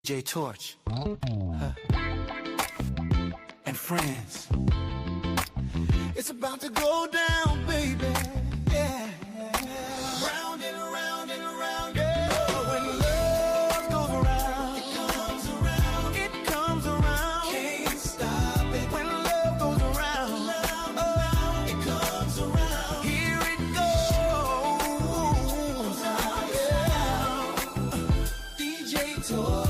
J Torch and friends. It's about to go down, baby. Yeah. Round and around and around, yeah. When love goes around, it comes around, it comes around. Can't stop it. When love goes around, it comes around. Here it goes. Yeah. DJ Torch.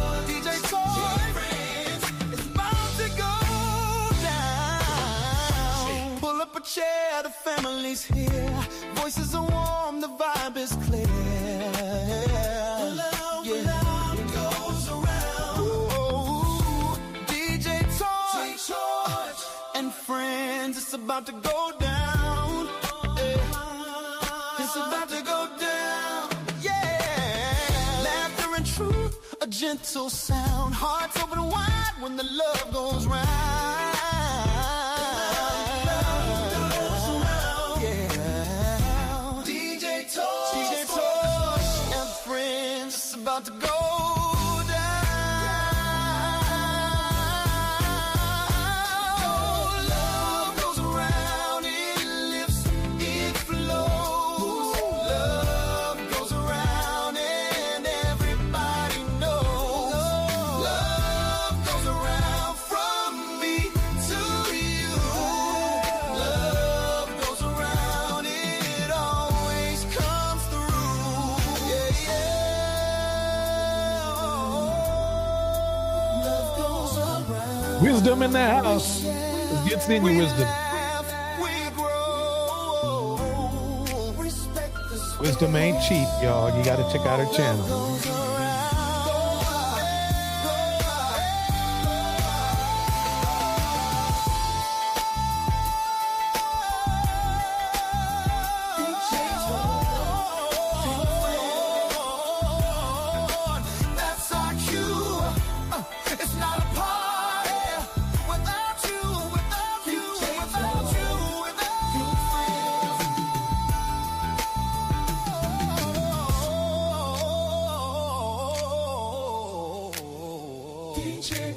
Chair, the family's here. Voices are warm, the vibe is clear. Love, yeah. Love goes around. Ooh, DJ Torch and friends, it's about to go down. Yeah. It's about to go down. Yeah. Laughter and truth, a gentle sound. Hearts open wide when the love goes round. About to go down. Love goes around, it lifts, it flows. Love goes around and everybody knows. Love goes around from me to you. Love goes around, it always comes through. Yeah, yeah. Wisdom in the house. Let's get in your wisdom. Wisdom ain't cheap, y'all. You got to check out her channel.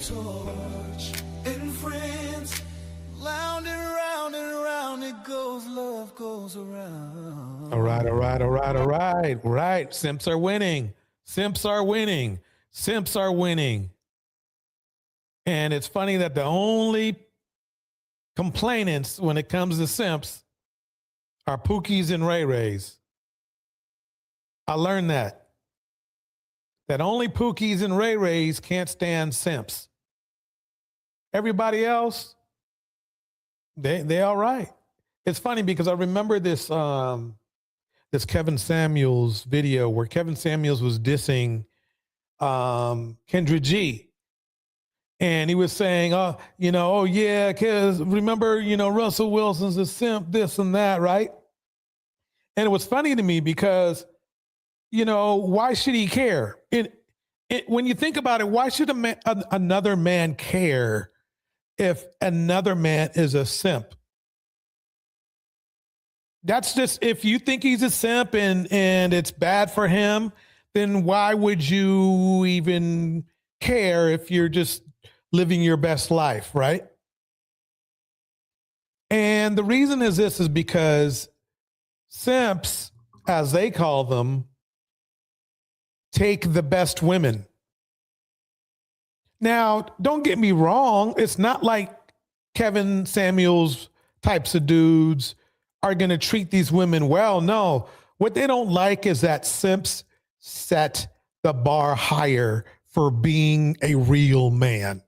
Torch and friends, round and round and round it goes, love goes around. All right. Right. Simps are winning. Simps are winning. Simps are winning. And it's funny that the only complainants when it comes to simps are Pookies and Ray Rays. I learned that only Pookies and Ray Rays can't stand simps. Everybody else, they all right. It's funny because I remember this this Kevin Samuels video where Kevin Samuels was dissing Kendra G. And he was saying, oh yeah, because remember, Russell Wilson's a simp, this and that, right? And it was funny to me because, why should he care? When you think about it, why should another man care if another man is a simp? That's just, if you think he's a simp and it's bad for him, then why would you even care if you're just living your best life, right? And the reason is because simps, as they call them, take the best women. Now, don't get me wrong. It's not like Kevin Samuels types of dudes are going to treat these women well. No, what they don't like is that simps set the bar higher for being a real man.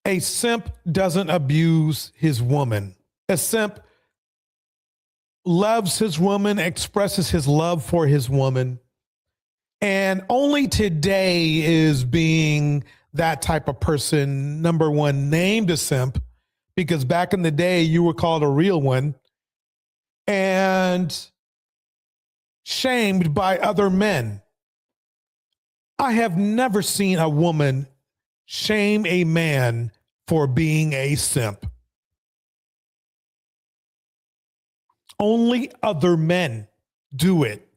A simp doesn't abuse his woman. A simp loves his woman, expresses his love for his woman. And only today is being that type of person, number one, named a simp, because back in the day, you were called a real one, and shamed by other men. I have never seen a woman shame a man for being a simp. Only other men do it.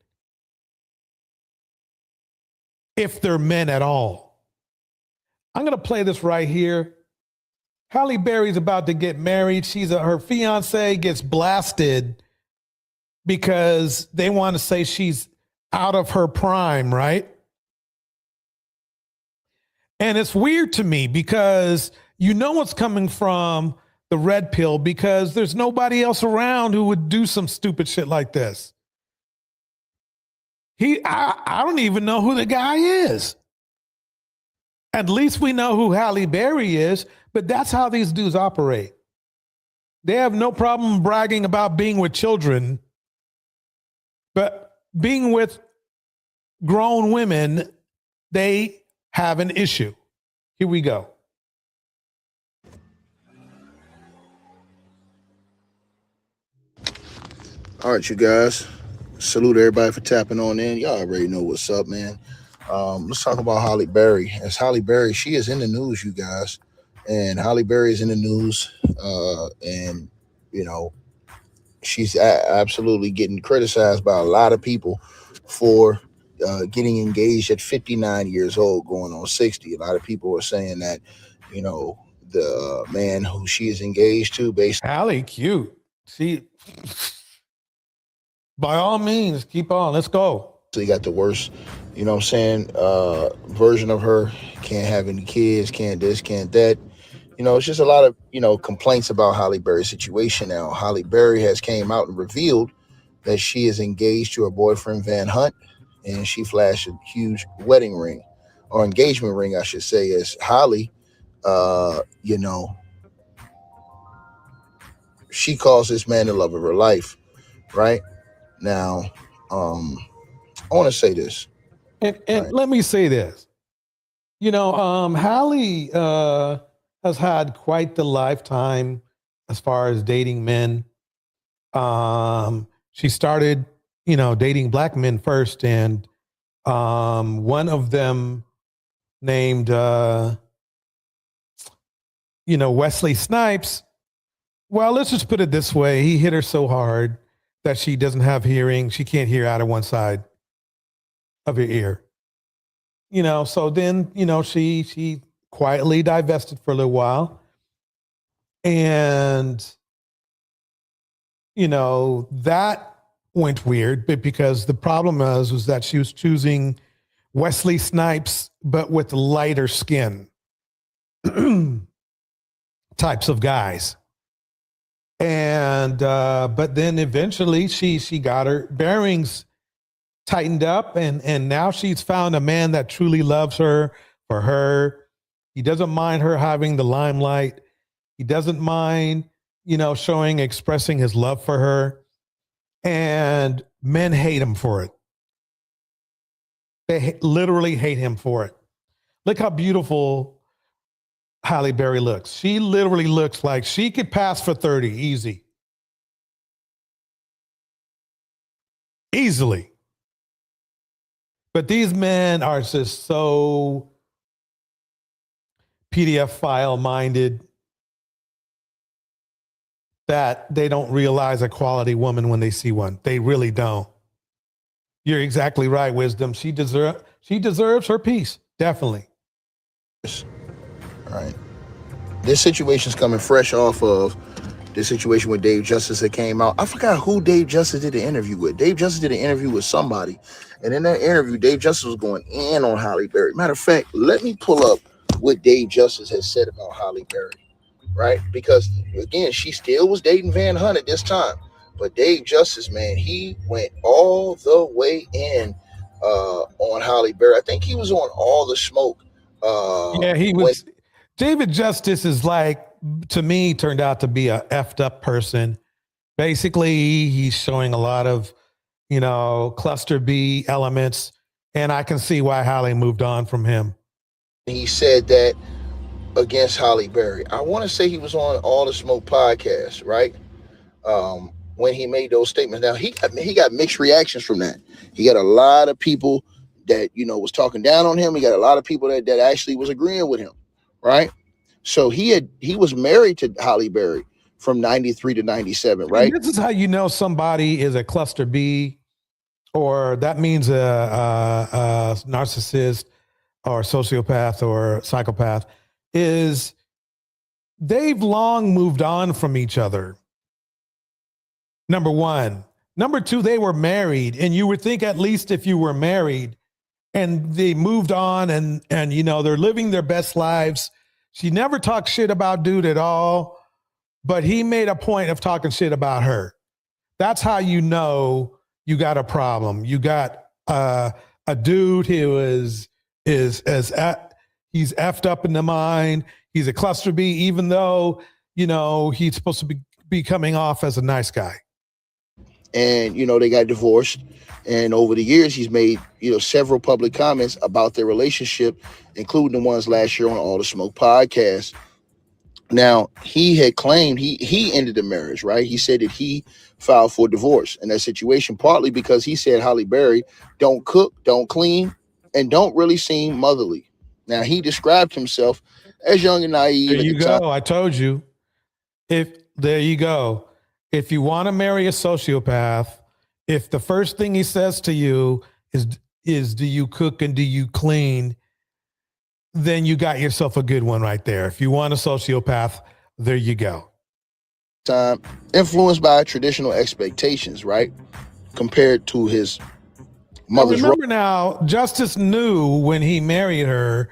if they're men at all. I'm going to play this right here. Halle Berry's about to get married. Her fiance gets blasted because they want to say she's out of her prime, right? And it's weird to me because you know what's coming from the red pill because there's nobody else around who would do some stupid shit like this. I don't even know who the guy is. At least we know who Halle Berry is, but that's how these dudes operate. They have no problem bragging about being with children, but being with grown women, they have an issue. Here we go. All right, you guys. Salute everybody for tapping on in. Y'all already know what's up, man. Let's talk about Halle Berry. As Halle Berry, she is in the news, you guys. And Halle Berry is in the news. And, you know, she's absolutely getting criticized by a lot of people for getting engaged at 59 years old, going on 60. A lot of people are saying that, you know, the man who she is engaged to Halle, cute. By all means, keep on. Let's go. So you got the worst, you know what I'm saying, version of her. Can't have any kids, can't this, can't that. You know, it's just a lot of, you know, complaints about Halle Berry's situation now. Halle Berry has came out and revealed that she is engaged to her boyfriend, Van Hunt, and she flashed a huge wedding ring, or engagement ring, I should say, as Halle, you know, she calls this man the love of her life, right? Now, I want to say this. And right. Let me say this. You know, Halle has had quite the lifetime as far as dating men. She started, you know, dating black men first. And one of them named, you know, Wesley Snipes. Well, let's just put it this way. He hit her so hard that she doesn't have hearing. She can't hear out of one side of her ear. You know, so then, you know, she quietly divested for a little while. And, you know, that went weird, but because the problem was that she was choosing Wesley Snipes, but with lighter skin types of guys. And but then eventually she got her bearings tightened up, and now she's found a man that truly loves her for her. He doesn't mind her having the limelight. He doesn't mind, you know, expressing his love for her. And men hate him for it. They literally hate him for it. Look how beautiful Halle Berry looks. She literally looks like she could pass for 30 easy. Easily. But these men are just so PDF file minded that they don't realize a quality woman when they see one. They really don't. You're exactly right, Wisdom. She deserves her piece. Definitely. All right. This situation's coming fresh off of the situation with Dave Justice that came out. I forgot who Dave Justice did the interview with. Dave Justice did an interview with somebody. And in that interview, Dave Justice was going in on Halle Berry. Matter of fact, let me pull up what Dave Justice has said about Halle Berry, right? Because, again, she still was dating Van Hunt at this time. But Dave Justice, man, he went all the way in on Halle Berry. I think he was on All the Smoke. Yeah, he was. David Justice is like, to me, turned out to be a effed up person. Basically, he's showing a lot of, you know, cluster B elements, and I can see why Halle moved on from him. He said that against Halle Berry. I want to say he was on All the Smoke podcast, right? When he made those statements. Now, he got mixed reactions from that. He got a lot of people that, you know, was talking down on him. He got a lot of people that actually was agreeing with him, right? So he was married to Halle Berry from 93 to 97, right? And this is how you know somebody is a cluster B or that means a narcissist or sociopath or psychopath, is they've long moved on from each other. Number one. Number two, they were married, and you would think at least if you were married and they moved on and they're living their best lives. She never talked shit about dude at all, but he made a point of talking shit about her. That's how you know you got a problem. You got a dude who he's effed up in the mind. He's a cluster B, even though, he's supposed to be coming off as a nice guy. And, they got divorced. And over the years, he's made, several public comments about their relationship, including the ones last year on All the Smoke podcast. Now, he had claimed he ended the marriage, right? He said that he filed for divorce in that situation, partly because he said Halle Berry don't cook, don't clean, and don't really seem motherly. Now, he described himself as young and naive. There you go. I told you. There you go. If you want to marry a sociopath, if the first thing he says to you is do you cook and do you clean, then you got yourself a good one right there. If you want a sociopath, there you go. Time influenced by traditional expectations, right? Compared to his mother's. Remember now, Justice knew when he married her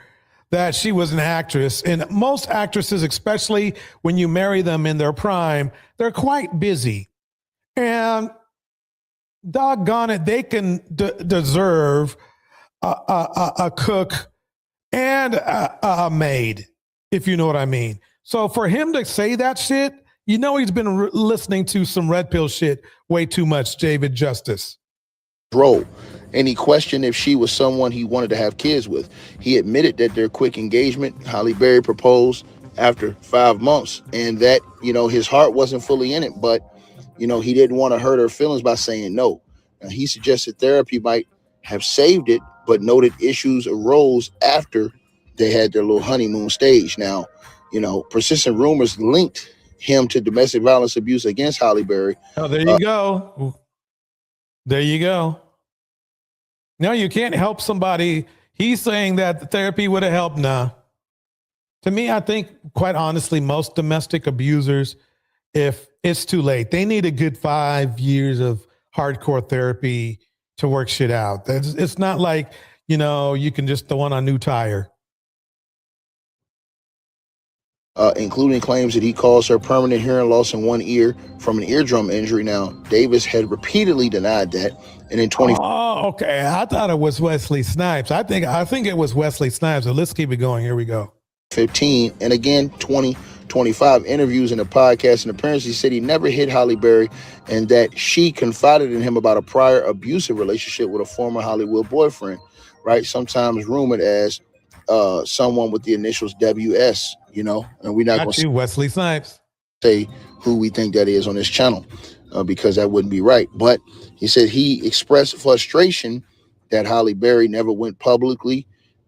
that she was an actress. And most actresses, especially when you marry them in their prime, they're quite busy. And doggone it, they can deserve a cook and a maid, if you know what I mean. So for him to say that shit, he's been listening to some red pill shit way too much, David Justice. Role. And he questioned if she was someone he wanted to have kids with. He admitted that their quick engagement, Halle Berry proposed after 5 months, and that, his heart wasn't fully in it, but, he didn't want to hurt her feelings by saying no. And he suggested therapy might have saved it, but noted issues arose after they had their little honeymoon stage. Now, persistent rumors linked him to domestic violence abuse against Halle Berry. Oh, there you go. There you go. No, you can't help somebody. He's saying that the therapy would have helped. Nah. To me, I think, quite honestly, most domestic abusers, if it's too late, they need a good 5 years of hardcore therapy to work shit out. It's not like, you can just throw on a new tire. Including claims that he caused her permanent hearing loss in one ear from an eardrum injury. Now, Davis had repeatedly denied that. And in Oh, okay. I thought it was Wesley Snipes. I think it was Wesley Snipes. So let's keep it going. Here we go. 15 and again 2025 interviews and a podcast and appearances, he said he never hit Halle Berry and that she confided in him about a prior abusive relationship with a former Hollywood boyfriend, right? Sometimes rumored as someone with the initials WS, and we're not going to Wesley Snipes say who we think that is on this channel because that wouldn't be right. But he said he expressed frustration that Halle Berry never went publicly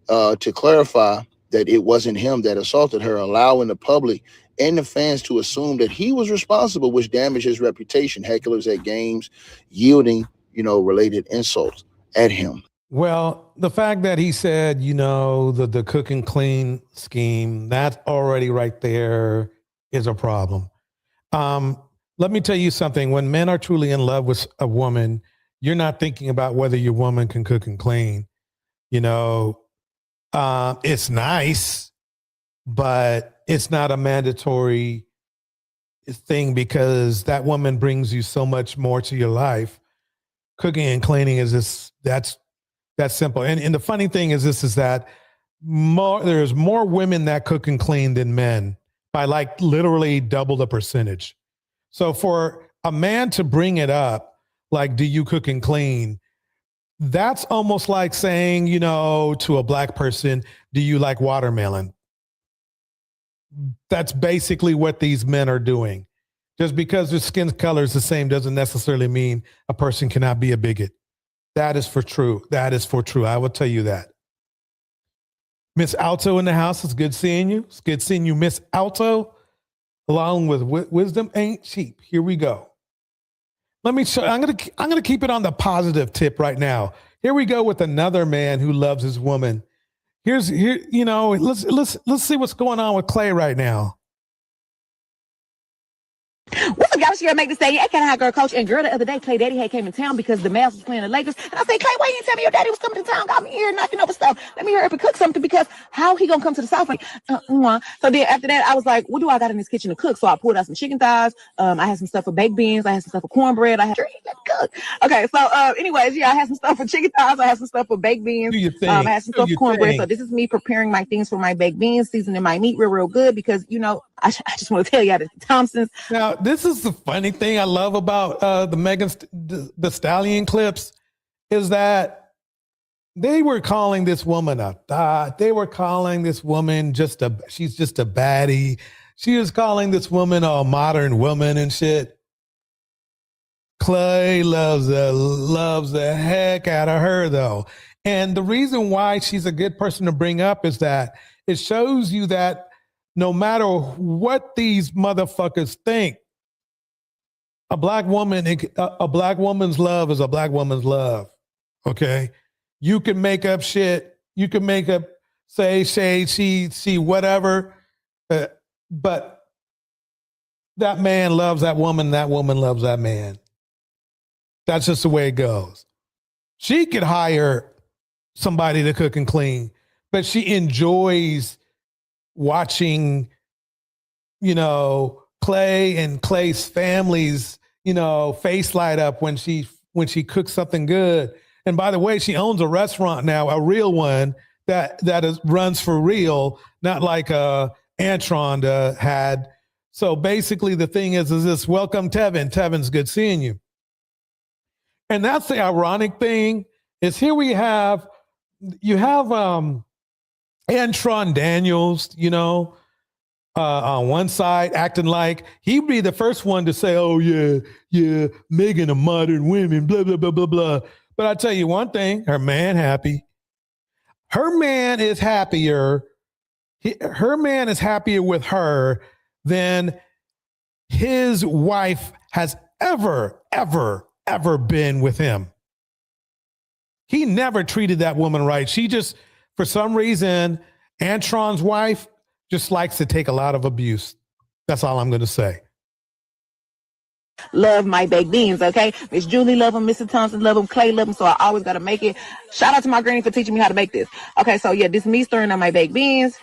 to clarify that it wasn't him that assaulted her, allowing the public and the fans to assume that he was responsible, which damaged his reputation. Hecklers at games yielding, related insults at him. Well, the fact that he said, the cook and clean scheme, that already right there is a problem. Let me tell you something. When men are truly in love with a woman, you're not thinking about whether your woman can cook and clean. It's nice, but it's not a mandatory thing because that woman brings you so much more to your life. Cooking and cleaning is that's simple. And the funny thing is that there's more women that cook and clean than men by like literally double the percentage. So for a man to bring it up, like, do you cook and clean? That's almost like saying, to a black person, do you like watermelon? That's basically what these men are doing. Just because their skin color is the same doesn't necessarily mean a person cannot be a bigot. That is for true. That is for true. I will tell you that. Miss Alto in the house. It's good seeing you. It's good seeing you, Miss Alto, along with Wisdom Ain't Cheap. Here we go. Let me show. I'm gonna keep it on the positive tip right now. Here we go with another man who loves his woman. Let's see what's going on with Clay right now. What's up, y'all? She gonna make this say, I can't high girl coach. And girl, the other day, Clay daddy had came in town because the Mavs was playing the Lakers. And I said, Clay, why you didn't tell me your daddy was coming to town? Got me here knocking over stuff. Let me hurry up and cook something because how he gonna come to the South? So then after that, I was like, what do I got in this kitchen to cook? So I pulled out some chicken thighs. I had some stuff for baked beans. I had some stuff for cornbread. Let's cook. Okay, so anyways, yeah, I had some stuff for chicken thighs. I had some stuff for baked beans. I had some stuff for cornbread. So this is me preparing my things for my baked beans, seasoning my meat real good because I just want to tell y'all that Thompson's. Now, this is the funny thing I love about the Megan the Stallion clips is that they were calling this woman a thot. They were calling this woman she's just a baddie. She was calling this woman a modern woman and shit. Clay loves the heck out of her though. And the reason why she's a good person to bring up is that it shows you that no matter what these motherfuckers think, a black woman's love is a black woman's love. Okay, you can make up shit. You can make up say, she, whatever. But that man loves that woman. That woman loves that man. That's just the way it goes. She could hire somebody to cook and clean, but she enjoys watching, Clay and Clay's family's, face light up when she cooks something good. And by the way, she owns a restaurant now, a real one that runs for real, not like Antron had. So basically the thing is this, welcome Tevin. Tevin's good seeing you. And that's the ironic thing is here you have Antron Daniels, on one side, acting like he'd be the first one to say, oh, yeah, Megan, a modern woman, blah, blah, blah, blah, blah. But I tell you one thing, her man happy. Her man is happier. Her man is happier with her than his wife has ever been with him. He never treated that woman right. She just, for some reason, Antron's wife just likes to take a lot of abuse. That's all I'm going to say. Love my baked beans, okay? Miss Julie love them, Mr. Thompson love them, Clay love them, so I always got to make it. Shout out to my granny for teaching me how to make this. Okay, so yeah, this is me stirring up my baked beans.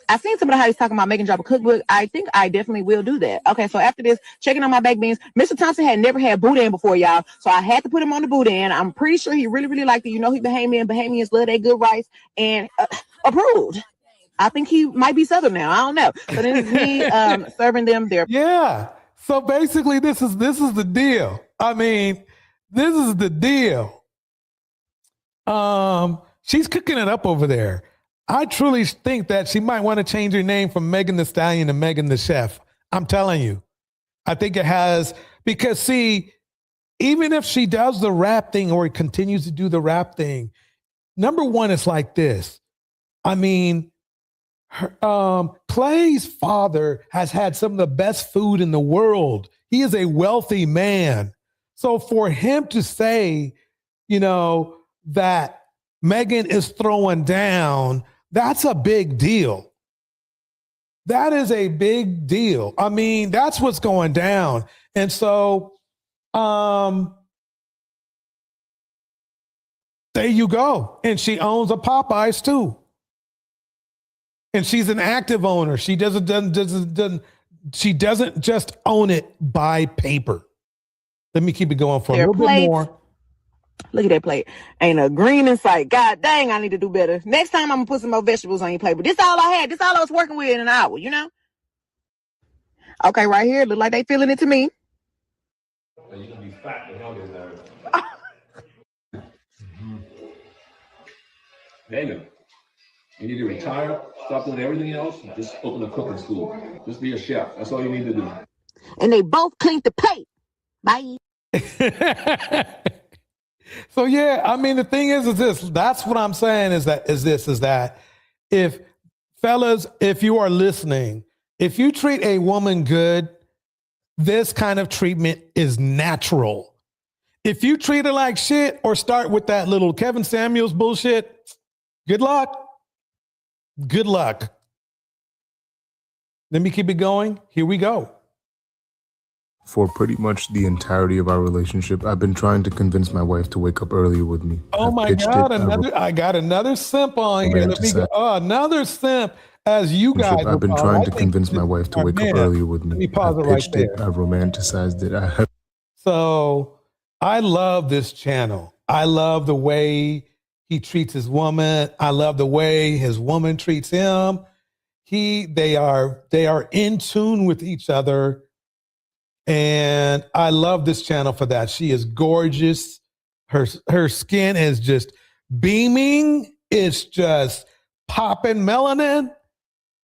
I seen somebody how he's talking about making drop a cookbook. I think I definitely will do that. Okay, so after this, checking on my baked beans. Mr. Thompson had never had boudin before, y'all. So I had to put him on the boudin. I'm pretty sure he really, really liked it. He Bahamian. Bahamians love that good rice and approved. I think he might be Southern now. I don't know. So then it's me serving them their. Yeah. So basically, this is the deal. I mean, this is the deal. She's cooking it up over there. I truly think that she might want to change her name from Megan the Stallion to Megan the Chef. I'm telling you. I think it has, because see, even if she does the rap thing or continues to do the rap thing, number one, it's like this. I mean, Clay's father has had some of the best food in the world. He is a wealthy man. So for him to say, that Megan is throwing down, that's a big deal. That is a big deal. I mean, that's what's going down. And so, there you go. And she owns a Popeyes too. And she's an active owner. She doesn't just own it by paper. Let me keep it going for a little bit more. Look at that plate. Ain't a green in sight. God dang, I need to do better. Next time I'm gonna put some more vegetables on your plate. But this all I had. This all I was working with in an hour, Okay, right here. Look like they feeling it to me. You can be fat and hungry there. Megan, you need to retire, stop doing everything else, and just open a cooking school. Just be a chef. That's all you need to do. And they both cleaned the plate. Bye. So yeah, I mean, the thing is this. That's what I'm saying is that if fellas, if you are listening, if you treat a woman good, this kind of treatment is natural. If you treat her like shit or start with that little Kevin Samuels bullshit, good luck. Good luck. Let me keep it going. Here we go. For pretty much the entirety of our relationship, I've been trying to convince my wife to wake up earlier with me. Oh my God, I got another simp on here. Let me go. Oh, another simp. As you guys, I've been trying to convince my wife to wake up earlier with me. Let me pause it right there. I've romanticized it. So I love this channel. I love the way he treats his woman. I love the way his woman treats him. They are in tune with each other. And I love this channel for that. She is gorgeous. Her skin is just beaming. It's just popping melanin.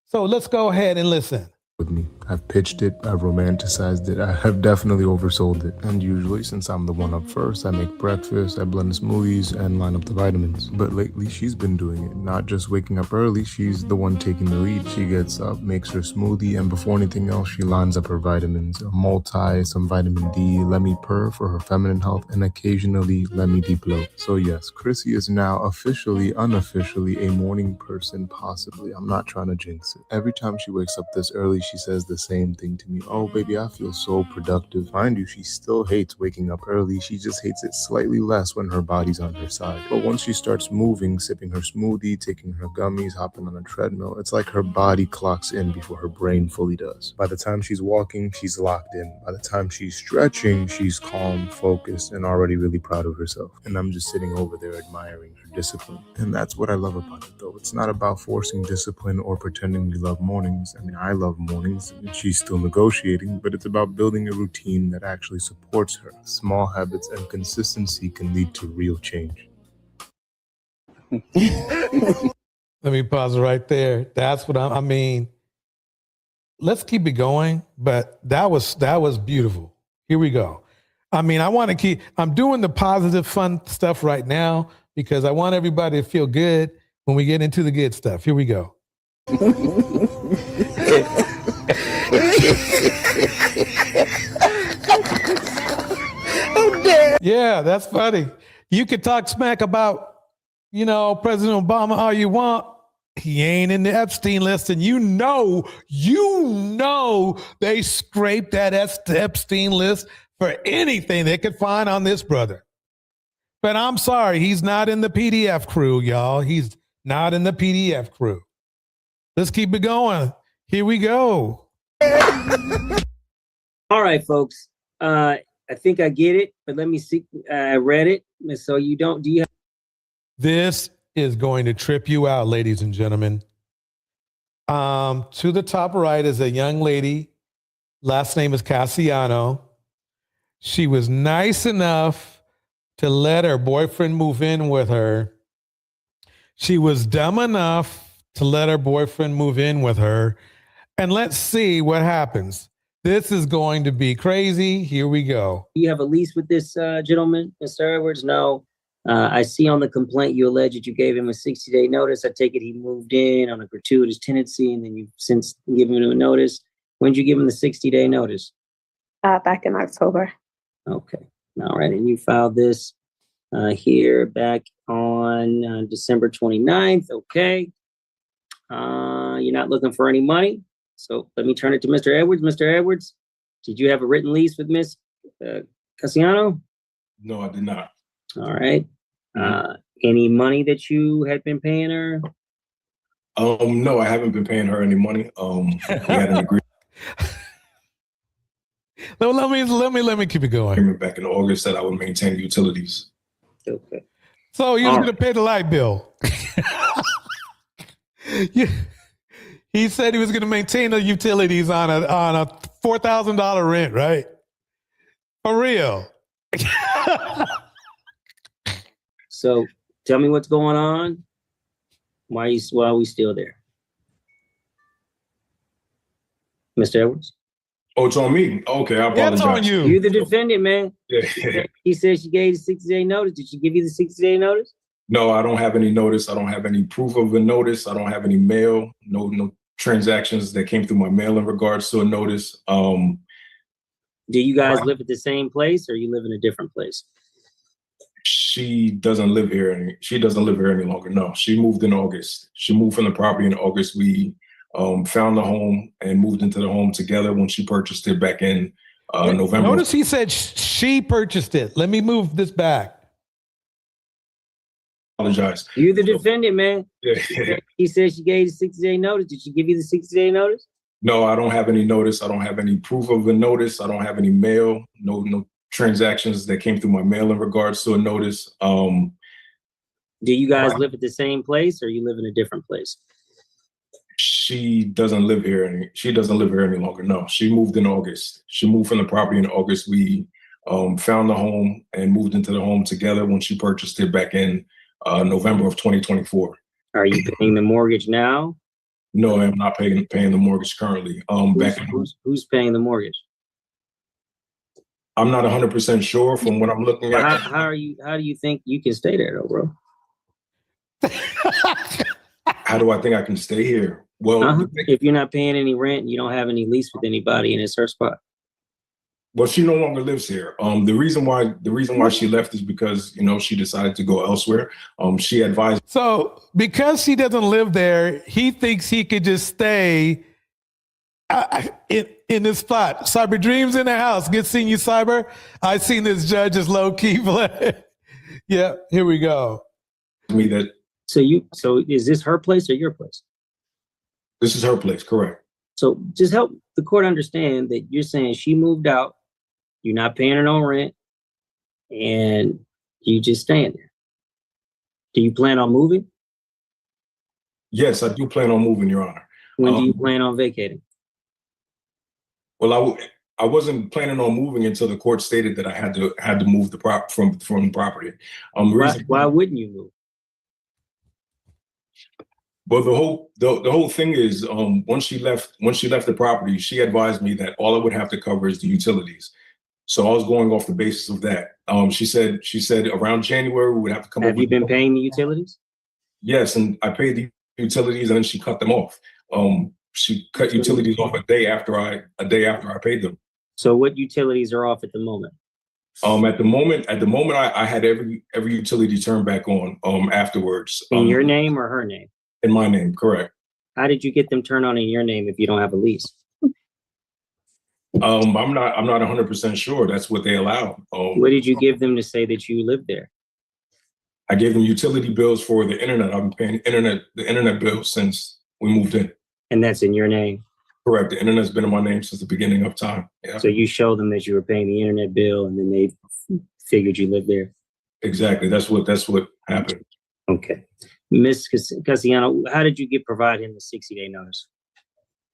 So let's go ahead and listen. With me. I've pitched it, I've romanticized it, I have definitely oversold it. And usually, since I'm the one up first, I make breakfast, I blend the smoothies, and line up the vitamins. But lately, she's been doing it. Not just waking up early, she's the one taking the lead. She gets up, makes her smoothie, and before anything else, she lines up her vitamins. A multi, some vitamin D, let me purr for her feminine health, and occasionally let me deep low. So yes, Chrissy is now officially, unofficially a morning person, possibly. I'm not trying to jinx it. Every time she wakes up this early, she says the same thing to me. Oh, baby, I feel so productive. Mind you, she still hates waking up early. She just hates it slightly less when her body's on her side. But once she starts moving, sipping her smoothie, taking her gummies, hopping on a treadmill, it's like her body clocks in before her brain fully does. By the time she's walking, she's locked in. By the time she's stretching, she's calm, focused, and already really proud of herself. And I'm just sitting over there admiring her discipline. And that's what I love about it, though. It's not about forcing discipline or pretending we love mornings. I mean, I love mornings, and she's still negotiating, but it's about building a routine that actually supports her. Small habits and consistency can lead to real change. Let me pause right there. That's what I mean. Let's keep it going, but that was beautiful. Here we go. I mean, I'm doing the positive, fun stuff right now because I want everybody to feel good when we get into the good stuff. Here we go. Yeah, that's funny. You could talk smack about, President Obama all you want. He ain't in the Epstein list, and you know they scraped that Epstein list for anything they could find on this brother. But I'm sorry, he's not in the PDF crew, y'all. He's not in the PDF crew. Let's keep it going. Here we go. All right, folks. I think I get it, but let me see. I read it. So do you have? This is going to trip you out, ladies and gentlemen. To the top right is a young lady. Last name is Cassiano. She was nice enough to let her boyfriend move in with her. She was dumb enough to let her boyfriend move in with her. And let's see what happens. This is going to be crazy. Here we go. Do you have a lease with this gentleman, Mr. Edwards? No. I see on the complaint you allege that you gave him a 60-day notice. I take it he moved in on a gratuitous tenancy, and then you've since given him a notice. When did you give him the 60-day notice? Back in October. Okay. All right. And you filed this here back on December 29th. Okay. You're not looking for any money. So let me turn it to Mr. Edwards. Mr. Edwards, did you have a written lease with Miss Cassiano? No, I did not. All right. Any money that you had been paying her? No, I haven't been paying her any money. We had an agreement Let me keep it going. back in August that I would maintain utilities. Okay. So you was going to pay the light bill. He said he was going to maintain the utilities on a $4,000 rent, right? For real. So tell me what's going on. Why are we still there? Mr. Edwards? Oh, it's on me. Okay, I apologize. That's on you. You're the defendant, man. Yeah. He said she gave the 60-day notice. Did she give you the 60-day notice? No, I don't have any notice. I don't have any proof of a notice. I don't have any mail. No transactions that came through my mail in regards to a notice. Do you guys live at the same place, or you live in a different place? She doesn't live here. She doesn't live here any longer. No, she moved in August. She moved from the property in August. We found the home and moved into the home together when she purchased it back in November. Notice he said she purchased it. Let me move this back. Apologize. You're the defendant, man. Yeah. He said she gave you 60-day notice. Did she give you the 60-day notice? No, I don't have any notice. I don't have any proof of a notice. I don't have any mail. No transactions that came through my mail in regards to a notice. Do you guys live at the same place, or you live in a different place? She doesn't live here. She doesn't live here any longer. No, she moved in August. She moved from the property in August. We found the home and moved into the home together when she purchased it back in November of 2024. Are you paying the mortgage now? No, I'm not paying the mortgage currently. Who's paying the mortgage? I'm not 100% sure from what I'm looking at. How do you think you can stay there, though, bro? How do I think I can stay here? Well, if you're not paying any rent, you don't have any lease with anybody, and it's her spot. Well, she no longer lives here. The reason why she left is because, you know, she decided to go elsewhere. She advised. So because she doesn't live there, he thinks he could just stay in this spot. Cyber Dreams in the house. Good seeing you, Cyber. I seen this judge is low key. Yeah, here we go. Me that. So is this her place or your place? This is her place, correct. So just help the court understand that you're saying she moved out, you're not paying her no rent, and you just staying there. Do you plan on moving? Yes, I do plan on moving, Your Honor. When do you plan on vacating? Well, I wasn't planning on moving until the court stated that I had to move from the property. Why wouldn't you move? Well, the whole thing is, once she left the property, she advised me that all I would have to cover is the utilities. So I was going off the basis of that. She said around January we would have to come. Have you been paying the utilities? Yes, and I paid the utilities, and then she cut them off. She cut utilities off a day after I paid them. So what utilities are off at the moment? At the moment, I had every utility turned back on. Afterwards. In your name or her name? In my name, correct. How did you get them turned on in your name if you don't have a lease? I'm not 100% sure. That's what they allow. What did you give them to say that you lived there? I gave them utility bills for the internet. I've been paying the internet bill since we moved in. And that's in your name? Correct. The internet's been in my name since the beginning of time. Yeah. So you showed them that you were paying the internet bill, and then they figured you lived there? Exactly. That's what happened. Okay. Ms. Cassiano, how did you provide him the 60-day notice?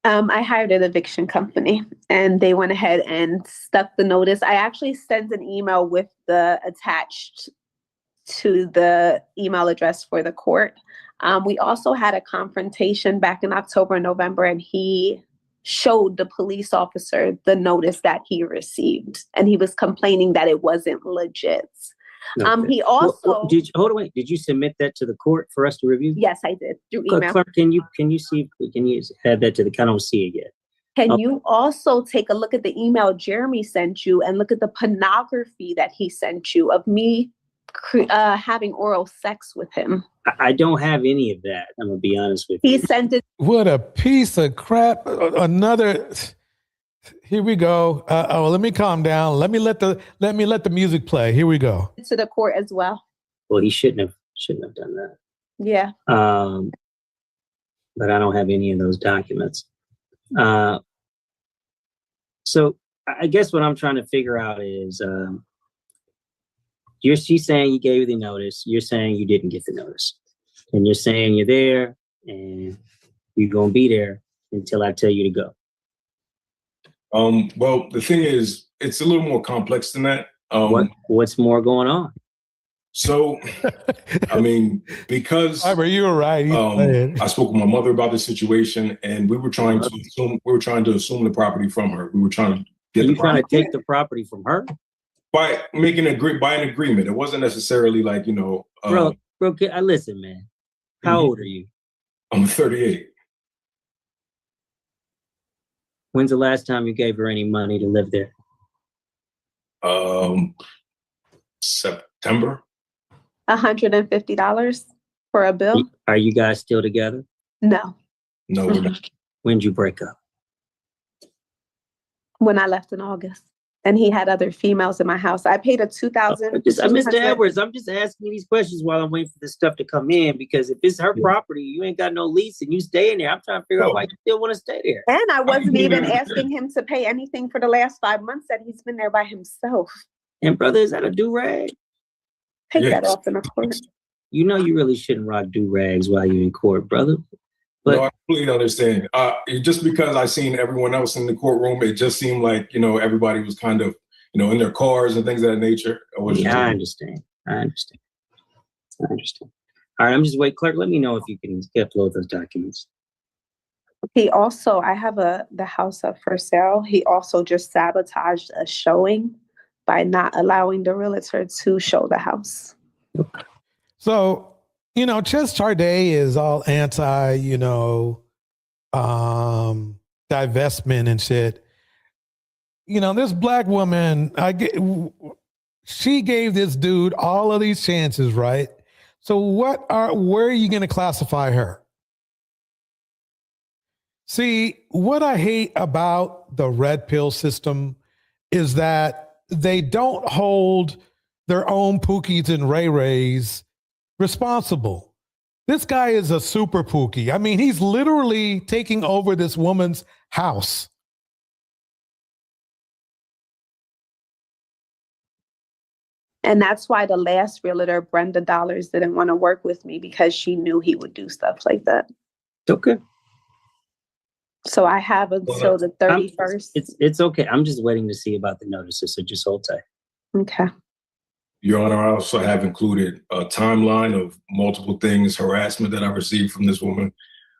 I hired an eviction company, and they went ahead and stuck the notice. I actually sent an email with the attached to the email address for the court. We also had a confrontation back in October and November, and he showed the police officer the notice that he received, and he was complaining that it wasn't legit. Okay. He also did you submit that to the court for us to review? Yes, I did through email. Clerk, can you add that to the? I don't see it yet. Can you also take a look at the email Jeremy sent you and look at the pornography that he sent you of me having oral sex with him? I don't have any of that. I'm gonna be honest with you. He sent it. What a piece of crap! Another. Here we go. Let me calm down. Let me let the music play. Here we go. To the court as well. Well, he shouldn't have done that. Yeah. But I don't have any of those documents. So I guess what I'm trying to figure out is, she's saying you gave the notice. You're saying you didn't get the notice, and you're saying you're there and you're gonna be there until I tell you to go. Well, the thing is, it's a little more complex than that. What's more going on? So, I mean, because you were right. I spoke with my mother about the situation, and we were trying to assume the property from her. We were trying to get. You trying to take the property from her by making an agreement. It wasn't necessarily like, you know. Bro, listen, man. How old are you? I'm 38. When's the last time you gave her any money to live there? September. $150 for a bill. Are you guys still together? No. No, we're not. When'd you break up? When I left in August. And he had other females in my house. I paid a $2,000. Mr. Edwards, I'm just asking you these questions while I'm waiting for this stuff to come in, because if it's her property, you ain't got no lease and you stay in there. I'm trying to figure out why you still want to stay there. And I wasn't even asking him to pay anything for the last 5 months that he's been there by himself. And brother, is that a do-rag? Take that off in the court. You know you really shouldn't rock do-rags while you're in court, brother. But no, I completely understand. Just because I seen everyone else in the courtroom, it just seemed like, everybody was kind of, in their cars and things of that nature. I understand. I understand. All right, I'm just waiting. Clerk, let me know if you can upload those documents. He also, I have the house up for sale. He also just sabotaged a showing by not allowing the realtor to show the house. So, Chess Charday is all anti, divestment and shit. This black woman, she gave this dude all of these chances, right? So where are you going to classify her? See, what I hate about the red pill system is that they don't hold their own Pookies and Ray Rays responsible. This guy is a super Pookie. I mean, he's literally taking over this woman's house. And that's why the last realtor, Brenda Dollars, didn't want to work with me, because she knew he would do stuff like that. Okay. So I have until the 31st. It's okay. I'm just waiting to see about the notices, so just hold tight. Okay. Your Honor, I also have included a timeline of multiple things, harassment that I received from this woman.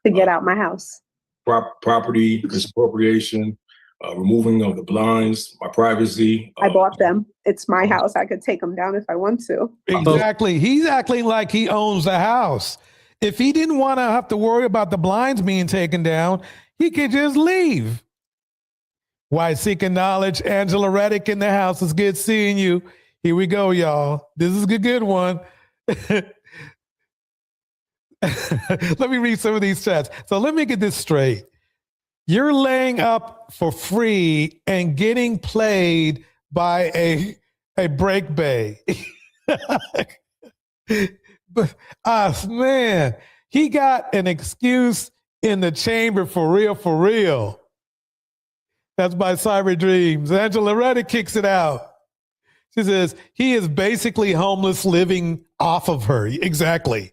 To get out my house. Property misappropriation, removing of the blinds, my privacy. I bought them. It's my house. I could take them down if I want to. Exactly. He's acting like he owns the house. If he didn't want to have to worry about the blinds being taken down, he could just leave. Why seeking knowledge? Angela Reddick in the house. It's good seeing you. Here we go, y'all. This is a good one. Let me read some of these chats. So let me get this straight. You're laying up for free and getting played by a break bay. But man, he got an excuse in the chamber for real, for real. That's by Cyber Dreams. Angela Reddick kicks it out. She says, he is basically homeless living off of her. Exactly.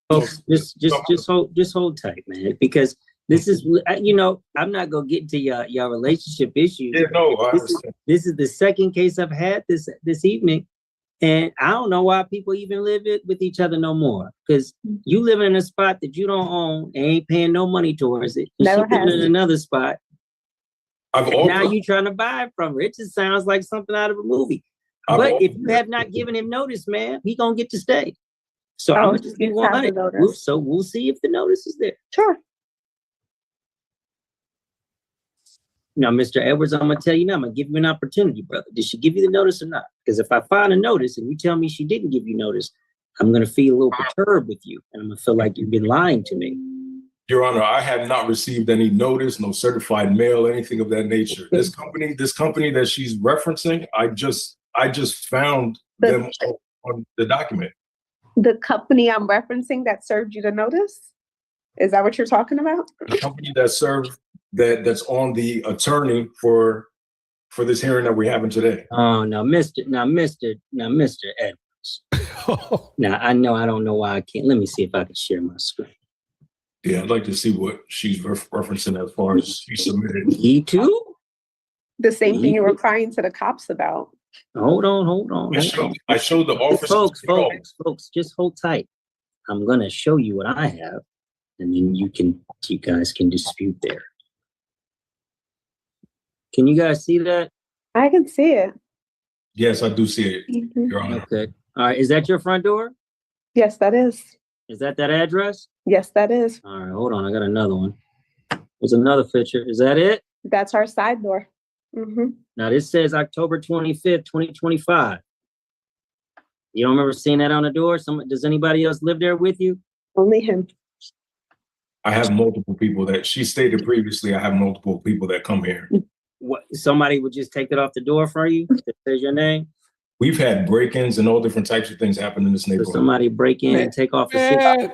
Folks, just hold tight, man, because this is, I'm not going to get into your relationship issues. Yeah, no, I understand. This is the second case I've had this evening. And I don't know why people even live with each other no more. Because you live in a spot that you don't own and ain't paying no money towards it. And she living in another spot. Now you trying to buy from her. It just sounds like something out of a movie. But if you have not given him notice, man, he gonna get to stay. So I'm gonna just be 100. We'll see if the notice is there. Sure. Now, Mr. Edwards, I'm gonna tell you now, I'm gonna give you an opportunity, brother. Did she give you the notice or not? Because if I find a notice and you tell me she didn't give you notice, I'm gonna feel a little perturbed with you, and I'm gonna feel like you've been lying to me. Your Honor, I have not received any notice, no certified mail, anything of that nature. This company that she's referencing, I just found them on the document. The company I'm referencing that served you the notice? Is that what you're talking about? The company that served that's on the attorney for this hearing that we're having today. Oh, now, Mr. Edwards. Now, I don't know why I can't. Let me see if I can share my screen. Yeah, I'd like to see what she's referencing as far as she submitted. Me too? The same thing you were crying to the cops about. Hold on. I showed the officers. Folks, just hold tight. I'm going to show you what I have, and then you guys can dispute there. Can you guys see that? I can see it. Yes, I do see it, Your Honor. Okay. All right. Is that your front door? Yes, that is. Is that address? Yes, that is. All right. Hold on. I got another one. There's another picture. Is that it? That's our side door. Mm-hmm. Now, this says October 25th, 2025. You don't remember seeing that on the door? Does anybody else live there with you? Only him. I have multiple people that she stated previously. I have multiple people that come here. What? Somebody would just take it off the door for you that says your name? We've had break-ins and all different types of things happen in this So neighborhood. somebody break in and take off the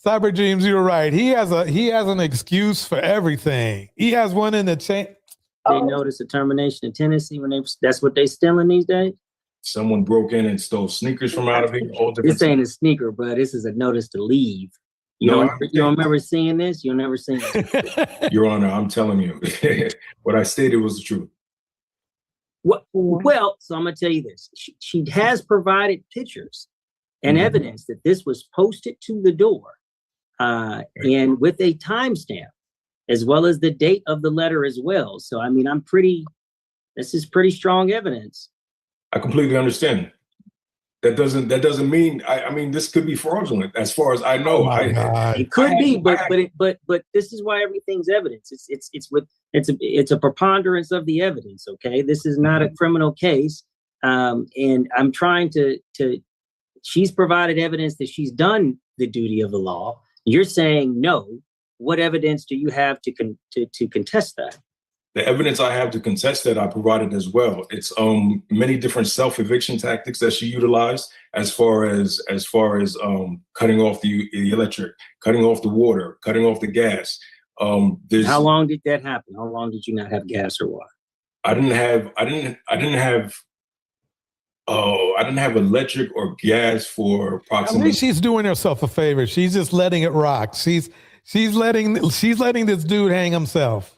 Cyber James, you're right. He has an excuse for everything. He has one in the chain. They notice a termination of tenancy when that's what they stealing these days? Someone broke in and stole sneakers from out of here. All different. This ain't a sneaker, bro. This is a notice to leave. You don't remember seeing this? You'll never seen this. Your Honor, I'm telling you, what I stated was the truth. Well, so I'm gonna tell you this. She has provided pictures and evidence that this was posted to the door, and with a timestamp, as well as the date of the letter as well. So I mean, this is pretty strong evidence. I completely understand. That doesn't mean I mean this could be fraudulent as far as I know. It could be, but this is why everything's evidence. It's a preponderance of the evidence. Okay, this is not a criminal case, and I'm trying to. She's provided evidence that she's done the duty of the law. You're saying no. What evidence do you have to contest that? The evidence I have to contest that I provided as well. It's many different self-eviction tactics that she utilized as far as cutting off the electric, cutting off the water, cutting off the gas. How long did that happen? How long did you not have gas or water? I didn't have electric or gas for approximately. I think she's doing herself a favor. She's just letting it rock. She's letting this dude hang himself.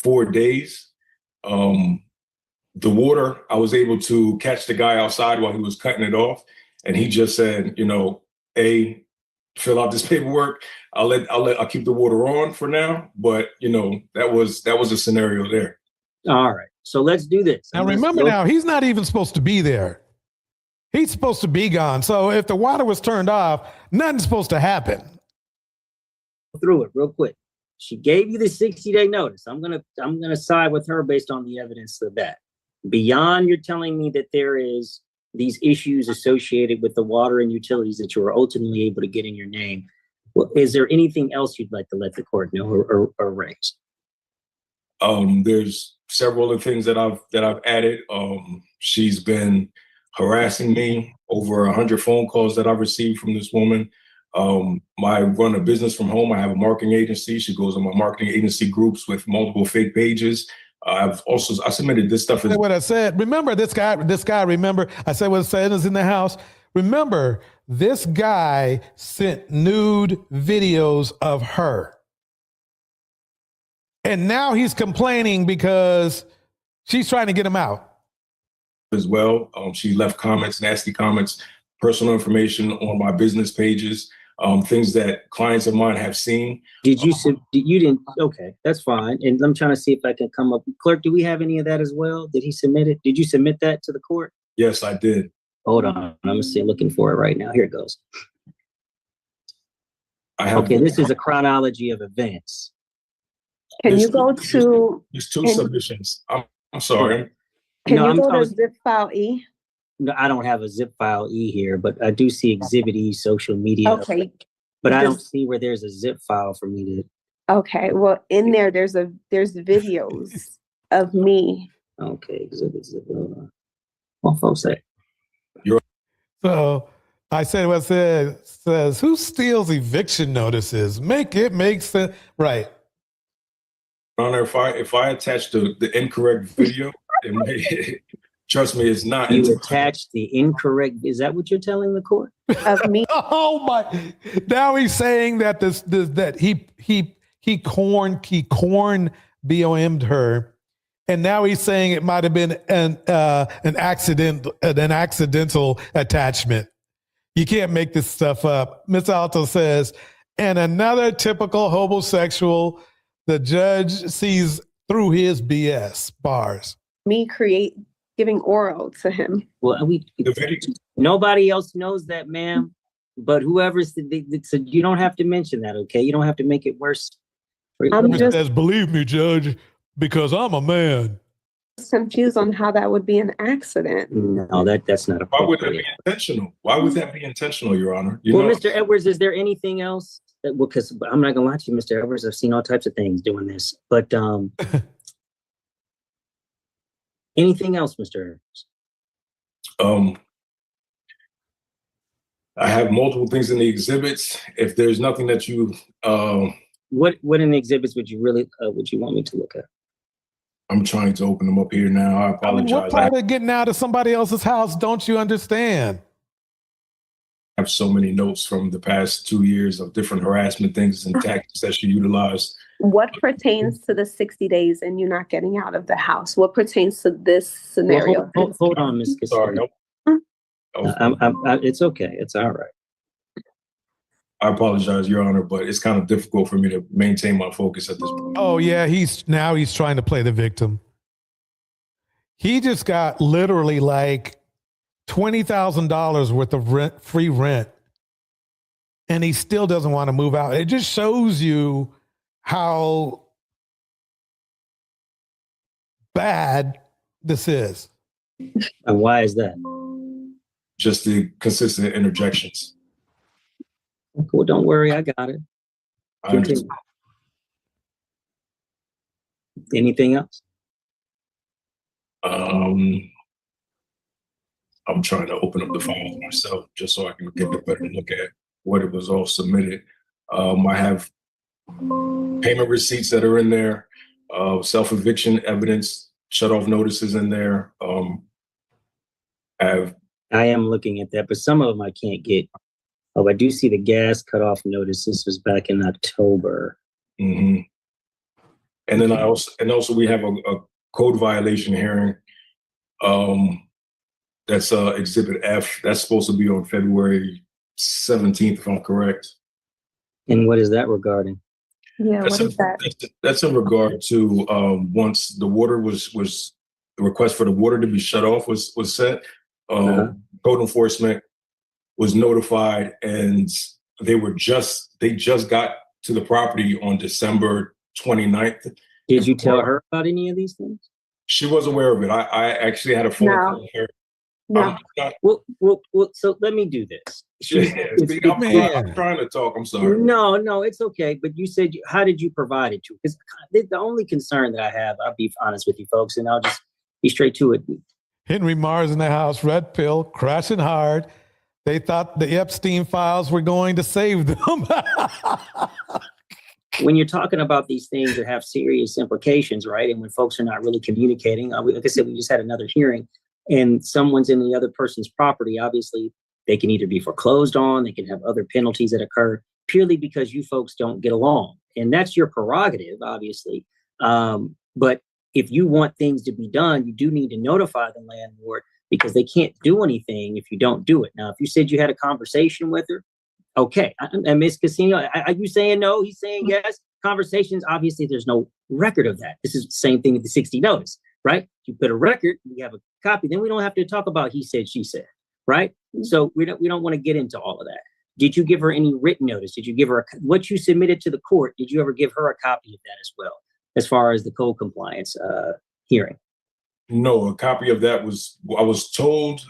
4 days. The water, I was able to catch the guy outside while he was cutting it off. And he just said, fill out this paperwork. I'll keep the water on for now. But that was a scenario there. All right. So let's do this. Now remember now, he's not even supposed to be there. He's supposed to be gone. So if the water was turned off, nothing's supposed to happen. Through it real quick. She gave you the 60-day notice. I'm gonna side with her based on the evidence of that. Beyond you're telling me that there is these issues associated with the water and utilities that you were ultimately able to get in your name. Well, is there anything else you'd like to let the court know or raise? There's several of the things that I've added. She's been harassing me. Over 100 phone calls that I've received from this woman. I run a business from home. I have a marketing agency. She goes on my marketing agency groups with multiple fake pages. I submitted this stuff. What I said, remember this guy, remember, I said what I said is in the house. Remember, this guy sent nude videos of her. And now he's complaining because she's trying to get him out. As well. She left comments, nasty comments, personal information on my business pages. Things that clients of mine have seen. You didn't? Okay, that's fine. And I'm trying to see if I can come up. Clerk, do we have any of that as well? Did he submit it? Did you submit that to the court? Yes, I did. Hold on. I'm gonna see. Looking for it right now. Here it goes. Okay, this is a chronology of events. Can you go to? There's two submissions. I'm sorry. Can you go to zip file E? No, I don't have a zip file E here, but I do see Exhibit E, social media. Okay. But I don't see where there's a zip file for me to. Okay. Well, in there, there's videos of me. Okay. Exhibit. What folks say? So I said what says, who steals eviction notices? Make it make sense. Right. Honor, if I attach the incorrect video, trust me, it's not. You attached the incorrect. Is that what you're telling the court? Of me? Oh my! Now he's saying that that he corn BOM'd her, and now he's saying it might have been an accidental attachment. You can't make this stuff up. Miss Alto says, and another typical homosexual. The judge sees through his BS bars. Me giving oral to him. Well, nobody else knows that, ma'am. But whoever's, so you don't have to mention that, okay? You don't have to make it worse. Says, believe me, Judge, because I'm a man. Confused on how that would be an accident. No, that's not Why would that appropriate. be intentional? Why would that be intentional, Your Honor? You Well, know, Mr. Edwards, is there anything else? Because I'm not gonna lie to you, Mr. Edwards, I've seen all types of things doing this, but anything else, Mr. Edwards? I have multiple things in the exhibits. If there's nothing that you, What in the exhibits would you really would you want me to look at? I'm trying to open them up here now. I I mean, apologize. what part of getting out of somebody else's house don't you understand? I have so many notes from the past 2 years of different harassment things and tactics that she utilized. What pertains to the 60 days and you not getting out of the house? What pertains to this scenario? Well, hold on, Ms. Sorry. It's okay. It's all right. I apologize, Your Honor, but it's kind of difficult for me to maintain my focus at this point. Oh yeah, he's trying to play the victim. He just got literally like $20,000 worth of free rent, and he still doesn't want to move out. It just shows you how bad this is. And why is that? Just the consistent interjections. Well, don't worry, I got it. I understand. Anything else? I'm trying to open up the file myself just so I can get a better look at what it was all submitted. I have payment receipts that are in there, self-eviction evidence, shut-off notices in there. I am looking at that, but some of them I can't get. Oh, I do see the gas cutoff notice. This was back in October. Mm-hmm. And then also we have a code violation hearing. That's Exhibit F. That's supposed to be on February 17th, if I'm correct. And what is that regarding? Yeah, what is that? That's in regard to once the water was the request for the water to be shut off was set. Code enforcement was notified, and they just got to the property on December 29th. Did you tell her about any of these things? She was aware of it. I actually had a phone call with her. No. Well, so let me do this. I'm trying to talk. I'm sorry. No, it's okay. But you said, how did you provide it to? Because the only concern that I have, I'll be honest with you folks, and I'll just be straight to it. Henry Mars in the house, red pill, crashing hard. They thought the Epstein files were going to save them. When you're talking about these things that have serious implications, right? And when folks are not really communicating, like I said, we just had another hearing, and someone's in the other person's property. Obviously, they can either be foreclosed on, they can have other penalties that occur purely because you folks don't get along. And that's your prerogative, obviously. But if you want things to be done, you do need to notify the landlord, because they can't do anything if you don't do it. Now, if you said you had a conversation with her, okay. And Ms. Casino, are you saying no? He's saying yes. Conversations, obviously, there's no record of that. This is the same thing with the 60 notice, right? You put a record, we have a copy, then we don't have to talk about he said, she said, right? So we don't want to get into all of that. Did you give her any written notice? Did you give her what you submitted to the court? Did you ever give her a copy of that as well, as far as the code compliance hearing? No, a copy of that I was told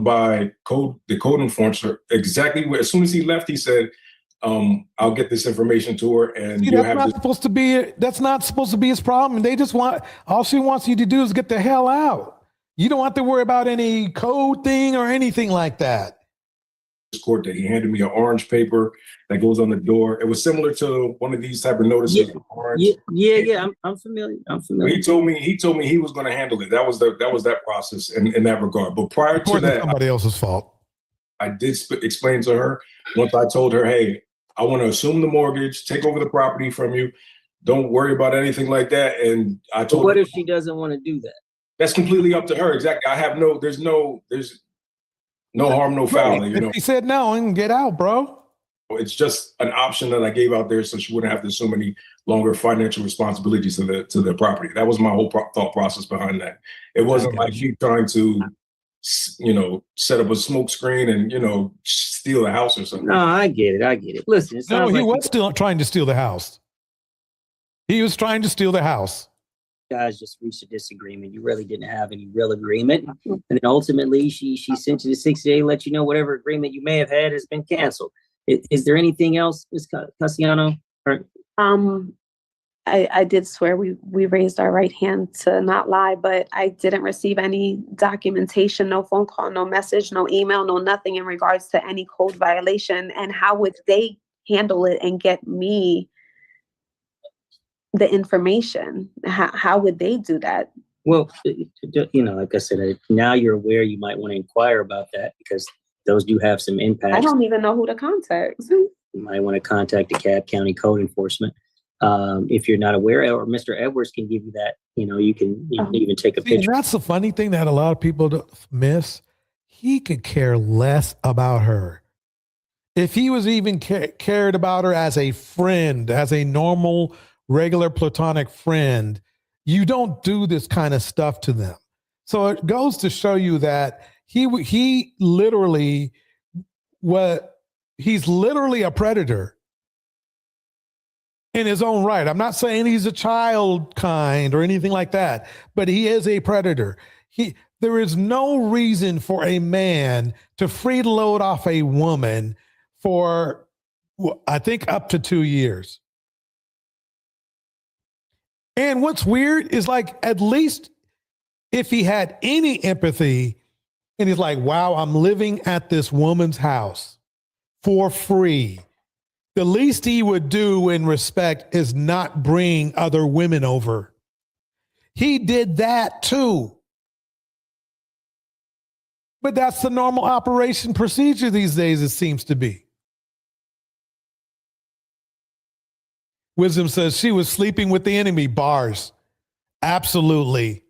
by the code enforcer exactly where, as soon as he left, he said, I'll get this information to her, and you'll have that's not supposed to be his problem. They just all she wants you to do is get the hell out. You don't have to worry about any code thing or anything like that. Court that he handed me an orange paper that goes on the door. It was similar to one of these type of notices. Yeah. I'm familiar. He told me he was going to handle it. That was that process in that regard. But prior to that, somebody else's fault. I did explain to her once I told her, hey, I want to assume the mortgage, take over the property from you. Don't worry about anything like that. And I told her, what if she doesn't want to do that? That's completely up to her. Exactly. There's no harm, no foul. You know, he said no and get out, bro. It's just an option that I gave out there so she wouldn't have to assume any longer financial responsibilities to the property. That was my whole thought process behind that. It wasn't like she trying to, set up a smoke screen and, steal the house or something. No, I get it. Listen, he was still trying to steal the house. He was trying to steal the house. guys just reached a disagreement. You really didn't have any real agreement. And then ultimately she sent you the 60-day, let you know whatever agreement you may have had has been canceled. Is there anything else, Ms. Cassiano? I did swear we raised our right hand to not lie, but I didn't receive any documentation, no phone call, no message, no email, no nothing in regards to any code violation. And how would they handle it and get me the information? How would they do that? Well, like I said, now you're aware, you might want to inquire about that because those do have some impact. I don't even know who to contact. You might want to contact the DeKalb County Code Enforcement. If you're not aware, or Mr. Edwards can give you that, you can even take a picture. That's the funny thing that a lot of people miss. He could care less about her. If he was even cared about her as a friend, as a normal, regular platonic friend, you don't do this kind of stuff to them. So it goes to show you that he's literally a predator in his own right. I'm not saying he's a child kind or anything like that, but he is a predator. There is no reason for a man to free load off a woman for, I think, up to 2 years. And what's weird is, like, at least if he had any empathy and he's like, wow, I'm living at this woman's house for free. The least he would do in respect is not bring other women over. He did that too. But that's the normal operation procedure these days, it seems to be. Wisdom says she was sleeping with the enemy. Bars. Absolutely.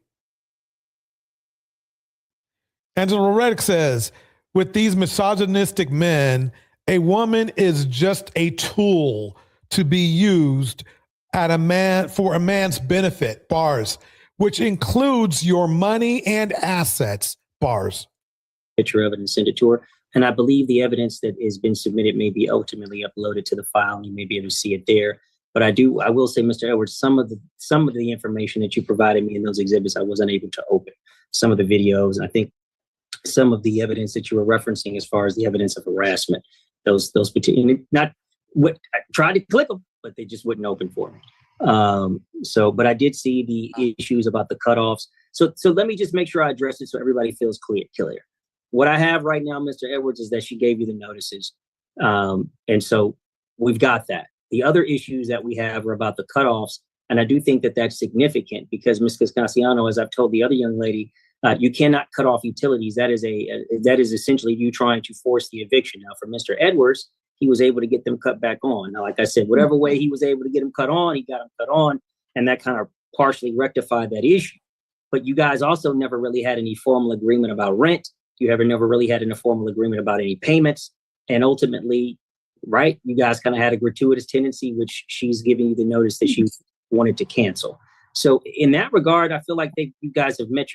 Angela Reddick says, with these misogynistic men, a woman is just a tool to be used for a man's benefit. Bars. Which includes your money and assets. Bars. Picture of it and send it to her. And I believe the evidence that has been submitted may be ultimately uploaded to the file, and you may be able to see it there. But I will say, Mr. Edwards, some of the information that you provided me in those exhibits, I wasn't able to open. Some of the videos, and I think some of the evidence that you were referencing as far as the evidence of harassment, those particular, not what I tried to click them, but they just wouldn't open for me. But I did see the issues about the cutoffs. So let me just make sure I address it so everybody feels clear. What I have right now, Mr. Edwards, is that she gave you the notices. And so we've got that. The other issues that we have are about the cutoffs. And I do think that that's significant because, Ms. Cascassiano, as I've told the other young lady, you cannot cut off utilities. That is essentially you trying to force the eviction. Now, for Mr. Edwards, he was able to get them cut back on. Now, like I said, whatever way he was able to get them cut on, he got them cut on. And that kind of partially rectified that issue. But you guys also never really had any formal agreement about rent. You never really had any formal agreement about any payments. And ultimately, right, you guys kind of had a gratuitous tendency, which she's giving you the notice that she wanted to cancel. So in that regard, I feel like you guys have met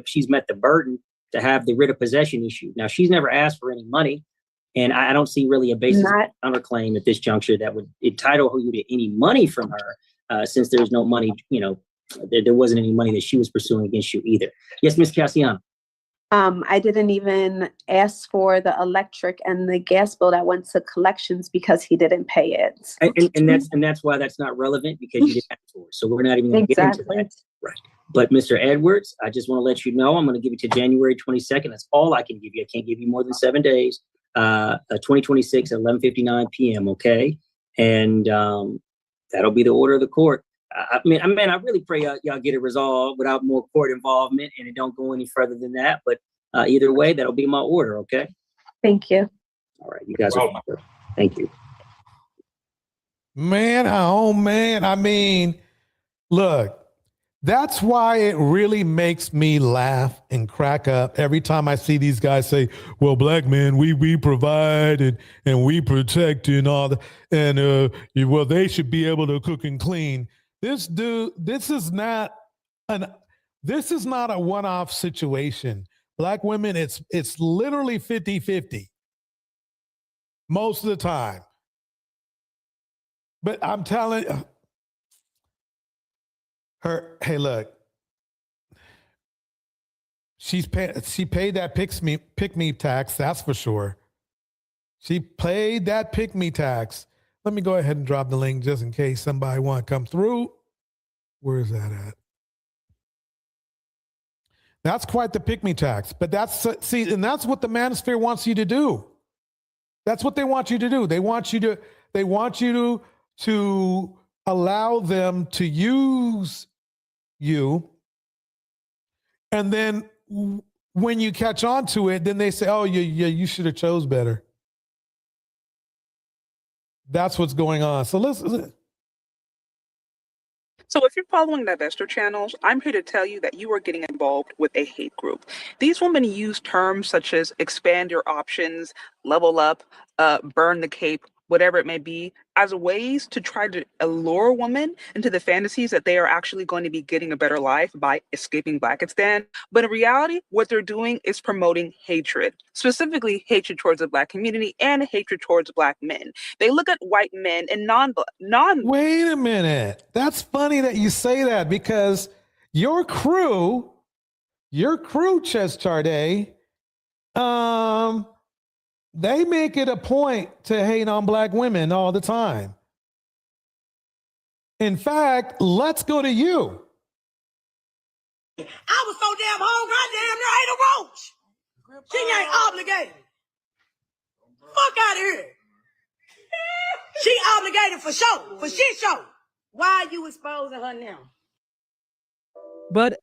she's met the burden to have the writ of possession issue. Now, she's never asked for any money, and I don't see really a basis on her claim at this juncture that would entitle you to any money from her, since there's no money, there wasn't any money that she was pursuing against you either. Yes, Ms. Cassiano. I didn't even ask for the electric and the gas bill that went to collections because he didn't pay it. And that's why that's not relevant, because you didn't ask for it. So we're not even going to get into that. Right. But Mr. Edwards, I just want to let you know, I'm going to give it to January 22nd. That's all I can give you. I can't give you more than 7 days. 2026 at 11:59 p.m. Okay. And that'll be the order of the court. I really pray y'all get it resolved without more court involvement and it don't go any further than that. But either way, that'll be my order. Okay. Thank you. All right. You guys are welcome. Thank you. Man, oh man. I mean, look, that's why it really makes me laugh and crack up every time I see these guys say, well, black men, we provide and we protect and all that. And well, they should be able to cook and clean. This is not a one-off situation. Black women, it's literally 50-50 most of the time. But I'm telling you, Hey, look. She paid that pick me tax, that's for sure. She paid that pick me tax. Let me go ahead and drop the link just in case somebody want to come through. Where is that at? That's quite the pick me tax. But that's what the manosphere wants you to do. That's what they want you to do. They want you to allow them to use you. And then when you catch on to it, then they say, oh, you should have chose better. That's what's going on. So listen. So if you're following Divestor channels, I'm here to tell you that you are getting involved with a hate group. These women use terms such as expand your options, level up, burn the cape, whatever it may be, as ways to try to allure women into the fantasies that they are actually going to be getting a better life by escaping Blackistan. But in reality, what they're doing is promoting hatred, specifically hatred towards the Black community and hatred towards Black men. They look at white men and Wait a minute. That's funny that you say that, because your crew, Ches Charday, they make it a point to hate on Black women all the time. In fact, let's go to you. I was so damn hungry, I damn near ate a roach. She ain't obligated. Fuck out of here. She obligated for show, for shit show. Why are you exposing her now? But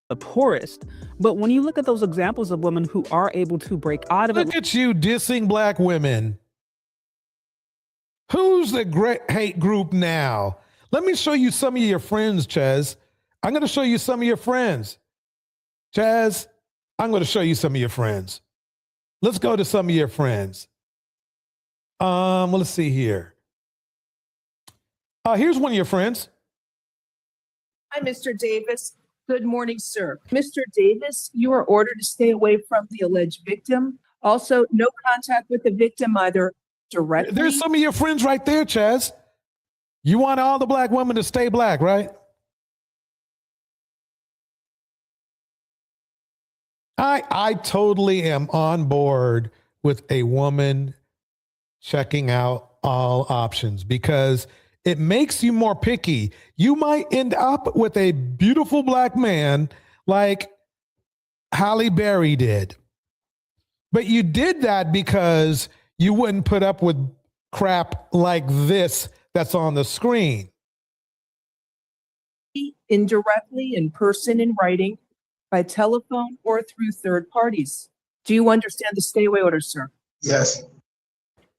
the poorest. But when you look at those examples of women who are able to break out of it. Look at you dissing Black women. Who's the great hate group now? Let me show you some of your friends, Ches. I'm going to show you some of your friends. Ches, I'm going to show you some of your friends. Let's go to some of your friends. Well, let's see here. Here's one of your friends. Hi, Mr. Davis. Good morning, sir. Mr. Davis, you are ordered to stay away from the alleged victim. Also, no contact with the victim either directly. There's some of your friends right there, Chaz. You want all the Black women to stay Black, right? I totally am on board with a woman checking out all options because it makes you more picky. You might end up with a beautiful Black man like Halle Berry did. But you did that because you wouldn't put up with crap like this that's on the screen. Indirectly, in person, in writing, by telephone, or through third parties. Do you understand the stay away order, sir? Yes.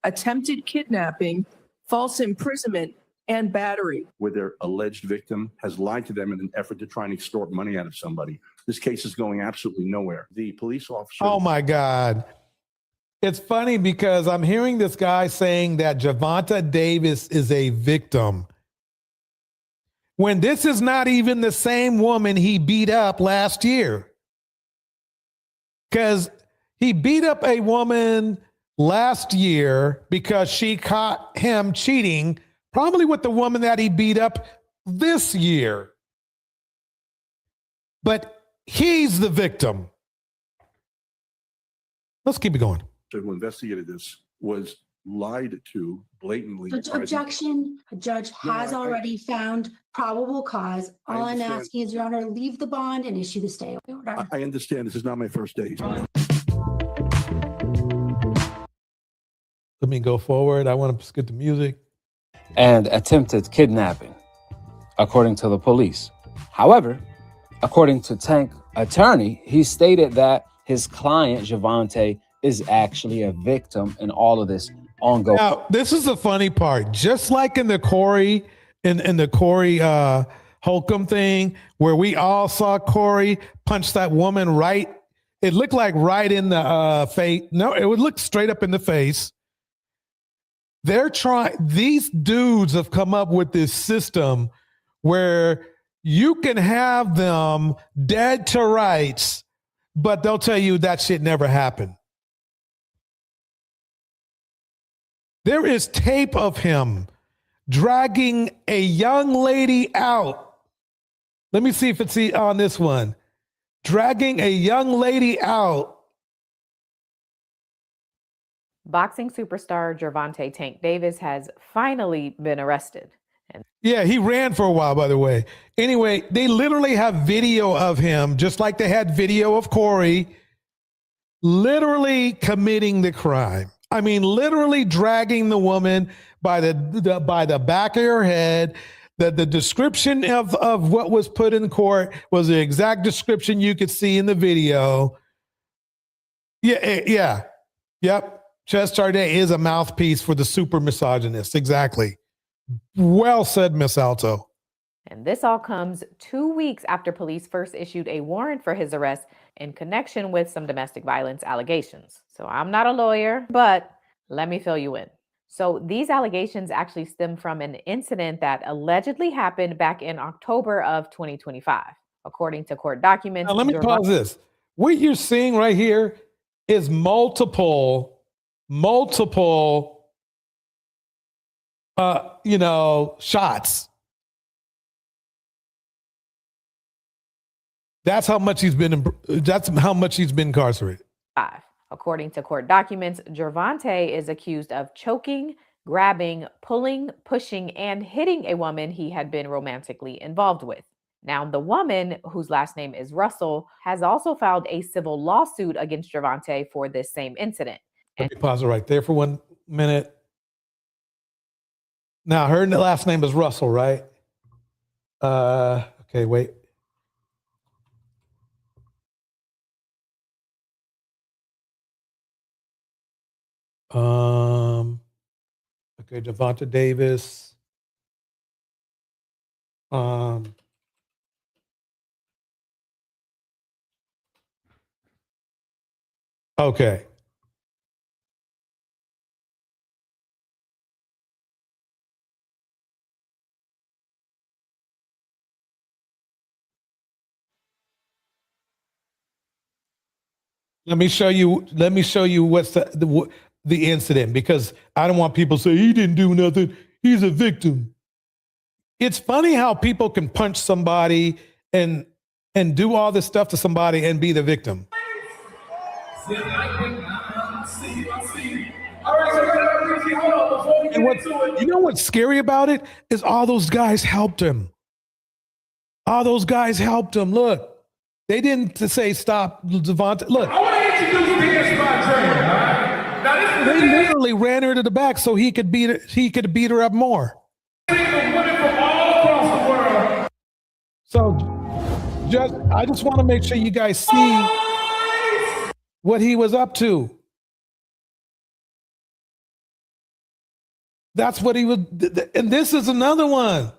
Attempted kidnapping, false imprisonment, and battery. Where their alleged victim has lied to them in an effort to try and extort money out of somebody. This case is going absolutely nowhere. The police officer. Oh my God. It's funny because I'm hearing this guy saying that Javonta Davis is a victim, when this is not even the same woman he beat up last year. Because he beat up a woman last year because she caught him cheating, probably with the woman that he beat up this year. But he's the victim. Let's keep it going. Who investigated this was lied to blatantly. Objection. A judge has already found probable cause. All I'm asking is, Your Honor, leave the bond and issue the stay away order. I understand this is not my first day. Let me go forward. I want to skip the music. And attempted kidnapping, according to the police. However, according to Tank attorney, he stated that his client, Javonte, is actually a victim in all of this ongoing. Now, this is the funny part. Just like in the Corey, in the Corey Holcomb thing, where we all saw Corey punch that woman right. It looked like right in the face. No, it would look straight up in the face. These dudes have come up with this system where you can have them dead to rights, but they'll tell you that shit never happened. There is tape of him dragging a young lady out Let me see if it's on this one. Dragging a young lady out. Boxing superstar Gervonta Tank Davis has finally been arrested. Yeah, he ran for a while, by the way. Anyway, they literally have video of him, just like they had video of Corey, literally committing the crime. I mean, literally dragging the woman by the back of her head. The description of what was put in court was the exact description you could see in the video. Yeah. Yep. Ches Charday is a mouthpiece for the super misogynist. Exactly. Well said, Miss Alto. And this all comes 2 weeks after police first issued a warrant for his arrest in connection with some domestic violence allegations. So I'm not a lawyer, but let me fill you in. So these allegations actually stem from an incident that allegedly happened back in October of 2025. According to court documents. Now, let me pause this. What you're seeing right here is multiple shots. That's how much he's been incarcerated. According to court documents, Gervonta is accused of choking, grabbing, pulling, pushing, and hitting a woman he had been romantically involved with. Now, the woman, whose last name is Russell, has also filed a civil lawsuit against Gervonta for this same incident. Let me pause it right there for 1 minute. Now, her last name is Russell, right? Okay, wait. Okay, Gervonta Davis. Okay. Let me show you what's the incident, because I don't want people to say he didn't do nothing. He's a victim. It's funny how people can punch somebody and do all this stuff to somebody and be the victim. And you know what's scary about it is all those guys helped him. All those guys helped him. Look, they didn't say stop, Devonta. Look, I want to introduce you to my trainer. All right? Now, they literally ran her to the back so he could beat her up more. So, I just want to make sure you guys see what he was up to. That's what he was, and this is another one.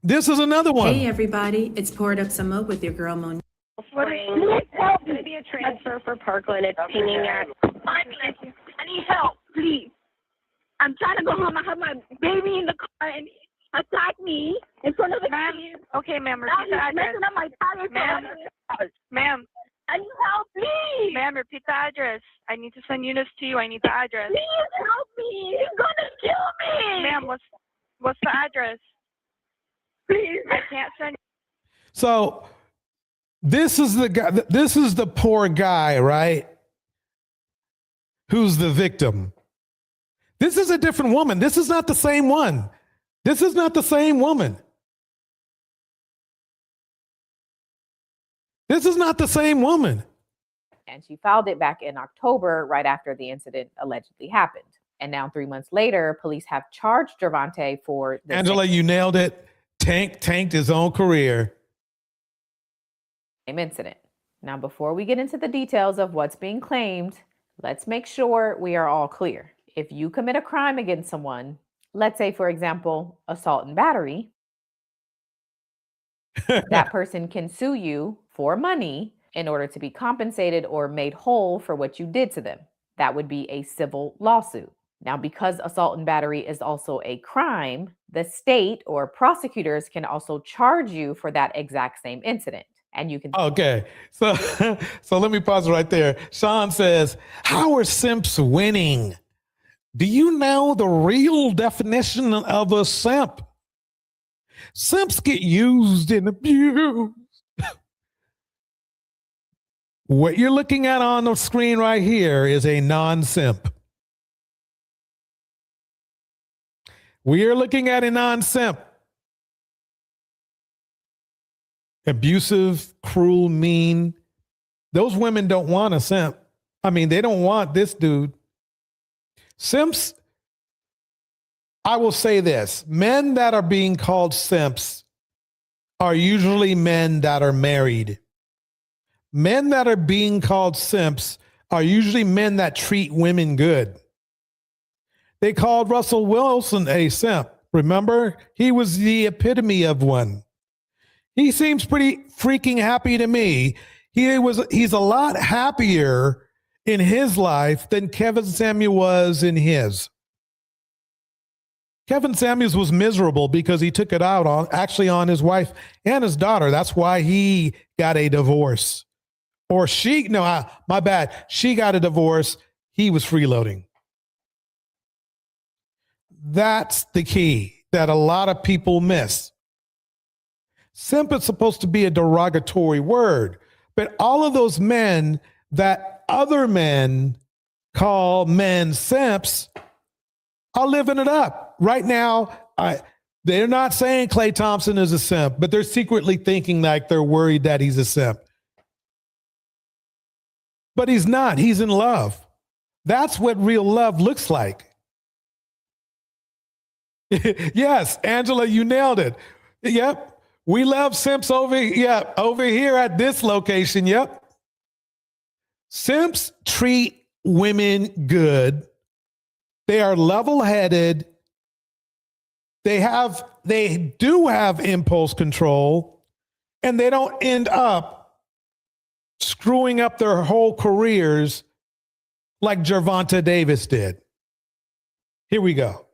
This is another one. Hey everybody, it's Poured Up Some Up with your girl Monique. It's going to be a transfer for Parkland. It's pinging at. I need help, please. I'm trying to go home. I have my baby in the car and he attacked me in front of the kids. Okay, ma'am, repeat the address. Messing up my tires. Ma'am. I need help, please. Ma'am, repeat the address. I need to send units to you. I need the address. Please help me. He's gonna kill me. Ma'am, what's the address? Please. I can't send. So this is the guy. This is the poor guy, right? Who's the victim? This is a different woman. This is not the same one. This is not the same woman. This is not the same woman. And she filed it back in October, right after the incident allegedly happened. And now 3 months later, police have charged Gervonta for this. Angela, you nailed it. Tanked his own career. Same incident. Now, before we get into the details of what's being claimed, let's make sure we are all clear. If you commit a crime against someone, let's say, for example, assault and battery, that person can sue you for money in order to be compensated or made whole for what you did to them. That would be a civil lawsuit. Now, because assault and battery is also a crime, the state or prosecutors can also charge you for that exact same incident. And you can. Okay. So let me pause right there. Sean says, how are simps winning? Do you know the real definition of a simp? Simps get used and abused. What you're looking at on the screen right here is a non-simp. We are looking at a non-simp. Abusive, cruel, mean. Those women don't want a simp. I mean, they don't want this dude. Simps, I will say this. Men that are being called simps are usually men that are married. Men that are being called simps are usually men that treat women good. They called Russell Wilson a simp. Remember? He was the epitome of one. He seems pretty freaking happy to me. He's a lot happier in his life than Kevin Samuels was in his. Kevin Samuels was miserable because he took it out on his wife and his daughter. That's why he got a divorce. Or my bad. She got a divorce. He was freeloading. That's the key that a lot of people miss. Simp is supposed to be a derogatory word, but all of those men that other men call men simps are living it up. Right now, they're not saying Klay Thompson is a simp, but they're secretly thinking like they're worried that he's a simp. But he's not. He's in love. That's what real love looks like. Yes, Angela, you nailed it. Yep. We love simps over here at this location. Yep. Simps treat women good. They are level-headed. They do have impulse control, and they don't end up screwing up their whole careers like Gervonta Davis did. Here we go.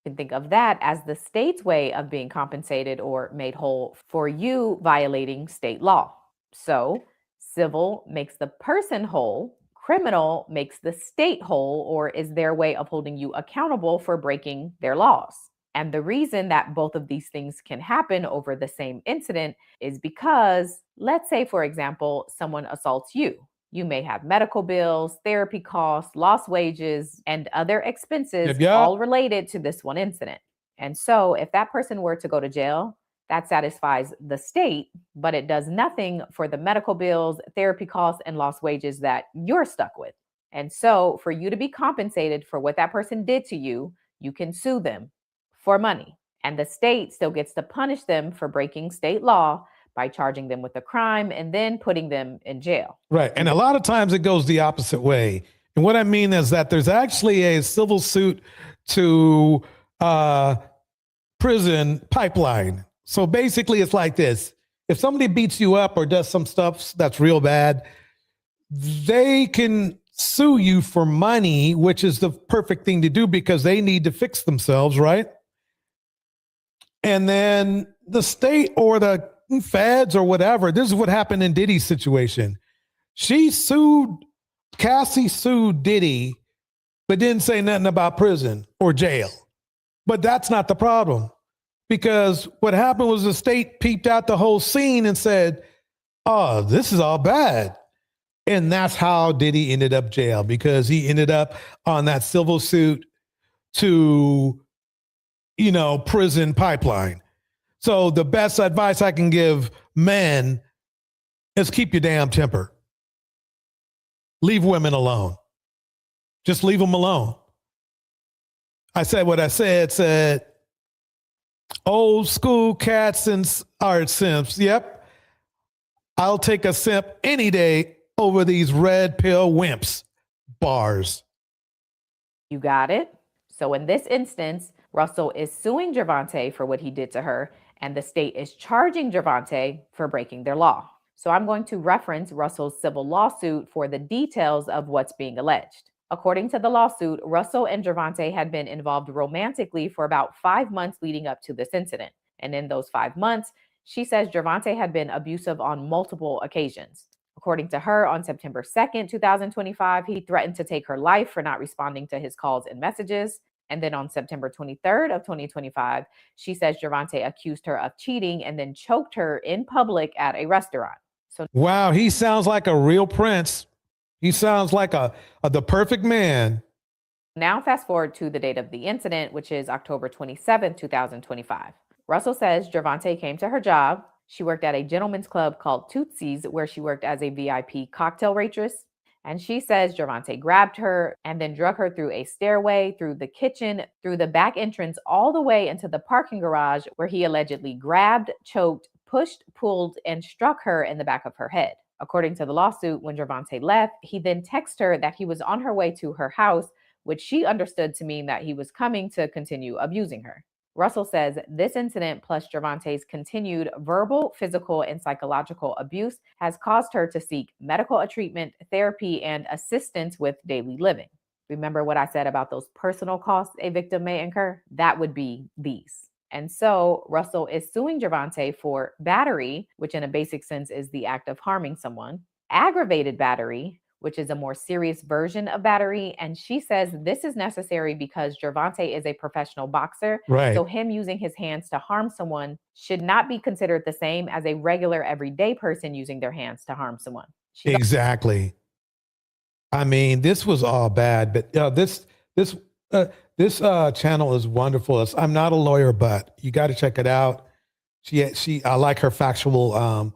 You can think of that as the state's way of being compensated or made whole for you violating state law. So civil makes the person whole, criminal makes the state whole, or is their way of holding you accountable for breaking their laws. And the reason that both of these things can happen over the same incident is because, let's say, for example, someone assaults you. You may have medical bills, therapy costs, lost wages, and other expenses all related to this one incident. And so if that person were to go to jail, that satisfies the state, but it does nothing for the medical bills, therapy costs, and lost wages that you're stuck with. And so for you to be compensated for what that person did to you, you can sue them for money. And the state still gets to punish them for breaking state law by charging them with a crime and then putting them in jail. Right. And a lot of times it goes the opposite way. And what I mean is that there's actually a civil suit to prison pipeline. So basically it's like this. If somebody beats you up or does some stuff that's real bad, they can sue you for money, which is the perfect thing to do because they need to fix themselves, right? And then the state or the feds or whatever, this is what happened in Diddy's situation. Cassie sued Diddy, but didn't say nothing about prison or jail. But that's not the problem. Because what happened was the state peeped out the whole scene and said, oh, this is all bad. And that's how Diddy ended up jail, because he ended up on that civil suit to, prison pipeline. So the best advice I can give men is keep your damn temper. Leave women alone. Just leave them alone. I said what I said old school cats and art simps. Yep. I'll take a simp any day over these red pill wimps. Bars. You got it? So in this instance, Russell is suing Gervonta for what he did to her, and the state is charging Gervonta for breaking their law. So I'm going to reference Russell's civil lawsuit for the details of what's being alleged. According to the lawsuit, Russell and Gervonta had been involved romantically for about 5 months leading up to this incident. And in those 5 months, she says Gervonta had been abusive on multiple occasions. According to her, on September 2nd, 2025, he threatened to take her life for not responding to his calls and messages. And then on September 23rd of 2025, she says Gervonta accused her of cheating and then choked her in public at a restaurant. So wow, he sounds like a real prince. He sounds like the perfect man. now fast forward to the date of the incident, which is October 27, 2025. Russell says Gervonta came to her job. She worked at a gentleman's club called Tootsie's, where she worked as a VIP cocktail waitress. And she says Gervonta grabbed her and then drug her through a stairway, through the kitchen, through the back entrance, all the way into the parking garage, where he allegedly grabbed, choked, pushed, pulled, and struck her in the back of her head. According to the lawsuit, when Gervonta left, he then texted her that he was on her way to her house, which she understood to mean that he was coming to continue abusing her. Russell says this incident, plus Gervonta's continued verbal, physical, and psychological abuse, has caused her to seek medical treatment, therapy, and assistance with daily living. Remember what I said about those personal costs a victim may incur? That would be these. And so Russell is suing Gervonta for battery, which in a basic sense is the act of harming someone, aggravated battery, which is a more serious version of battery. And she says this is necessary because Gervonta is a professional boxer. Right. So him using his hands to harm someone should not be considered the same as a regular everyday person using their hands to harm someone. Exactly. I mean, this was all bad, but this channel is wonderful. I'm not a lawyer, but you got to check it out. I like her factual,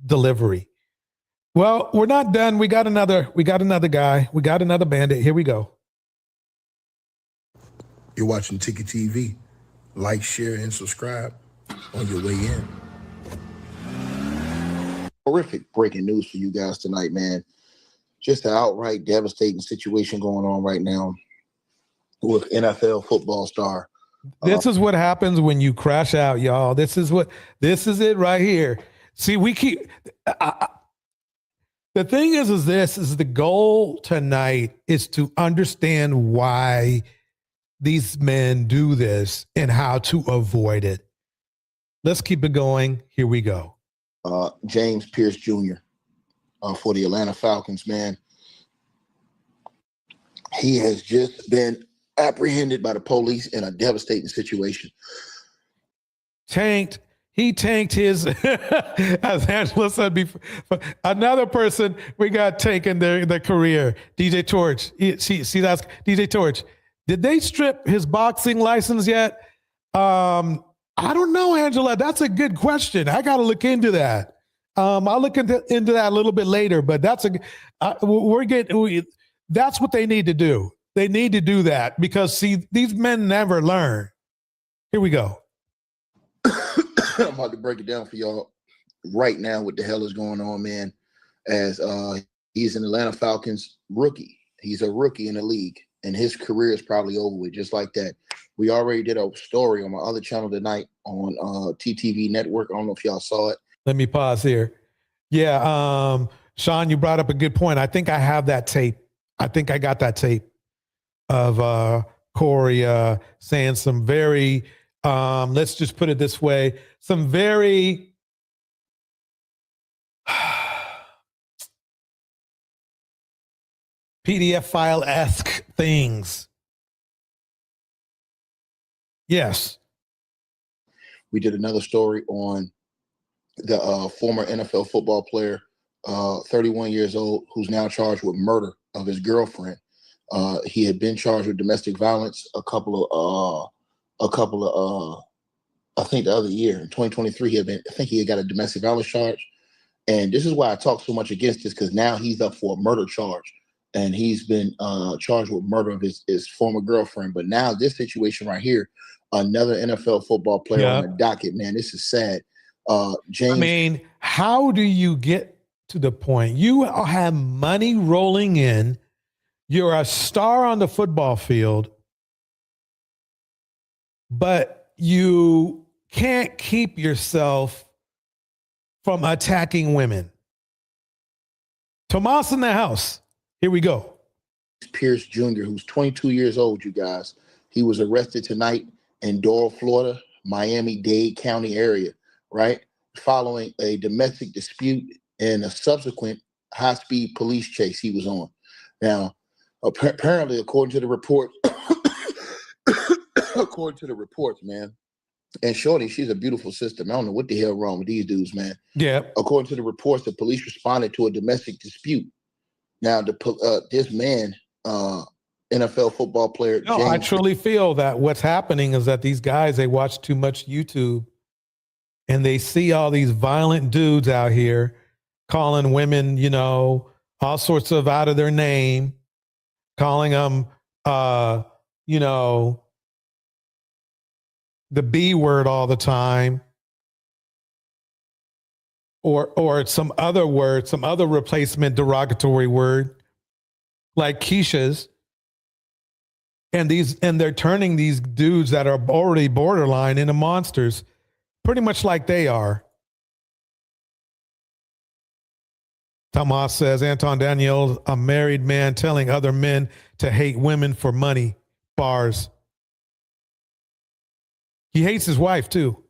delivery. Well, we're not done. We got another guy. We got another bandit. Here we go. You're watching Ticket TV. Like, share, and subscribe on your way in. Horrific breaking news for you guys tonight, man. Just an outright devastating situation going on right now with NFL football star. This is what happens when you crash out, y'all. This is it right here. See, we keep... The thing is the goal tonight is to understand why these men do this and how to avoid it. Let's keep it going. Here we go. James Pierce Jr. For the Atlanta Falcons, man. He has just been apprehended by the police in a devastating situation. He tanked his, as Angela said before, another person we got taken their career, DJ Torch. See, that's DJ Torch. Did they strip his boxing license yet? I don't know, Angela. That's a good question. I got to look into that. I'll look into that a little bit later, but that's what they need to do. They need to do that because, see, these men never learn. Here we go. I'm about to break it down for y'all right now what the hell is going on, man, as he's an Atlanta Falcons rookie. He's a rookie in the league, and his career is probably over with just like that. We already did a story on my other channel tonight on TTV Network. I don't know if y'all saw it. Let me pause here. Yeah, Sean, you brought up a good point. I think I have that tape. I think I got that tape of Corey saying some very... let's just put it this way. Some very PDF file-esque things. Yes. We did another story on the former NFL football player, 31 years old, who's now charged with murder of his girlfriend. He had been charged with domestic violence I think the other year in 2023, he had got a domestic violence charge. And this is why I talk so much against this, because now he's up for a murder charge, and he's been charged with murder of his former girlfriend. But now this situation right here, another NFL football player on the docket, man, this is sad. James, I mean, how do you get to the point? You have money rolling in. You're a star on the football field, but you can't keep yourself from attacking women. Tomas in the house. Here we go. Pierce Jr., who's 22 years old, you guys. He was arrested tonight in Doral, Florida, Miami-Dade County area, right? Following a domestic dispute and a subsequent high-speed police chase he was on. Now, apparently, according to the report, according to the reports, man. And Shorty, she's a beautiful sister. I don't know what the hell wrong with these dudes, man. Yeah. According to the reports, the police responded to a domestic dispute. Now, this man, NFL football player, No, I truly feel that what's happening is that these guys, they watch too much YouTube and they see all these violent dudes out here calling women, you know, all sorts of out of their name, calling them, you know, the B word all the time, or some other word, some other replacement derogatory word, like Keisha's. And they're turning these dudes that are already borderline into monsters, pretty much like they are. Tomas says, Anton Daniel, a married man telling other men to hate women for money. Bars. He hates his wife, too.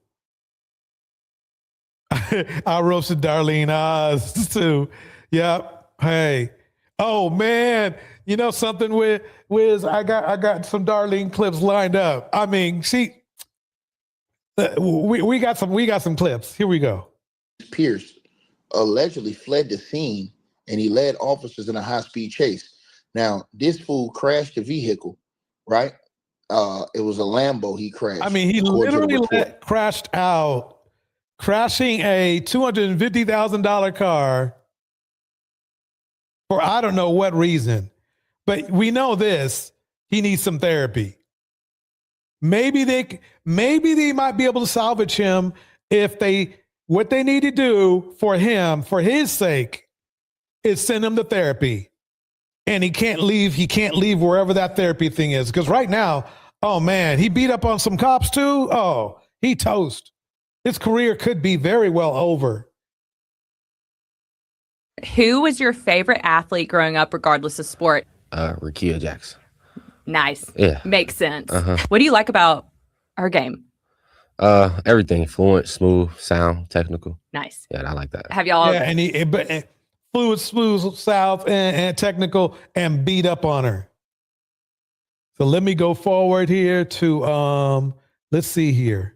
I roasted Darlene Oz, too. Yep. Hey. Oh, man. You know something, Wiz? I got some Darlene clips lined up. I mean, we got some clips. Here we go. Pierce allegedly fled the scene, and he led officers in a high-speed chase. Now, this fool crashed the vehicle, right? It was a Lambo he crashed. I mean, he literally crashed out, crashing a $250,000 car for I don't know what reason. But we know this, he needs some therapy. Maybe they might be able to salvage him if what they need to do for him, for his sake, is send him to therapy. And he can't leave wherever that therapy thing is. Because right now, oh man, he beat up on some cops too. Oh, he toast. His career could be very well over. Who was your favorite athlete growing up, regardless of sport? Rakia Jackson. Nice. Yeah. Makes sense. Uh-huh. What do you like about her game? Everything. Fluent, smooth, sound, technical. Nice. Yeah, I like that. Have y'all? Yeah, and fluid, smooth, south, and technical, and beat up on her. So let me go forward here to let's see here.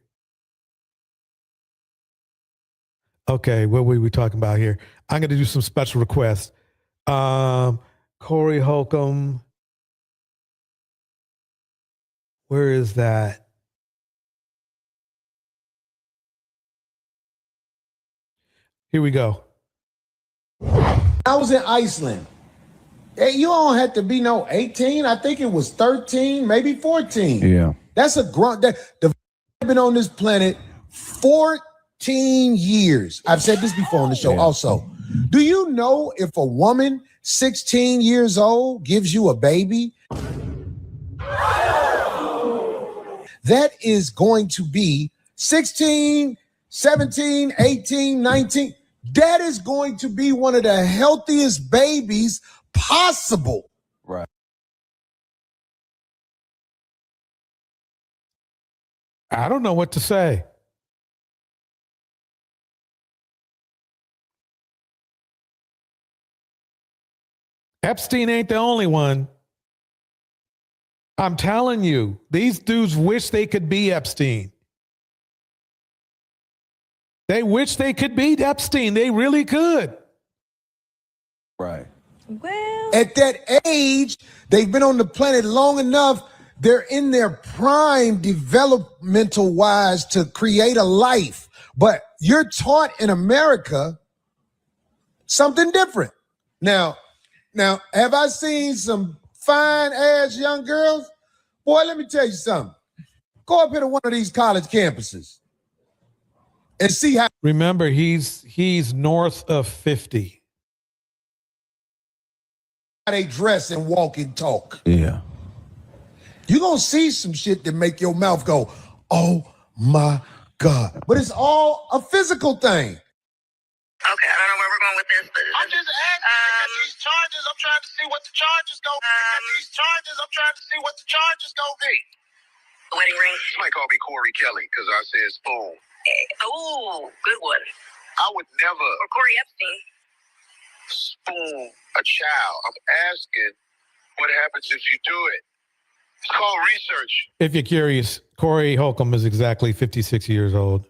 Okay, what were we talking about here? I'm going to do some special requests. Corey Holcomb. Where is that? Here we go. I was in Iceland. Hey, you don't have to be no 18. I think it was 13, maybe 14. Yeah. That's a grunt. The been on this planet 14 years. I've said this before on the show also. Do you know if a woman 16 years old gives you a baby, that is going to be 16, 17, 18, 19. That is going to be one of the healthiest babies possible. Right. I don't know what to say. Epstein ain't the only one. I'm telling you, these dudes wish they could be Epstein. They wish they could be Epstein. They really could. Right. Well, at that age, they've been on the planet long enough. They're in their prime developmental wise to create a life. But you're taught in America something different. Now, have I seen some fine ass young girls? Boy, let me tell you something. Go up here to one of these college campuses and see how. Remember, he's north of 50. They dress and walk and talk. Yeah. You're going to see some shit that make your mouth go, oh my God. But it's all a physical thing. Okay, I don't know where we're going with this, but I'm just asking these charges. I'm trying to see what the charges go. These charges. I'm trying to see what the charges go be. The wedding ring. Somebody call me Corey Kelly because I said spoon. Oh, good one. I would never Or Corey Epstein. spoon a child. I'm asking what happens if you do it. It's called research. If you're curious, Corey Holcomb is exactly 56 years old.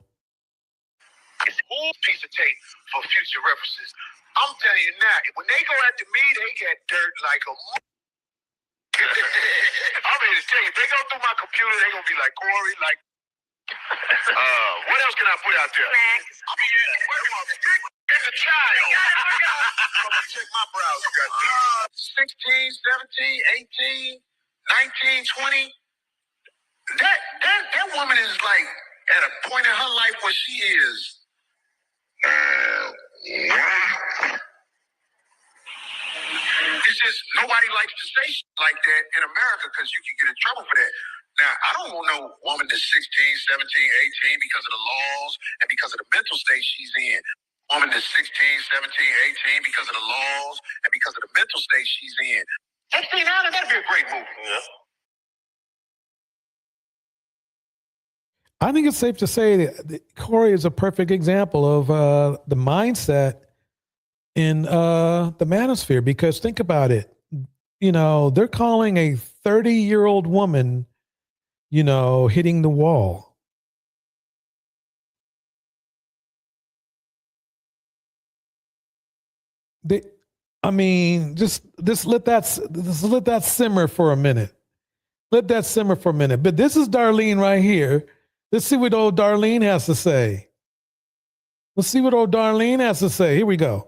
It's a whole piece of tape for future references. I'm telling you now, when they go after me, they get dirt like a. I'm here to tell you, if they go through my computer, they're gonna be like Corey, like. What else can I put out there? It's a child. I'm gonna check my browser. 16, 17, 18, 19, 20. That woman is like at a point in her life where she is. It's just nobody likes to say shit like that in America because you can get in trouble for that. Now, I don't want no woman that's 16, 17, 18 because of the laws and because of the mental state she's in. Woman that's 16, 17, 18 because of the laws and because of the mental state she's in. That'd be a great movie. Yeah. I think it's safe to say that Corey is a perfect example of the mindset in the manosphere, because think about it. You know, they're calling a 30-year-old woman, you know, hitting the wall. Just let that simmer for a minute. Let that simmer for a minute. But this is Darlene right here. Let's see what old Darlene has to say. Let's see what old Darlene has to say. Here we go.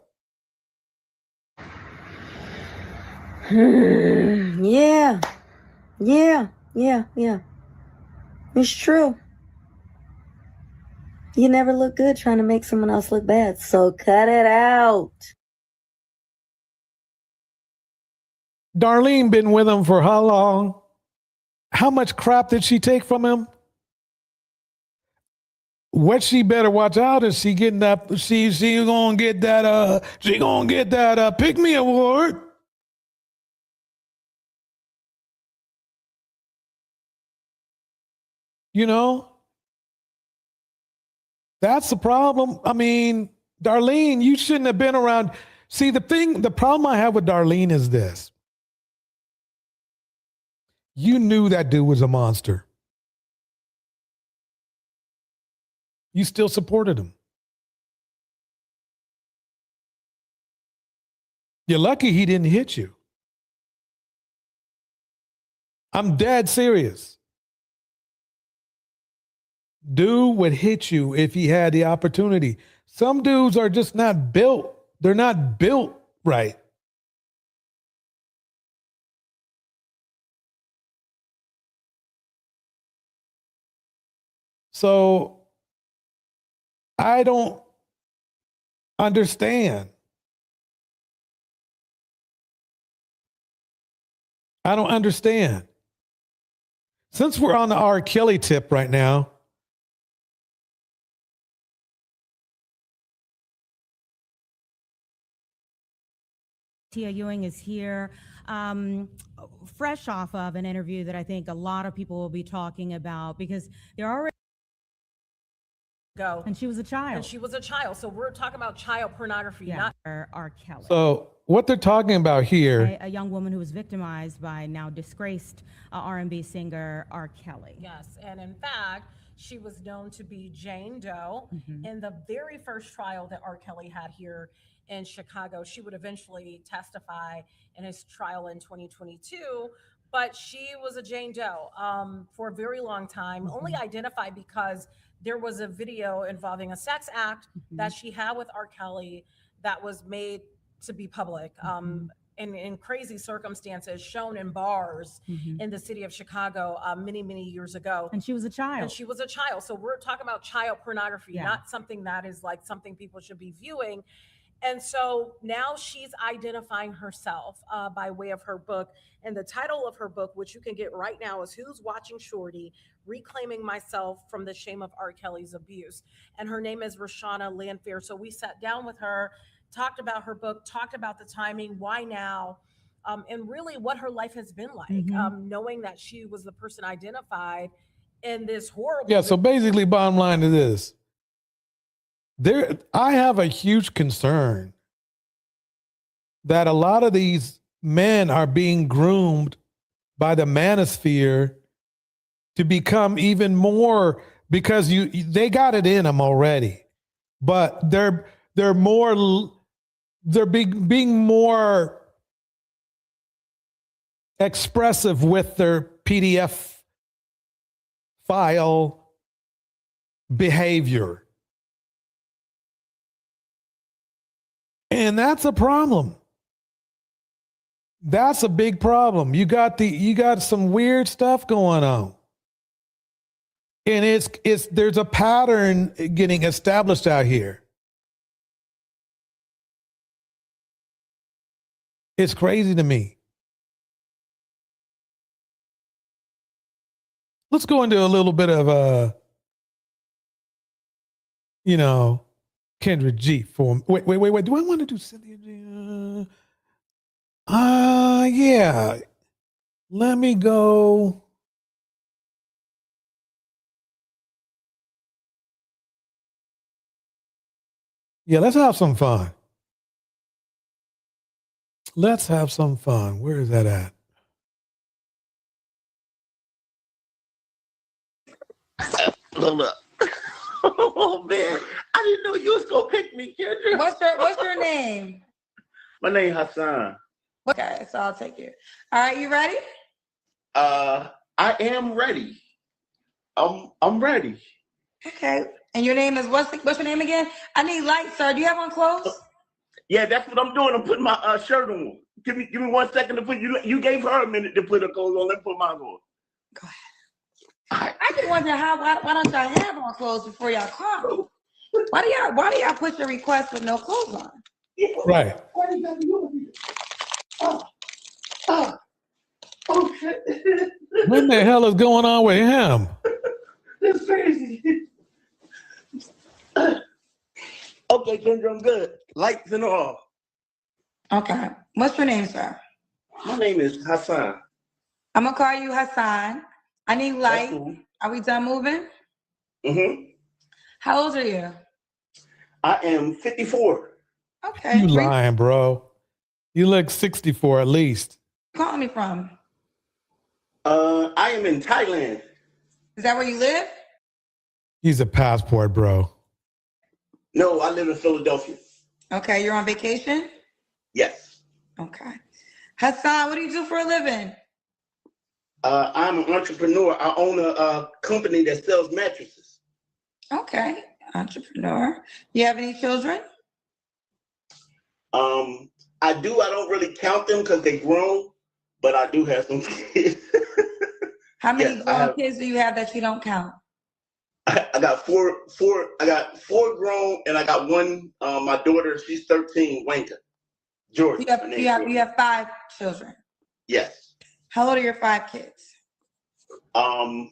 Yeah. It's true. You never look good trying to make someone else look bad, so cut it out. Darlene been with him for how long? How much crap did she take from him? What she better watch out is she getting that she gonna get that Pick Me Award. You know? That's the problem. I mean, Darlene, you shouldn't have been around. See, the problem I have with Darlene is this. You knew that dude was a monster. You still supported him. You're lucky he didn't hit you. I'm dead serious. Dude would hit you if he had the opportunity. Some dudes are just not built. They're not built right. So I don't understand. I don't understand. Since we're on the R. Kelly tip right now, Tia Ewing is here, fresh off of an interview that I think a lot of people will be talking about, because they're already and she was a child. So we're talking about child pornography, not R. Kelly. so what they're talking about here, A young woman who was victimized by now disgraced R&B singer R. Kelly. Yes, and in fact, she was known to be Jane Doe. In the very first trial that R. Kelly had here in Chicago, she would eventually testify in his trial in 2022, but she was a Jane Doe for a very long time, only identified because there was a video involving a sex act that she had with R. Kelly that was made to be public. In crazy circumstances, shown in bars in the city of Chicago many years ago. And she was a child. So we're talking about child pornography, not something that is like something people should be viewing. And so now she's identifying herself by way of her book. And the title of her book, which you can get right now, is Who's Watching Shorty? Reclaiming Myself from the Shame of R. Kelly's Abuse. And her name is Rashana Landfair. So we sat down with her, talked about her book, talked about the timing, why now, and really what her life has been like, knowing that she was the person identified in this horrible. yeah, so basically bottom line is this. I have a huge concern that a lot of these men are being groomed by the manosphere to become even more, because they got it in them already, but they're being more expressive with their PDF file behavior. And that's a problem. That's a big problem. You got some weird stuff going on. And there's a pattern getting established out here. It's crazy to me. Let's go into a little bit of Kendra G for wait. Do I want to do Cynthia G? Yeah. Let me go. Yeah, let's have some fun. Let's have some fun. Where is that at? Hold up. Oh man, I didn't know you was gonna pick me, Kendra. What's your name? My name Hassan. Okay, so I'll take you. All right, you ready? I am ready. I'm ready. Okay. And your name is what's your name again? I need lights, sir. Do you have on clothes? Yeah, that's what I'm doing. I'm putting my shirt on. Give me 1 second to put you gave her a minute to put her clothes on. Let me put mine on. Go ahead. I just wonder why don't y'all have on clothes before y'all come? Why do y'all put your request with no clothes on? Right. Okay. What the hell is going on with him? That's crazy. Okay, Kendra, I'm good. Lights and all. Okay. What's your name, sir? My name is Hassan. I'm gonna call you Hassan. I need light. Cool. Are we done moving? Mm-hmm. How old are you? I am 54. Okay. You lying, bro. You look 64 at least. Where you calling me from? I am in Thailand. Is that where you live? He's a passport, bro. No, I live in Philadelphia. Okay, you're on vacation? Yes. Okay. Hassan, what do you do for a living? I'm an entrepreneur. I own a company that sells mattresses. Okay, entrepreneur. You have any children? I do. I don't really count them because they grown, but I do have some kids. How many grown kids do you have that you don't count? I got four. I got 4 grown, and I got one. My daughter, she's 13. Wanka, Georgia. You have 5 children. Yes. How old are your 5 kids? Oh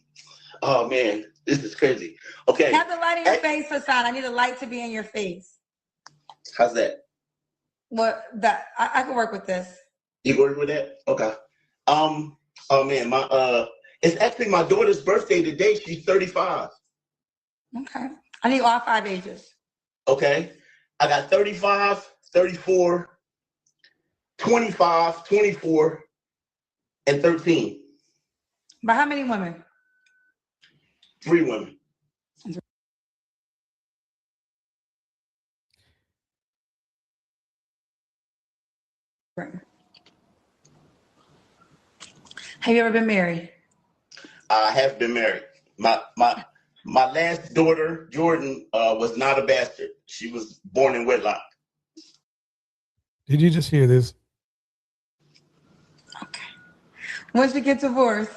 man, this is crazy. Okay. Have the light in your face, Hassan. I need a light to be in your face. How's that? What that I can work with this. You work with that? Okay. Oh man, it's actually my daughter's birthday today. She's 35. Okay. I need all 5 ages. Okay. I got 35, 34, 25, 24, and 13. But how many women? 3 women. Right. Have you ever been married? I have been married. My last daughter, Jordan, was not a bastard. She was born in wedlock. Did you just hear this? Okay. When did you get divorced?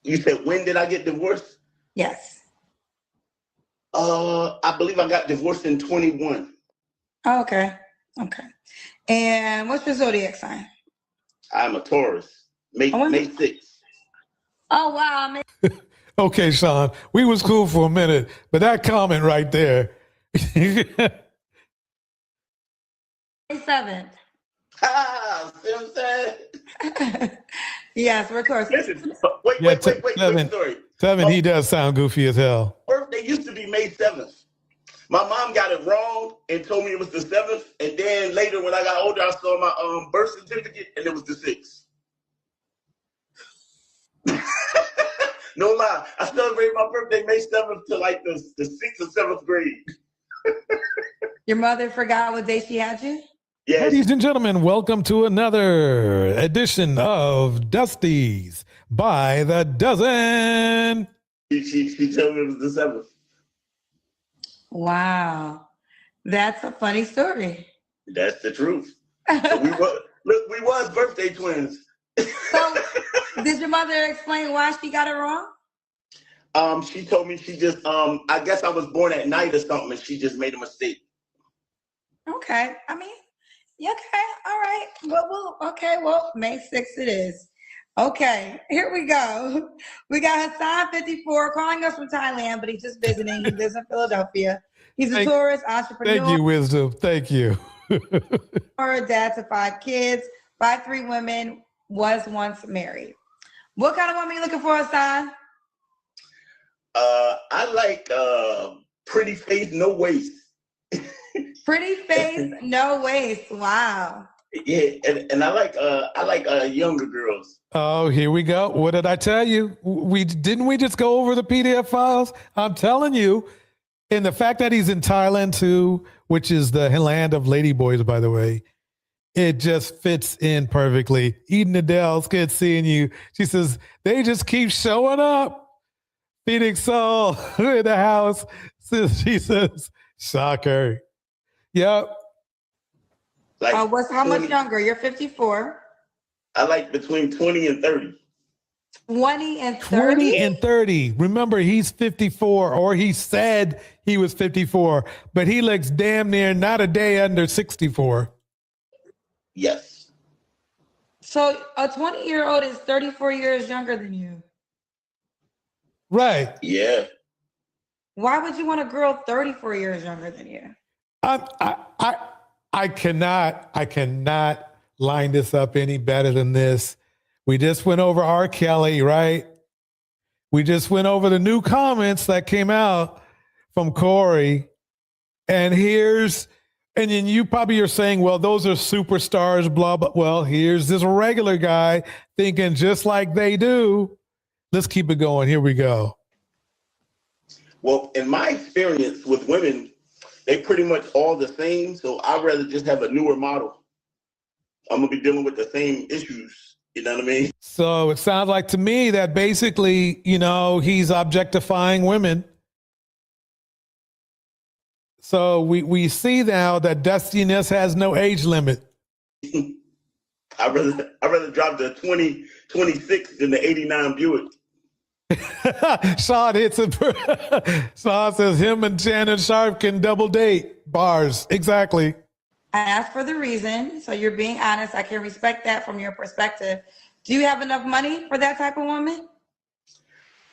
You said, when did I get divorced? Yes. I believe I got divorced in 21. Oh, okay. Okay. And what's your zodiac sign? I'm a Taurus. May 6th. Oh, wow. Okay, Sean, we was cool for a minute, but that comment right there. May 7th. Ah, see what I'm saying? Yes, of course. Listen, wait, quick story. 7, he does sound goofy as hell. Birthday used to be May 7th. My mom got it wrong and told me it was the 7th. And then later when I got older, I saw my birth certificate and it was the 6th. No lie. I celebrated my birthday May 7th to like the 6th or 7th grade. Your mother forgot what day she had you? Yes. Ladies and gentlemen, welcome to another edition of Dusty's by the Dozen. She told me it was the 7th. Wow. That's a funny story. That's the truth. So we was birthday twins. So did your mother explain why she got it wrong? She told me she just I guess I was born at night or something and she just made a mistake. Okay. I mean, okay, all right. Well, May 6th it is. Okay, here we go. We got Hassan, 54, calling us from Thailand, but he's just visiting. He lives in Philadelphia. He's a tourist, entrepreneur. Thank you, Wisdom. Thank you. Dad to 5 kids, 5'3" women, was once married. What kind of woman are you looking for, Hassan? I like pretty face, no waist. Pretty face, no waist. Wow. Yeah, and I like younger girls. Oh, here we go. What did I tell you? We just go over the PDF files? I'm telling you. And the fact that he's in Thailand too, which is the land of ladyboys, by the way, it just fits in perfectly. Eden Adele's good seeing you. She says, they just keep showing up. Phoenix Soul in the house. She says, shocker. Yep. Like how much younger? You're 54. I like between 20 and 30. 20 and 30? 20 and 30. Remember, he's 54, or he said he was 54, but he looks damn near not a day under 64. Yes. So a 20-year-old is 34 years younger than you. Right. Yeah. Why would you want a girl 34 years younger than you? I cannot line this up any better than this. We just went over R. Kelly, right? We just went over the new comments that came out from Corey. And then you probably are saying, well, those are superstars, blah, blah. Well, here's this regular guy thinking just like they do. Let's keep it going. Here we go. Well, in my experience with women, they pretty much all the same. So I'd rather just have a newer model. I'm going to be dealing with the same issues. You know what I mean? So it sounds like to me that basically, he's objectifying women. So we see now that dustiness has no age limit. I'd rather drive the 2026 than the 89 Buick. Sean hits it. Sean says him and Shannon Sharp can double date. Bars. Exactly. I asked for the reason, so you're being honest. I can respect that from your perspective. Do you have enough money for that type of woman?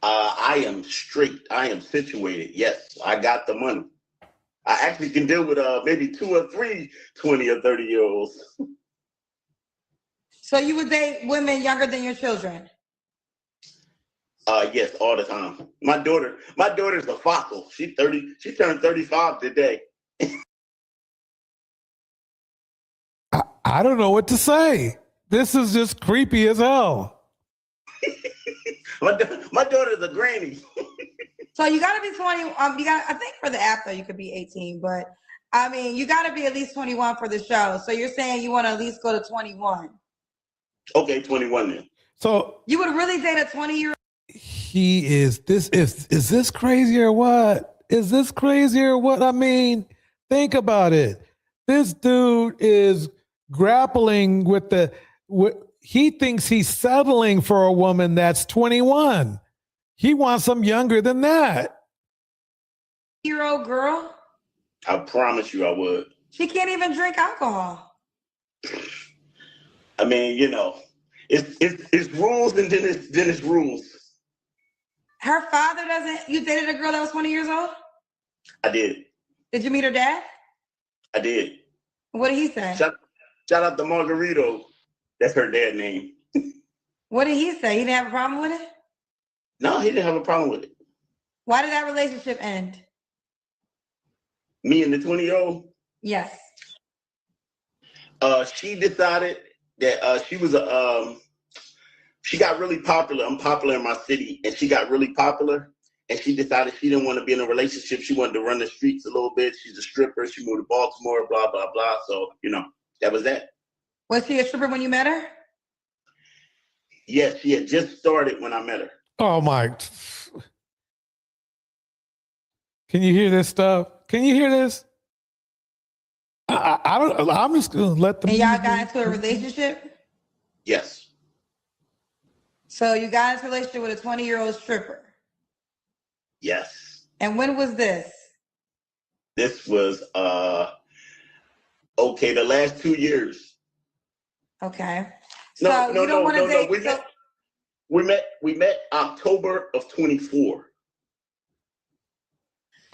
I am straight. I am situated. Yes, I got the money. I actually can deal with maybe 2 or 3 20 or 30-year-olds. So you would date women younger than your children? Yes, all the time. My daughter's a fossil. She turned 35 today. I don't know what to say. This is just creepy as hell. My daughter's a granny. So you got to be 20. I think for the app though you could be 18, but I mean you got to be at least 21 for the show. So you're saying you want to at least go to 21? Okay, 21 then. So you would really date a 20-year-old? Is this crazy or what? Is this crazy or what? I mean, think about it. This dude is grappling with he thinks he's settling for a woman that's 21. He wants some younger than that. Year-old girl? I promise you I would. She can't even drink alcohol. I mean, it's rules and then it's rules. Her father doesn't. You dated a girl that was 20 years old? I did. Did you meet her dad? I did. What did he say? Shout out to Margarito. That's her dad's name. What did he say? He didn't have a problem with it? No, he didn't have a problem with it. Why did that relationship end? Me and the 20-year-old? Yes. She decided that she was she got really popular. I'm popular in my city, and she got really popular. And she decided she didn't want to be in a relationship. She wanted to run the streets a little bit. She's a stripper. She moved to Baltimore, blah, blah, blah. So, that was that. Was she a stripper when you met her? Yes, she had just started when I met her. Oh my. Can you hear this stuff? Can you hear this? I don't, I'm just going to let them. And y'all got into a relationship? Yes. So you got into a relationship with a 20-year-old stripper? Yes. And when was this? This was, the last 2 years. Okay. No. So We met October of 24.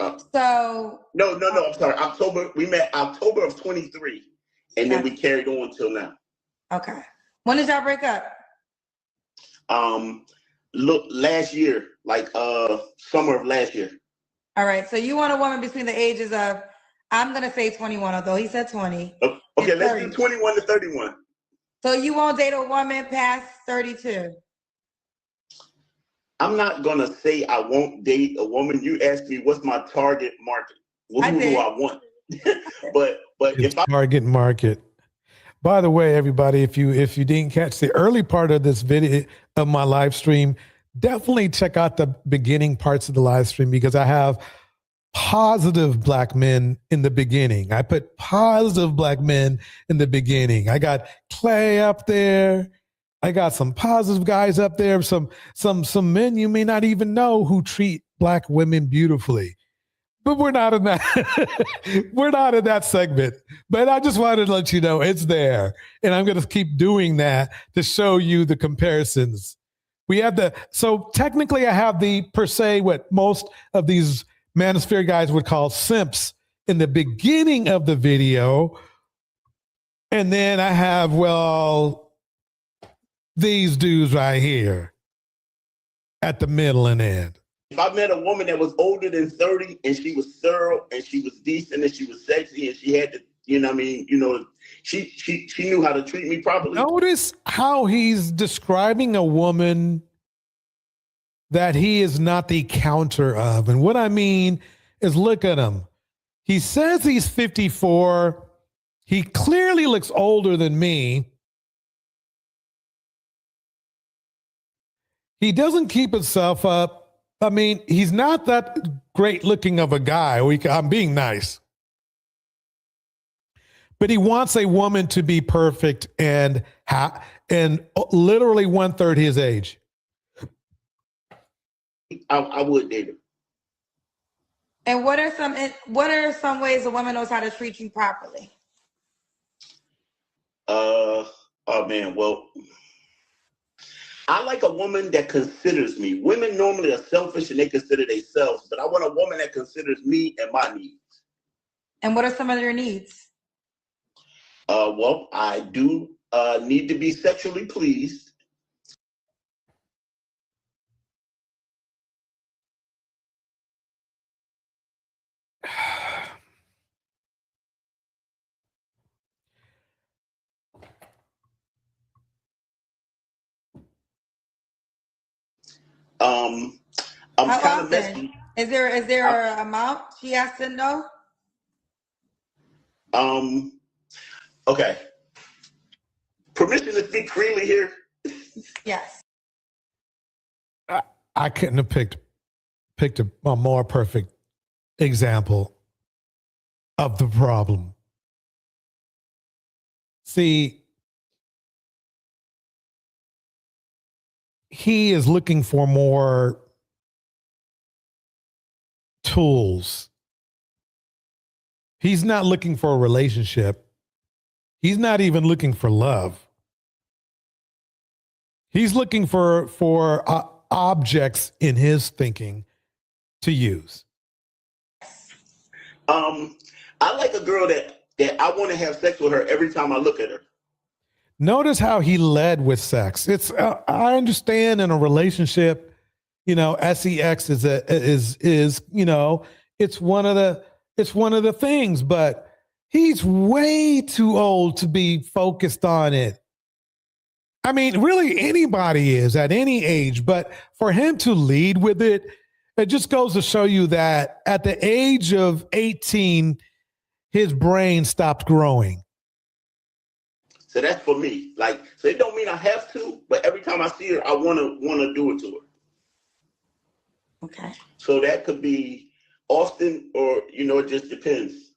No, I'm sorry. We met October of 23, and then we carried on till now. Okay. When did y'all break up? Last year, summer of last year. All right. So you want a woman between the ages of, I'm gonna say 21, although he said 20. Okay, let's do 21 to 31. So you won't date a woman past 32? I'm not gonna say I won't date a woman. You asked me what's my target market. Who do I want? but if I target market. By the way, everybody, if you didn't catch the early part of this video of my live stream, definitely check out the beginning parts of the live stream because I have positive black men in the beginning. I put positive black men in the beginning. I got Clay up there. I got some positive guys up there, some men you may not even know who treat black women beautifully. But we're not in that. We're not in that segment. But I just wanted to let you know it's there. And I'm going to keep doing that to show you the comparisons. We have so technically I have per se, what most of these manosphere guys would call simps in the beginning of the video. And then I have, these dudes right here at the middle and end. If I met a woman that was older than 30 and she was thorough and she was decent and she was sexy and she had to, she knew how to treat me properly. Notice how he's describing a woman that he is not the counter of. And what I mean is look at him. He says he's 54. He clearly looks older than me. He doesn't keep himself up. I mean, he's not that great looking of a guy. I'm being nice. But he wants a woman to be perfect and literally 1/3 his age. I would date him. And what are some ways a woman knows how to treat you properly? I like a woman that considers me. Women normally are selfish and they consider themselves, but I want a woman that considers me and my needs. And what are some of your needs? I do need to be sexually pleased. I'm kind of messy. Is there an amount she has to know? Okay. Permission to speak freely here? Yes. I couldn't have picked a more perfect example of the problem. See, he is looking for more tools. He's not looking for a relationship. He's not even looking for love. He's looking for objects in his thinking to use. I like a girl that I want to have sex with her every time I look at her. Notice how he led with sex. It's I understand in a relationship, sex is it's one of the things, but he's way too old to be focused on it. I mean, really anybody is at any age, but for him to lead with it, it just goes to show you that at the age of 18, his brain stopped growing. So that's for me. Like, so it don't mean I have to, but every time I see her, I wanna do it to her. Okay. So that could be often, or it just depends.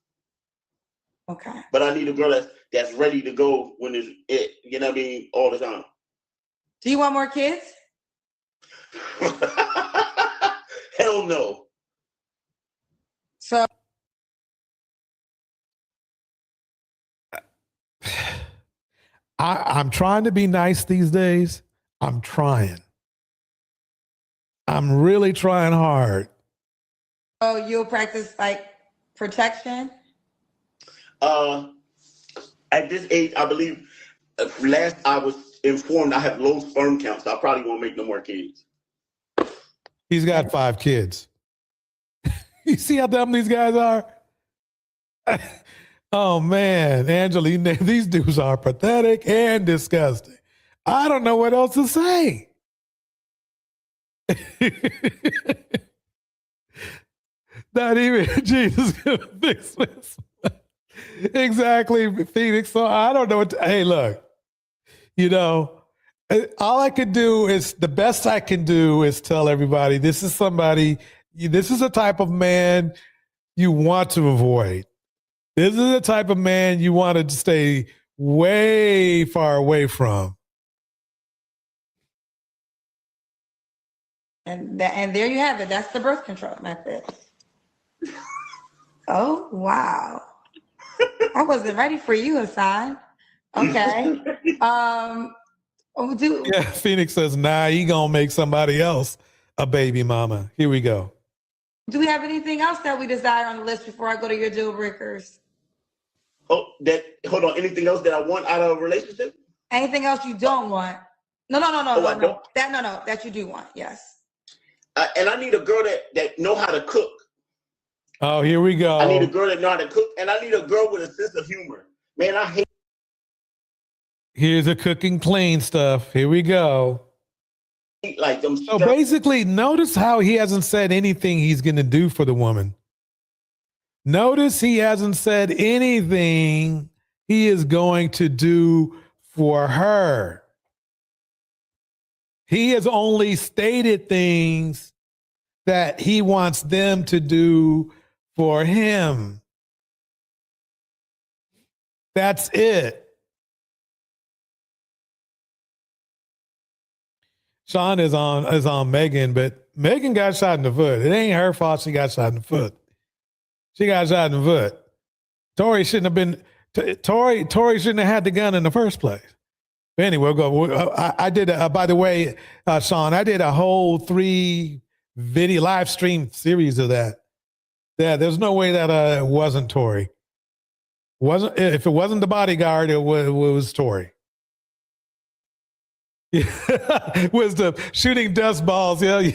Okay. But I need a girl that's ready to go when it's it. You know what I mean? All the time. Do you want more kids? Hell no. So I'm trying to be nice these days. I'm trying. I'm really trying hard. Oh, you'll practice like protection? At this age, I believe last I was informed I have low sperm count, so I probably won't make no more kids. He's got 5 kids. You see how dumb these guys are? Oh man, Angela, these dudes are pathetic and disgusting. I don't know what else to say. Not even Jesus gonna fix this. Exactly, Phoenix. So I don't know what hey, look, all I can do is the best I can do is tell everybody this is a type of man you want to avoid. This is the type of man you want to stay way far away from. And there you have it. That's the birth control method. Oh, wow. I wasn't ready for you, Hassan. Okay. Yeah, Phoenix says, nah, he gonna make somebody else a baby mama. Here we go. Do we have anything else that we desire on the list before I go to your deal breakers? Oh, hold on. Anything else that I want out of a relationship? Anything else you don't want? No. Don't? That you do want. Yes. And I need a girl that know how to cook. Oh, here we go. I need a girl that know how to cook, and I need a girl with a sense of humor. Man, I hate. Here's the cooking clean stuff. Here we go. Like them. So basically, notice how he hasn't said anything he's going to do for the woman. Notice he hasn't said anything he is going to do for her. He has only stated things that he wants them to do for him. That's it. Sean is on Megan, but Megan got shot in the foot. It ain't her fault she got shot in the foot. She got shot in the foot. Tori shouldn't have had the gun in the first place. But anyway, we'll go. I did, by the way, Sean, I did a whole 3 video live stream series of that. Yeah, there's no way that it wasn't Tori. If it wasn't the bodyguard, it was Tori. Yeah. Wisdom, shooting dust balls. Yeah.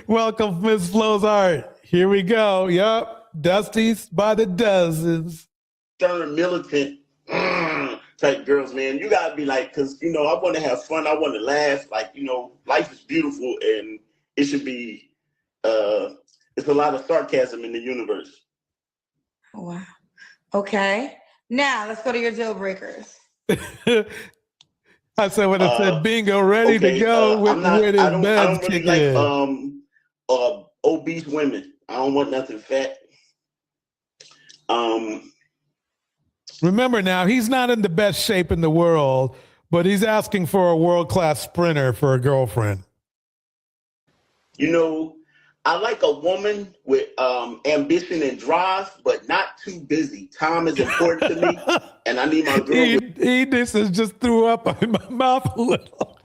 Welcome, Miss Flo's Art. Here we go. Yep. Dusties by the dozens. Stern militant type girls, man. You gotta be like, because I want to have fun. I want to laugh. Like, life is beautiful, and it should be. It's a lot of sarcasm in the universe. Wow. Okay. Now let's go to your deal breakers. I said when I said bingo, ready to go with his I don't beds really kicking. like obese women. I don't want nothing fat. Remember now, he's not in the best shape in the world, but he's asking for a world-class sprinter for a girlfriend. I like a woman with ambition and drive, but not too busy. Time is important to me, and I need my girl. This is just threw up in my mouth a little.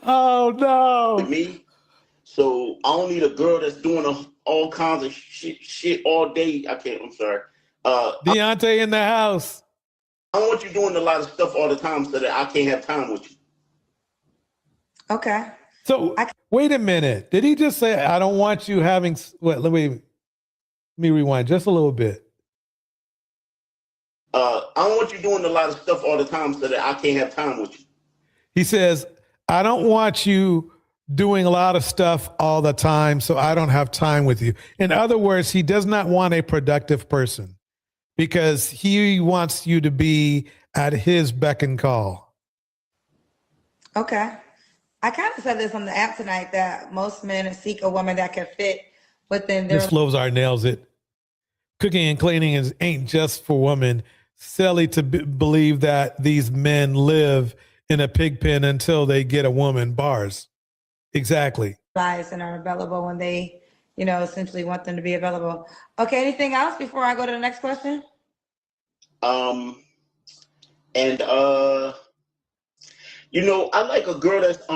Oh no! With me, so I don't need a girl that's doing all kinds of shit all day. I can't. I'm sorry. Deontay in the house. I don't want you doing a lot of stuff all the time so that I can't have time with you. Okay. So wait a minute. Did he just say, I don't want you having, let me rewind just a little bit. I don't want you doing a lot of stuff all the time so that I can't have time with you. He says, I don't want you doing a lot of stuff all the time, so I don't have time with you. In other words, he does not want a productive person because he wants you to be at his beck and call. Okay. I kind of said this on the app tonight that most men seek a woman that can fit within their. Miss Flozar nails it. Cooking and cleaning ain't just for women. Silly to believe that these men live in a pig pen until they get a woman. Bars. Exactly. Lies and are available when they, essentially want them to be available. Okay, anything else before I go to the next question? I like a girl that's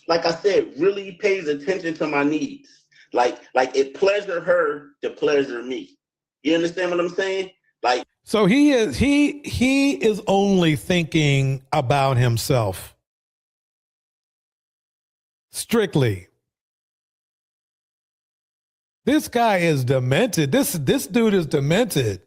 like I said, really pays attention to my needs. Like it pleasure her to pleasure me. You understand what I'm saying? Like, so he is only thinking about himself. Strictly. This guy is demented. This dude is demented.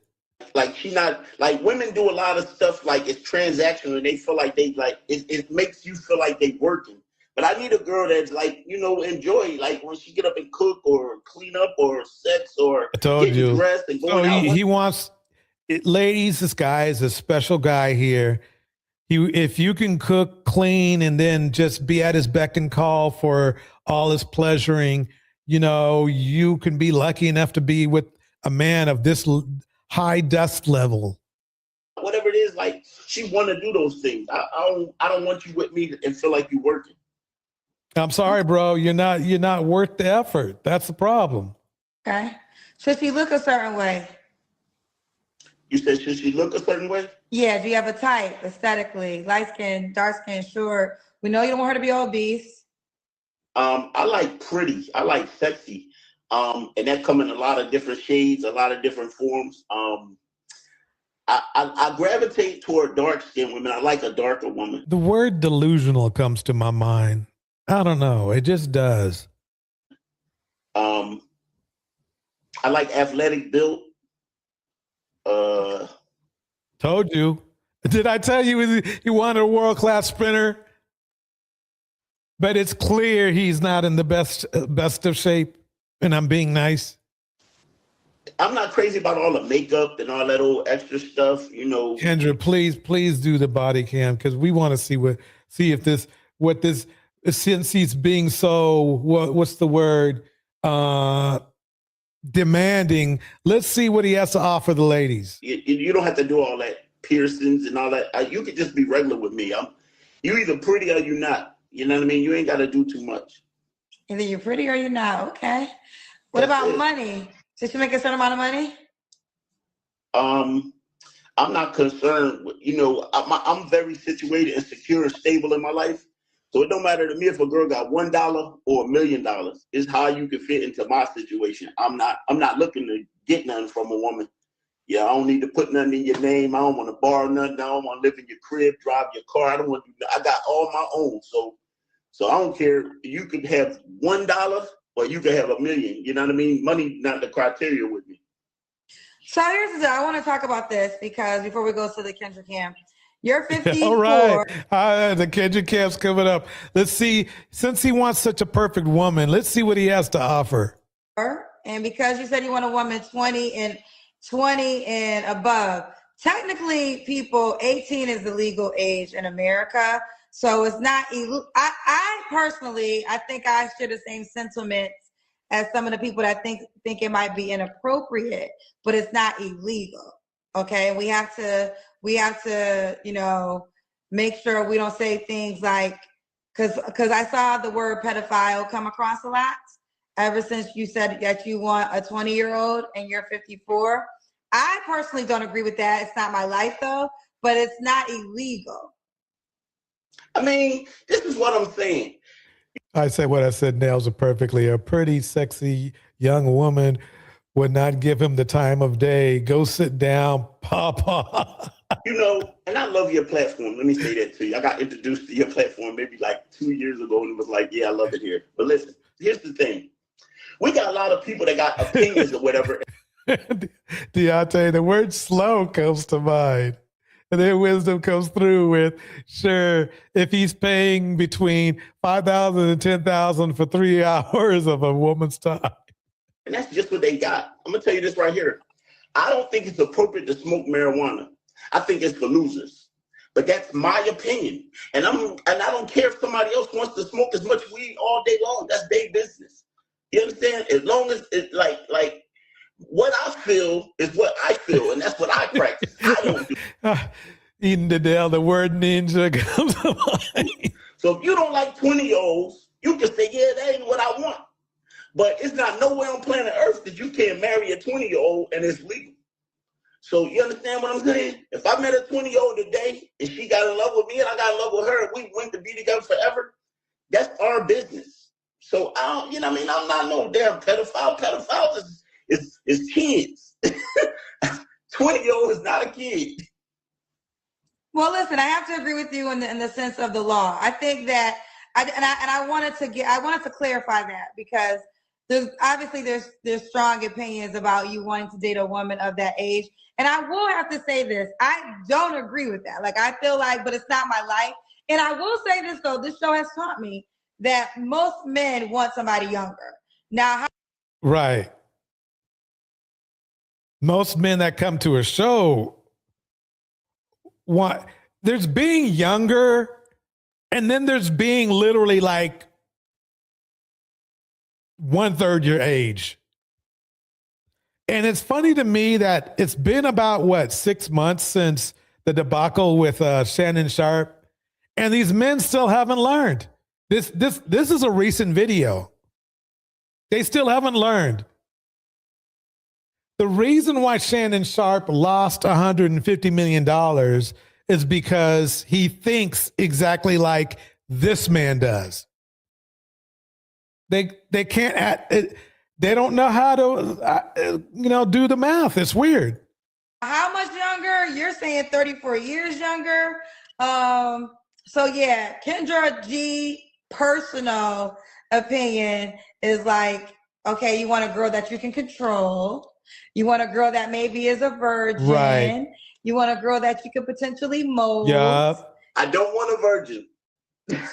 Like she not like women do a lot of stuff like it's transactional and they feel like they like it makes you feel like they working. But I need a girl that's like, enjoy like when she get up and cook or clean up or sex or I told get you. dressed and going So out. he wants it, ladies, this guy is a special guy here. If you can cook, clean, and then just be at his beck and call for all his pleasuring, you can be lucky enough to be with a man of this high dust level. Whatever it is, like she want to do those things. I don't want you with me and feel like you're working. I'm sorry, bro. You're not worth the effort. That's the problem. Okay. Should she look a certain way? You said, should she look a certain way? Yeah. Do you have a type aesthetically? Light skin, dark skin, short. We know you don't want her to be obese. I like pretty. I like sexy. And that come in a lot of different shades, a lot of different forms. I gravitate toward dark skinned women. I like a darker woman. The word delusional comes to my mind. I don't know. It just does. I like athletic built. Told you. Did I tell you he wanted a world-class sprinter? But it's clear he's not in the best of shape, and I'm being nice. I'm not crazy about all the makeup and all that old extra stuff, Kendra, please do the body cam because we want to see since he's being so what's the word demanding. Let's see what he has to offer the ladies. You don't have to do all that piercings and all that. You could just be regular with me. You either pretty or you not. You know what I mean? You ain't got to do too much. Either you're pretty or you're not. Okay. What about money? Did she make a certain amount of money? I'm not concerned with, I'm very situated and secure and stable in my life. So it don't matter to me if a girl got $1 or $1 million. It's how you can fit into my situation. I'm not looking to get nothing from a woman. Yeah, I don't need to put nothing in your name. I don't want to borrow nothing. I don't want to live in your crib, drive your car. I don't want to. I got all my own. So I don't care. You could have $1 or you could have $1 million. You know what I mean? Money not the criteria with me. So here's the deal. I want to talk about this because before we go to the Kendra Camp, you're 54. All right. The Kendra Camp's coming up. Let's see. Since he wants such a perfect woman, let's see what he has to offer. And because you said you want a woman 20 and above, technically, people, 18 is the legal age in America. So it's not, I personally, I think I share the same sentiments as some of the people that think it might be inappropriate, but it's not illegal. Okay. We have to, make sure we don't say things like, cause I saw the word pedophile come across a lot ever since you said that you want a 20-year-old and you're 54. I personally don't agree with that. It's not my life though, but it's not illegal. I mean, this is what I'm saying. I said what I said nails it perfectly. A pretty, sexy young woman would not give him the time of day. Go sit down, Papa. And I love your platform. Let me say that to you. I got introduced to your platform maybe like 2 years ago and it was like, yeah, I love it here. But listen, here's the thing. We got a lot of people that got opinions or whatever. Deontay, the word slow comes to mind. And then wisdom comes through with, sure, if he's paying between $5,000 and $10,000 for 3 hours of a woman's time. And that's just what they got. I'm gonna tell you this right here. I don't think it's appropriate to smoke marijuana. I think it's for losers. But that's my opinion. And I don't care if somebody else wants to smoke as much weed all day long. That's their business. You understand? As long as it's like what I feel is what I feel, and that's what I practice. I don't do. Eden Dedell, the word ninja comes to mind. So if you don't like 20-year-olds, you can say, yeah, that ain't what I want. But it's not nowhere on planet Earth that you can't marry a 20-year-old and it's legal. So you understand what I'm saying? If I met a 20-year-old today and she got in love with me and I got in love with her and we went to be together forever, that's our business. So I don't, you know what I mean? I'm not no damn pedophile. Pedophiles is kids. 20-year-old is not a kid. Well, listen, I have to agree with you in the sense of the law. I think that I wanted to clarify that because there's strong opinions about you wanting to date a woman of that age. And I will have to say this, I don't agree with that. Like, I feel like, but it's not my life. And I will say this though, this show has taught me that most men want somebody younger. Now, right. Most men that come to a show want, there's being younger and then there's being literally like 1/3 your age. And it's funny to me that it's been about 6 months since the debacle with Shannon Sharp, and these men still haven't learned. This is a recent video. They still haven't learned. The reason why Shannon Sharp lost $150 million is because he thinks exactly like this man does. They can't, they don't know how to, do the math. It's weird. how much younger? You're saying 34 years younger. So yeah, Kendra G personal opinion is like, okay, you want a girl that you can control. You want a girl that maybe is a virgin. Right. You want a girl that you could potentially mold. Yup. I don't want a virgin.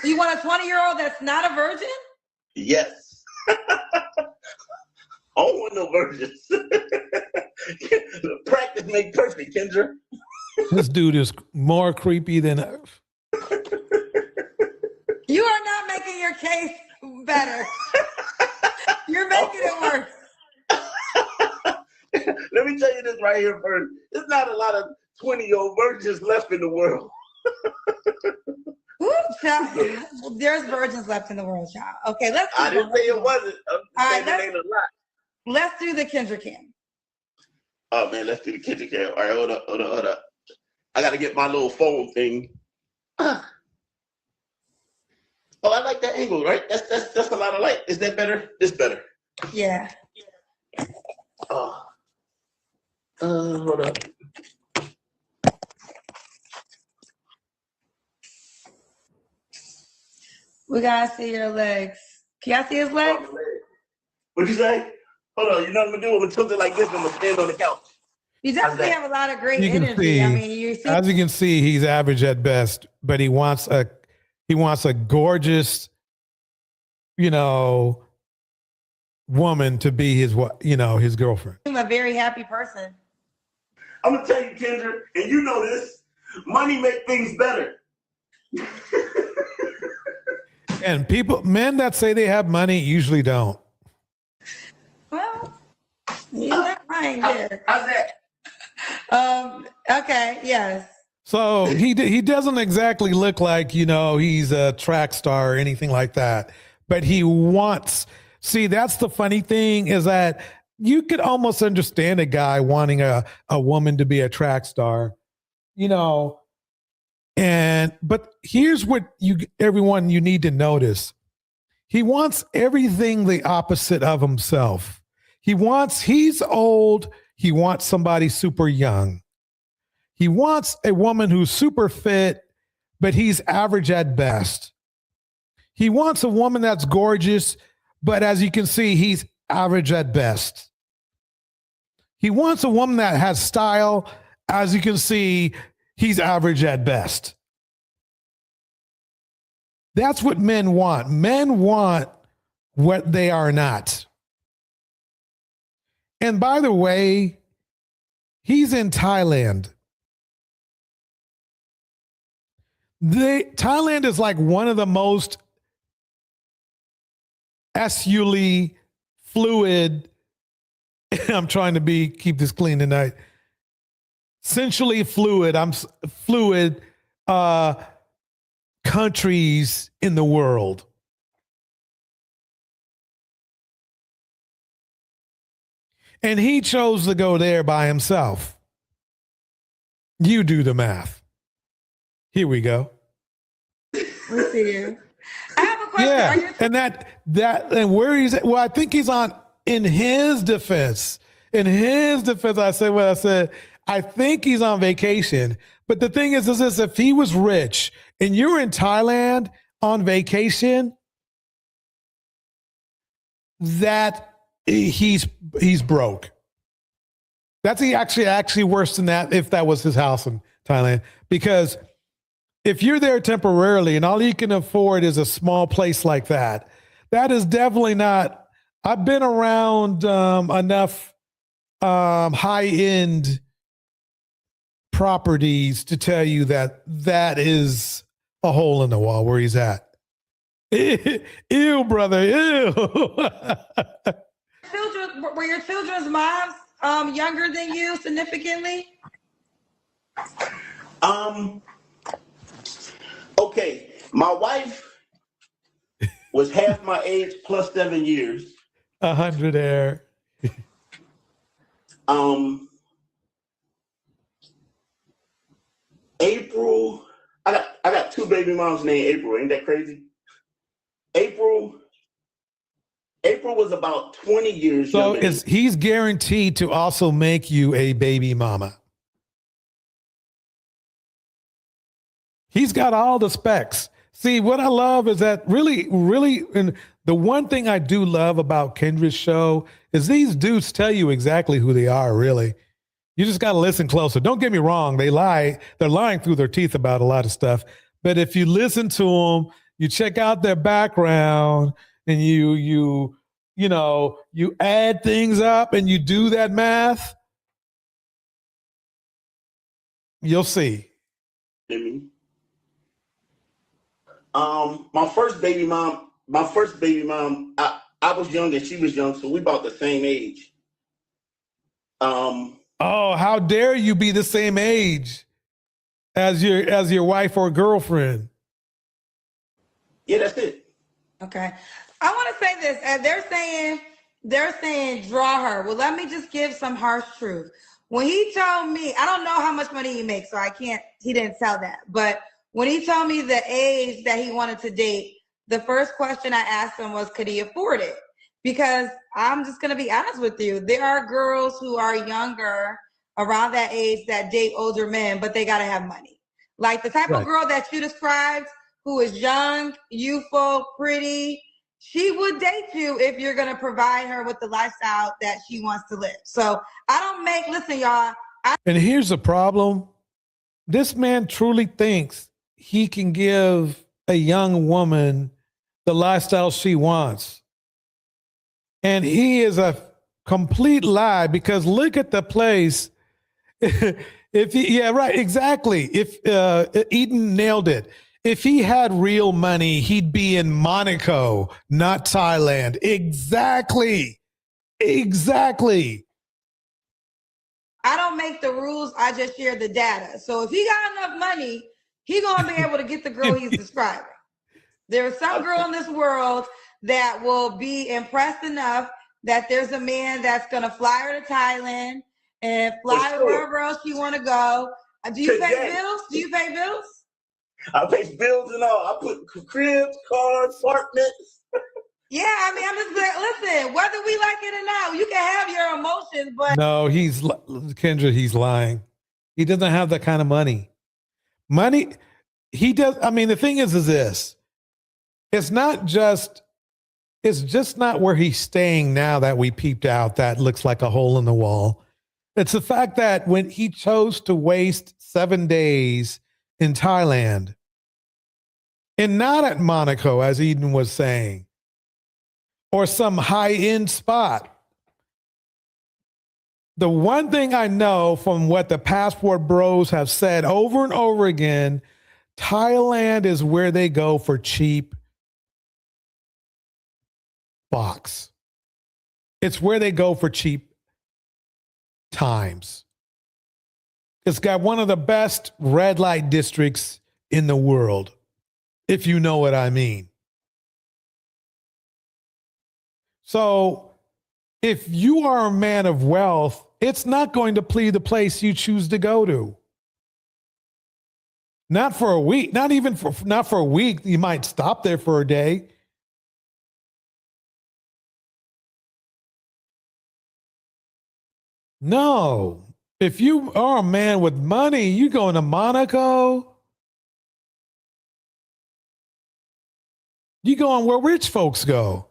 You want a 20-year-old that's not a virgin? Yes. I don't want no virgins. Practice make perfect, Kendra. This dude is more creepy than You are not making your case better. You're making it worse. Let me tell you this right here first. There's not a lot of 20-year-old virgins left in the world. Ooh, child. There's virgins left in the world, child. Okay, let's. I didn't say it wasn't. I'm saying it ain't a lot. Let's do the Kendra Cam. Oh man, let's do the Kendra Cam. All right, hold up. I gotta get my little phone thing. Oh, I like that angle, right? That's a lot of light. Is that better? This better. Yeah. Hold up. We gotta see your legs. Can y'all see his legs? What'd you say? Hold on, you know what I'm gonna do? I'm gonna tilt it like this. I'm gonna stand on the couch. You definitely have a lot of great you can energy. see, I mean, you see. as you can see, he's average at best, but he wants a gorgeous, woman to be his girlfriend. I'm a very happy person. I'm gonna tell you, Kendra, and you know this. Money make things better. And men that say they have money usually don't. Well, you're not right there. How's that? Okay, yes. So he doesn't exactly look like, he's a track star or anything like that, but he wants, see, that's the funny thing is that you could almost understand a guy wanting a woman to be a track star, but here's what everyone you need to notice. He wants everything the opposite of himself. He's old. He wants somebody super young. He wants a woman who's super fit, but he's average at best. He wants a woman that's gorgeous, but as you can see, he's average at best. He wants a woman that has style. As you can see, he's average at best. That's what men want. Men want what they are not. And by the way, he's in Thailand. Thailand is like one of the most sexually fluid. I'm trying to keep this clean tonight. Sensually fluid. Fluid countries in the world. And he chose to go there by himself. You do the math. Here we go. Let's see here. I have a question. Yeah, and where he's at, well, I think he's on. In his defense, I said what I said. I think he's on vacation. But the thing is this: if he was rich and you're in Thailand on vacation, that he's broke. That's actually worse than that if that was his house in Thailand. Because if you're there temporarily and all you can afford is a small place like that, that is definitely not. I've been around enough high-end properties to tell you that is a hole in the wall where he's at. Ew, brother, ew. Were your children's moms younger than you significantly? Okay, my wife was half my age plus 7 years. 100 air. April, I got two baby moms named April. Ain't that crazy? April was about 20 years. So he's guaranteed to also make you a baby mama. He's got all the specs. See, what I love is that really, and the one thing I do love about Kendra's show is these dudes tell you exactly who they are, really. You just got to listen closer. Don't get me wrong. They lie. They're lying through their teeth about a lot of stuff. But if you listen to them, you check out their background and you add things up and you do that math, you'll see. My first baby mom, I was young and she was young, so we about the same age. Oh, how dare you be the same age as your wife or girlfriend? Yeah, that's it. Okay. I want to say this. They're saying draw her. Well, let me just give some harsh truth. When he told me, I don't know how much money he makes, so he didn't tell that. But when he told me the age that he wanted to date, the first question I asked him was, could he afford it? Because I'm just going to be honest with you. There are girls who are younger around that age that date older men, but they got to have money. Like the type of girl that you described, who is young, youthful, pretty, she would date you if you're going to provide her with the lifestyle that she wants to live. So listen, y'all. And here's the problem. This man truly thinks he can give a young woman the lifestyle she wants. And he is a complete lie, because look at the place. Exactly. If Eden nailed it. If he had real money, he'd be in Monaco, not Thailand. Exactly. I don't make the rules. I just share the data. So if he got enough money, he's going to be able to get the girl he's describing. There's some girl in this world that will be impressed enough that there's a man that's going to fly her to Thailand and fly her wherever else you want to go. Do you pay bills? I pay bills and all. I put cribs, cars, apartments. Yeah, I mean, I'm just listen, whether we like it or not, you can have your emotions, but no, Kendra, he's lying. He doesn't have that kind of money. He does. I mean, the thing is this. It's just not where he's staying now that we peeped out that looks like a hole in the wall. It's the fact that when he chose to waste 7 days in Thailand and not at Monaco, as Eden was saying, or some high-end spot. The one thing I know from what the passport bros have said over and over again, Thailand is where they go for cheap box. It's where they go for cheap times. It's got one of the best red light districts in the world, if you know what I mean. So if you are a man of wealth, it's not going to be the place you choose to go to. Not for a week, not for a week. You might stop there for a day. No. If you are a man with money, you going to Monaco. You going where rich folks go.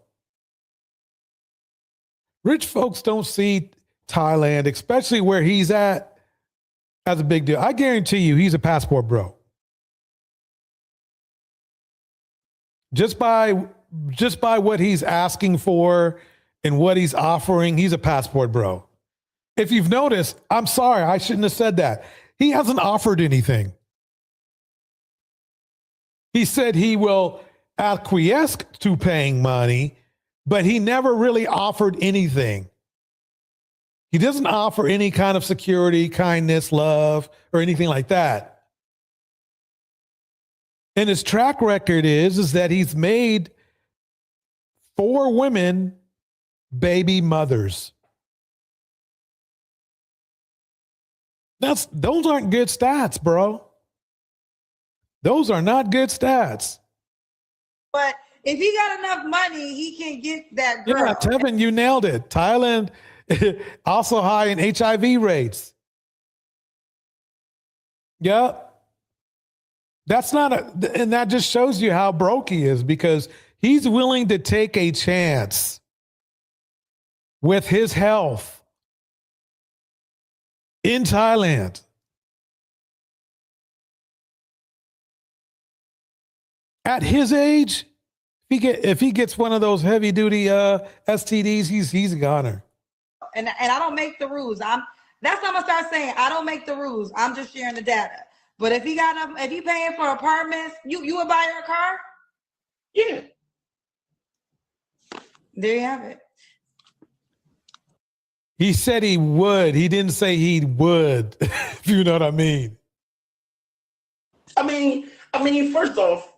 Rich folks don't see Thailand, especially where he's at, as a big deal. I guarantee you he's a passport bro. Just by what he's asking for and what he's offering, he's a passport bro. If you've noticed, I'm sorry, I shouldn't have said that. He hasn't offered anything. He said he will acquiesce to paying money, but he never really offered anything. He doesn't offer any kind of security, kindness, love, or anything like that. And his track record is that he's made 4 women baby mothers. Those aren't good stats, bro. Those are not good stats. But if he got enough money, he can get that girl. Yeah, Tevin, you nailed it. Thailand also high in HIV rates. Yep. That's not and that just shows you how broke he is, because he's willing to take a chance with his health in Thailand. At his age, if he gets one of those heavy duty STDs, he's a goner. And I don't make the rules. That's what I'm gonna start saying. I don't make the rules. I'm just sharing the data. But if he paying for apartments, you would buy her a car? Yeah. There you have it. He said he would. He didn't say he would, if you know what I mean. I mean, first off,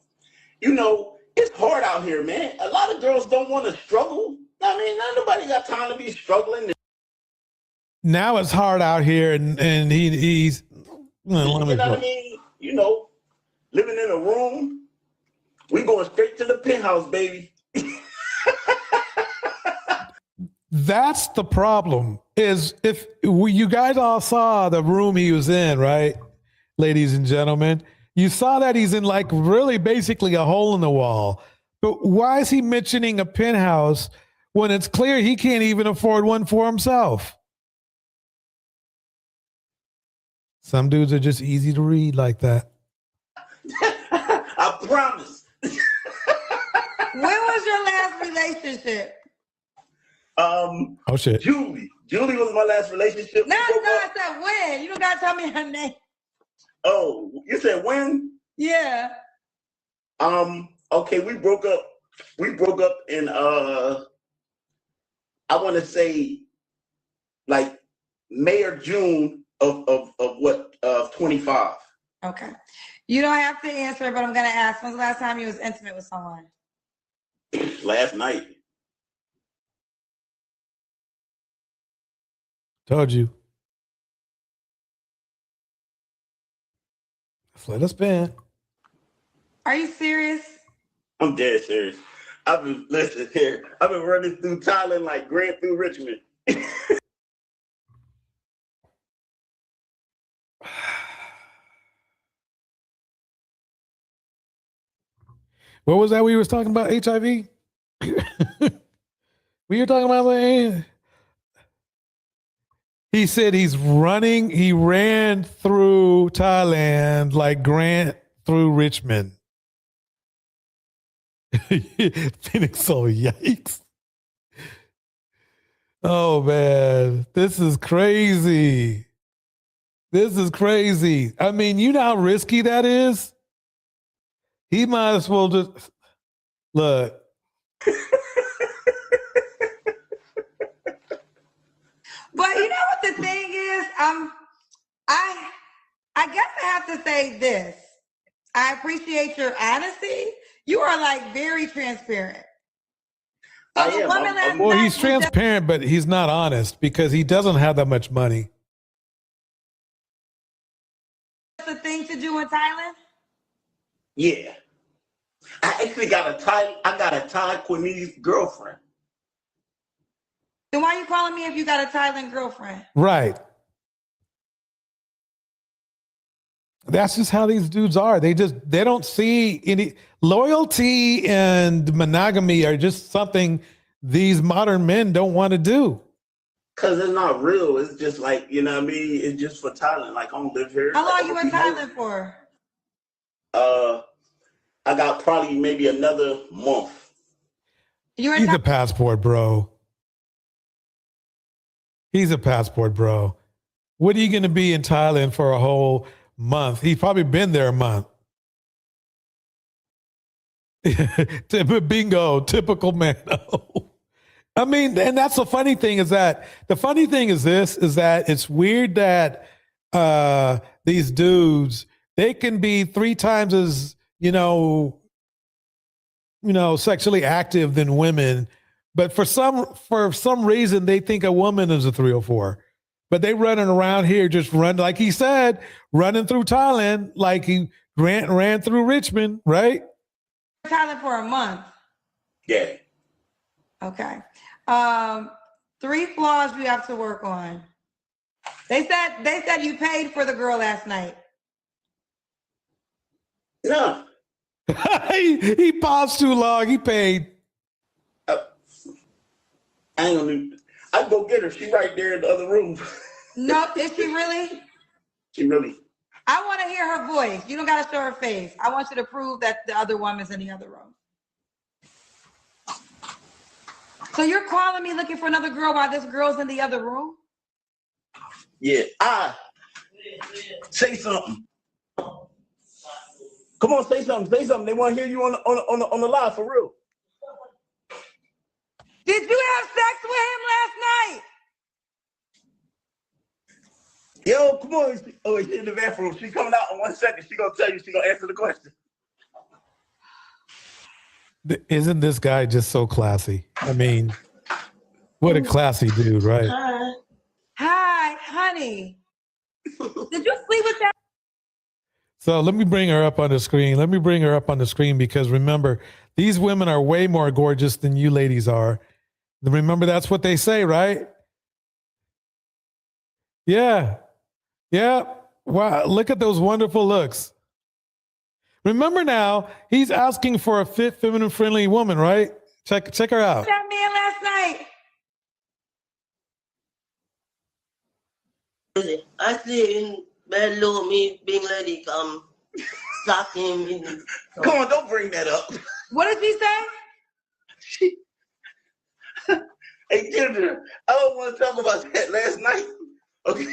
it's hard out here, man. A lot of girls don't want to struggle. I mean, not nobody got time to be struggling. Now it's hard out here, and he's. You know what I mean? Living in a room. We going straight to the penthouse, baby. That's the problem. Is if you guys all saw the room he was in, right, ladies and gentlemen? You saw that he's in really basically a hole in the wall. But why is he mentioning a penthouse when it's clear he can't even afford one for himself? Some dudes are just easy to read like that. I promise. When was your last relationship? Oh shit. Julie was my last relationship. No, I said when. You don't gotta tell me her name. Oh, you said when? Yeah. Okay, we broke up. We broke up in I want to say May or June of 25. Okay. You don't have to answer, but I'm gonna ask. When's the last time you was intimate with someone? Last night. Told you. Let's let us spin. Are you serious? I'm dead serious. I've been running through Thailand like Grand through Richmond. What was that we was talking about? HIV? We were talking about He said he ran through Thailand like Grant through Richmond. Phoenix, so yikes. Oh man, this is crazy. This is crazy. I mean, you know how risky that is? He might as well just look. But you know what the thing is? I guess I have to say this. I appreciate your honesty. You are like very transparent. So I am. Well, he's transparent, but he's not honest because he doesn't have that much money. The thing to do in Thailand? Yeah. I actually got a Taiwanese girlfriend. Then why are you calling me if you got a Thailand girlfriend? Right. That's just how these dudes are. They don't see any loyalty and monogamy are just something these modern men don't want to do. Cause it's not real. It's just like, you know what I mean? It's just for Thailand. Like I don't live here. How long like, you in Thailand for? I got probably maybe another month. You're He's a passport, bro. He's a passport, bro. What are you going to be in Thailand for a whole month? He's probably been there a month. Bingo, typical man. I mean, and that's the funny thing is that it's weird that these dudes, they can be 3 times as, sexually active than women. But for some reason, they think a woman is a 304. But they running around here just like he said, running through Thailand like he ran through Richmond, right? Thailand for a month. Yeah. Okay. 3 flaws you have to work on. They said you paid for the girl last night. No. he paused too long. He paid. I can go get her. She right there in the other room. No, is she really? She really. I want to hear her voice. You don't got to show her face. I want you to prove that the other woman's in the other room. So you're calling me looking for another girl while this girl's in the other room? Yeah. Say something. Come on, say something. Say something. They want to hear you on the live for real. Did you have sex with him last night? Yo, come on. Oh, she's in the bathroom. She's coming out in 1 second. She's going to tell you. She's going to answer the question. Isn't this guy just so classy? I mean, what a classy dude, right? Hi, honey. Did you sleep with that? So let me bring her up on the screen. Because remember, these women are way more gorgeous than you ladies are. Remember, that's what they say, right? Yeah. Yeah. Wow. Look at those wonderful looks. Remember now, he's asking for a fit, feminine, friendly woman, right? Check her out. That man last night. I see in bedroom, me being ready come slap him. Come on, don't bring that up. What did she say? Hey, Ginger, I don't want to talk about that last night. Okay.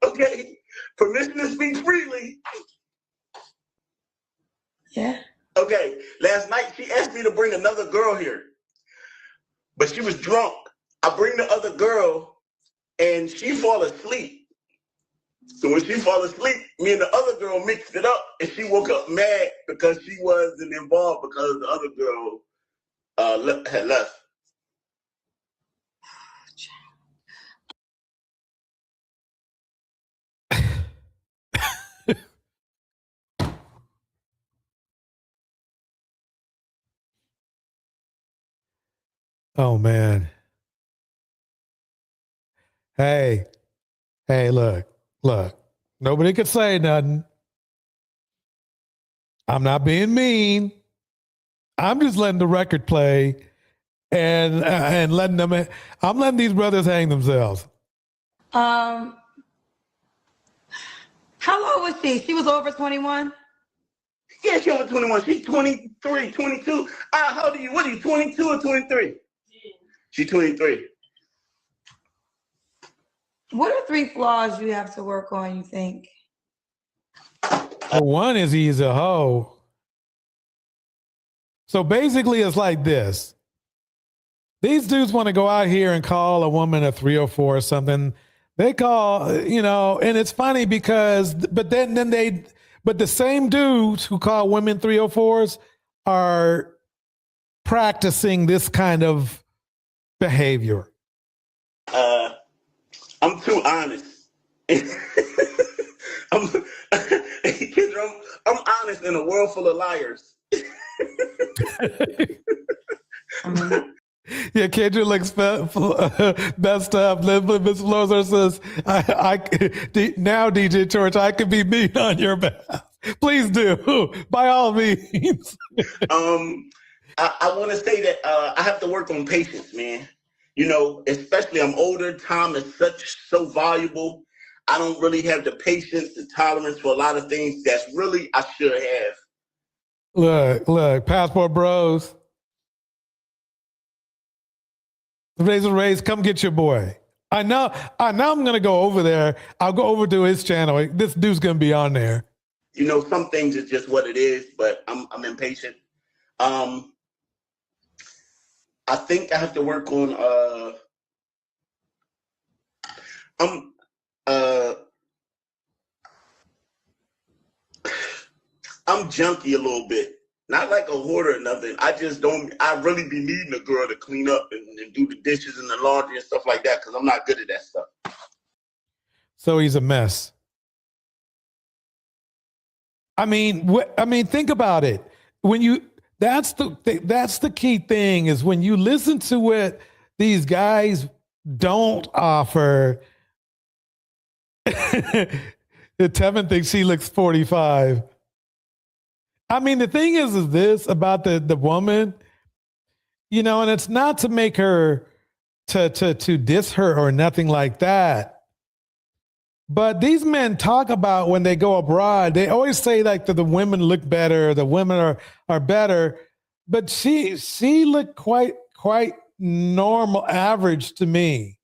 Okay. Permission to speak freely. Yeah. Okay. Last night she asked me to bring another girl here, but she was drunk. I bring the other girl, and she fall asleep. So when she fall asleep, me and the other girl mixed it up, and she woke up mad because she wasn't involved because the other girl had left. Oh man. Hey, look. Nobody could say nothing. I'm not being mean. I'm just letting the record play. and letting them. I'm letting these brothers hang themselves. How old was she? She was over 21? Yeah, she over 21. She's 23, 22. How old are you? What are you, 22 or 23? She's 23. What are 3 flaws you have to work on, you think? Well, one is he's a hoe. So basically, it's like this. These dudes want to go out here and call a woman a 304 or something. They call, and it's funny because, but the same dudes who call women 304s are practicing this kind of behavior. I'm too honest. I'm honest in a world full of liars. Yeah, Kendra looks messed up. Miss Lozer says, now DJ George, I could be mean on your behalf. Please do, by all means. I want to say that I have to work on patience, man. Especially I'm older. Time is so valuable. I don't really have the patience and tolerance for a lot of things that's really I should have. Look, Passport Bros. Razor Rays, come get your boy. I know I'm gonna go over there. I'll go over to his channel. This dude's gonna be on there. Some things is just what it is, but I'm impatient. I think I have to work on I'm junky a little bit. Not like a hoarder or nothing. I really be needing a girl to clean up and do the dishes and the laundry and stuff like that because I'm not good at that stuff. So he's a mess. I mean, think about it. That's the key thing is when you listen to what these guys don't offer. Tevin thinks she looks 45. I mean, the thing is this about the woman, and it's not to make her to diss her or nothing like that. But these men talk about when they go abroad, they always say like the women look better, the women are better. But she looked quite normal, average to me.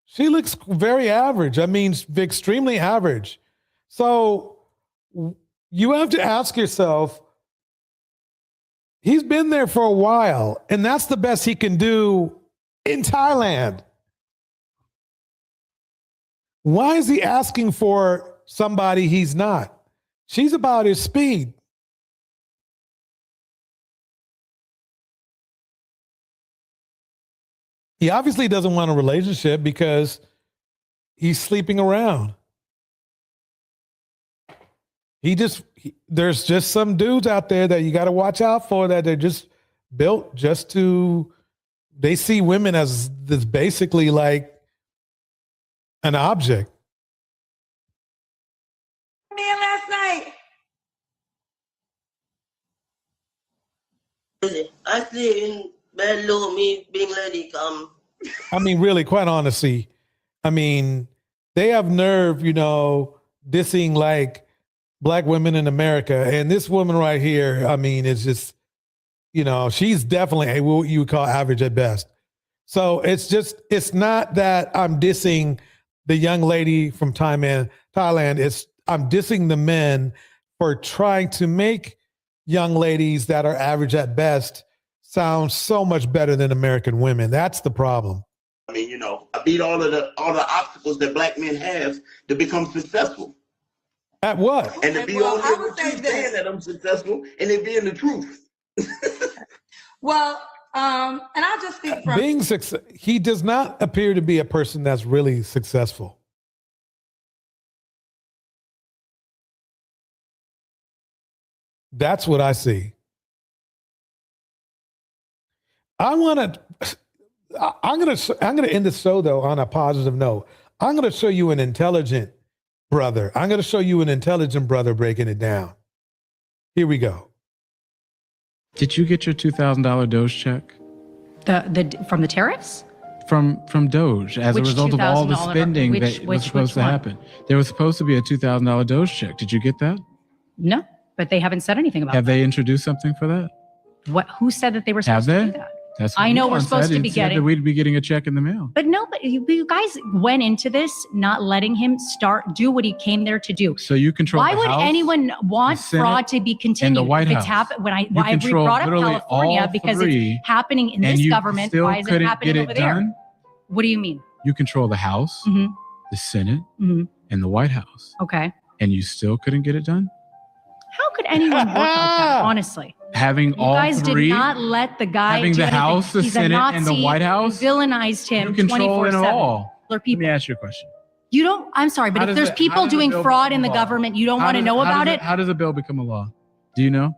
She looks very average. I mean, extremely average. So you have to ask yourself, he's been there for a while, and that's the best he can do in Thailand. Why is he asking for somebody he's not? She's about his speed. He obviously doesn't want a relationship because he's sleeping around. There's just some dudes out there that you got to watch out for that they're just built they see women as this basically like an object. Man, last night. I sleep in bed low, me being lady come. I mean, really, quite honestly, I mean, they have nerve, dissing like Black women in America. And this woman right here, I mean, it's just, she's definitely what you would call average at best. So it's not that I'm dissing the young lady from Thailand. I'm dissing the men for trying to make young ladies that are average at best sound so much better than American women. That's the problem. I mean, I beat all the obstacles that Black men have to become successful. At what? And to be on here with you saying that I'm successful and it being the truth. Well, and I'll just speak from he does not appear to be a person that's really successful. That's what I see. I'm gonna end the show though on a positive note. I'm gonna show you an intelligent brother. I'm gonna show you an intelligent brother breaking it down. Here we go. Did you get your $2,000 Doge check? From the tariffs? From Doge as a Which result of all the $2,000 spending which- that was which- supposed which to one? happen. There was supposed to be a $2,000 Doge check. Did you get that? No, but they haven't said anything about Have they introduced something for that? what. Who said that they were Have supposed to they? do that? That's I what know Elon we're supposed said. to He be said getting. that we'd be getting a check in the mail. But no, but you guys went into this not letting him do what he came there to do. So you control Why the would House, anyone want the Senate, fraud to be continued? and the White if it's House. happened when I You why we control brought up literally California all because three, it's happening in and this you government. still Why is it couldn't happening get over it there? done? What do you mean? You control the House, hmm the Senate, hmm and the White House, Okay. and you still couldn't get it done? How could anyone work like that? Honestly. Having You all guys three, did not let the guy having do the anything. House, the He's a Senate, Nazi. and the White House, You villainized him you control it 24/7. all. Let People. me ask you a question. You don't. I'm sorry, but How if does there's it- how people does the doing bill fraud become in the law? government, you don't How want to does- know how about does it. How does a bill become a law? Do you know?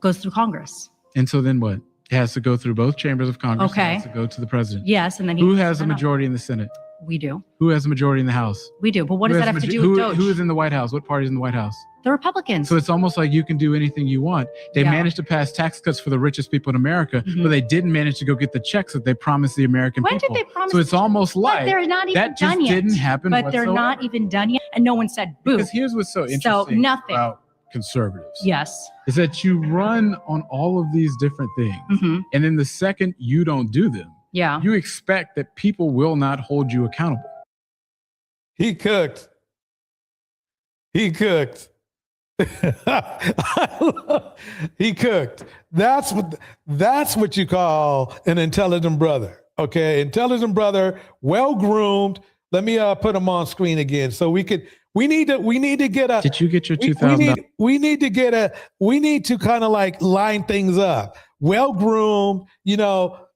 Goes through Congress. And so then what? It has to go through both chambers of Congress. Okay. It has to go to the president. Yes, and then Who has a majority in the Senate? We do. Who has a majority in the House? We do. But what Who does that has have to majo- do with who- Doge? Who is in the White House? What party is in the White House? The Republicans. So it's almost like you can do anything you want. They Yeah. managed to pass tax cuts for the richest people in America, Mhm. but they didn't manage to go get the checks that they promised the American When people. did they promise So it's almost But like they're not even that just done yet. didn't happen But whatsoever. they're not even done yet, and no one said boo. Because here's what's so So interesting nothing. about conservatives. Yes. Is that you run on all of these different things, Mhm. and then the second you don't do them, Yeah. you expect that people will not hold you accountable. He cooked. He cooked. He cooked. That's what you call an intelligent brother. Okay, intelligent brother, well groomed. Let me put him on screen again so we need to get a. Did you get your $2,000? We need to kind of like line things up. Well groomed,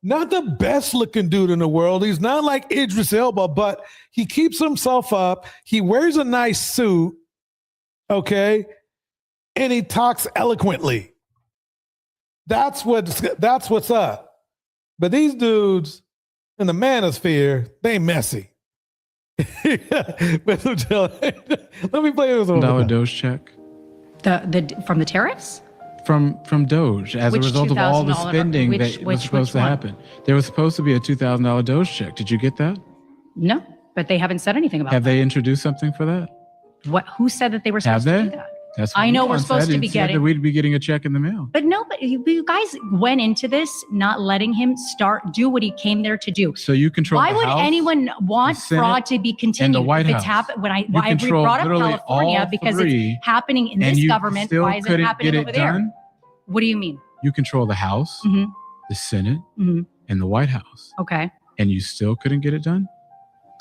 not the best looking dude in the world. He's not like Idris Elba, but he keeps himself up. He wears a nice suit, okay, and he talks eloquently. That's what's up. But these dudes in the manosphere, they messy. Let me play this one. $1 Doge check From the tariffs? from Doge as Which a result of all the $2,000 spending which- that was which- supposed which to one? happen. There was supposed to be a $2,000 Doge check. Did you get that? No, but they haven't said anything about Have that. they introduced something for that? What? Who said that they were Have supposed to they? do that? That's I what know Elon we're supposed said. to He be said getting. that we'd be getting a check in the mail. But no, but you guys went into this not letting him do what he came there to do. So you control Why the would House, anyone want the Senate, fraud to be continued? and the White if House. it's happened when You why we control brought up literally California all because three, it's happening in and this you government. still Why is it couldn't happening get over it there? done? What do you mean? You control the House, Mhm. the Senate, Mhm. and the White House, Okay. and you still couldn't get it done?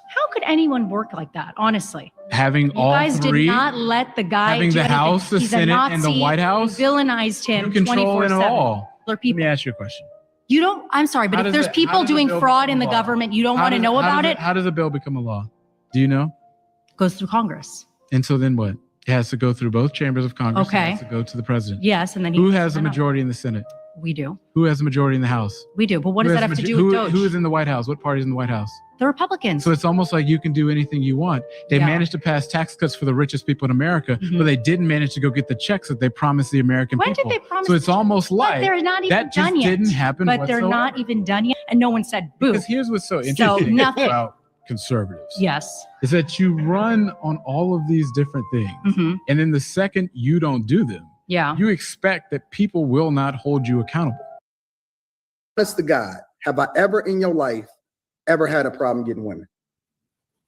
How could anyone work like that? Honestly. Having You all guys three, did not let the guy having do the anything. House, the He's a Senate, Nazi. and the White House, You villainized him you control it 24/7. all. Let me ask you a question. You don't. I'm sorry, but How if does there's it- how people does the doing bill fraud in become the law? government, you don't How want to does- know how about does it. How does a bill become a law? Do you know? Goes through Congress. And so then what? It has to go through both chambers of Congress. Okay. It has to go to the president. Yes, and then Who has a majority in the Senate? We do. Who has a majority in the House? We do. But what Who does that has have to a do with who, Doge? who is in the White House? What party is in the White House? The Republicans. So it's almost like you can do anything you want. They Yeah. managed to pass tax cuts for the richest people in America, Mhm. but they didn't manage to go get the checks that they promised the American When people. did they promise So it's almost But like they're not even that just done yet. didn't happen But they're whatsoever. not even done yet, and no one said boo. Because here's what's so So interesting nothing. about conservatives. Yes. Is that you run on all of these different things, Mhm. and then the second you don't do them, Yeah. you expect that people will not hold you accountable. Honest to God, have I ever in your life ever had a problem getting women?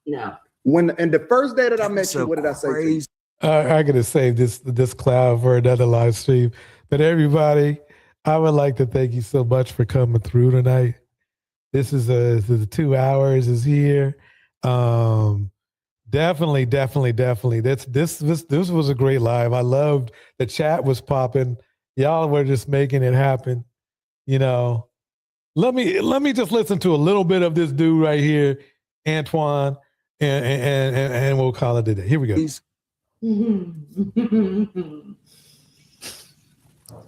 No. And the first day that I met you, what did I say to you? I gotta save this cloud for another live stream. But everybody, I would like to thank you so much for coming through tonight. This is the 2 hours is here. Definitely. This was a great live. I loved the chat was popping. Y'all were just making it happen. Let me just listen to a little bit of this dude right here, Antoine, and we'll call it a day. Here we go.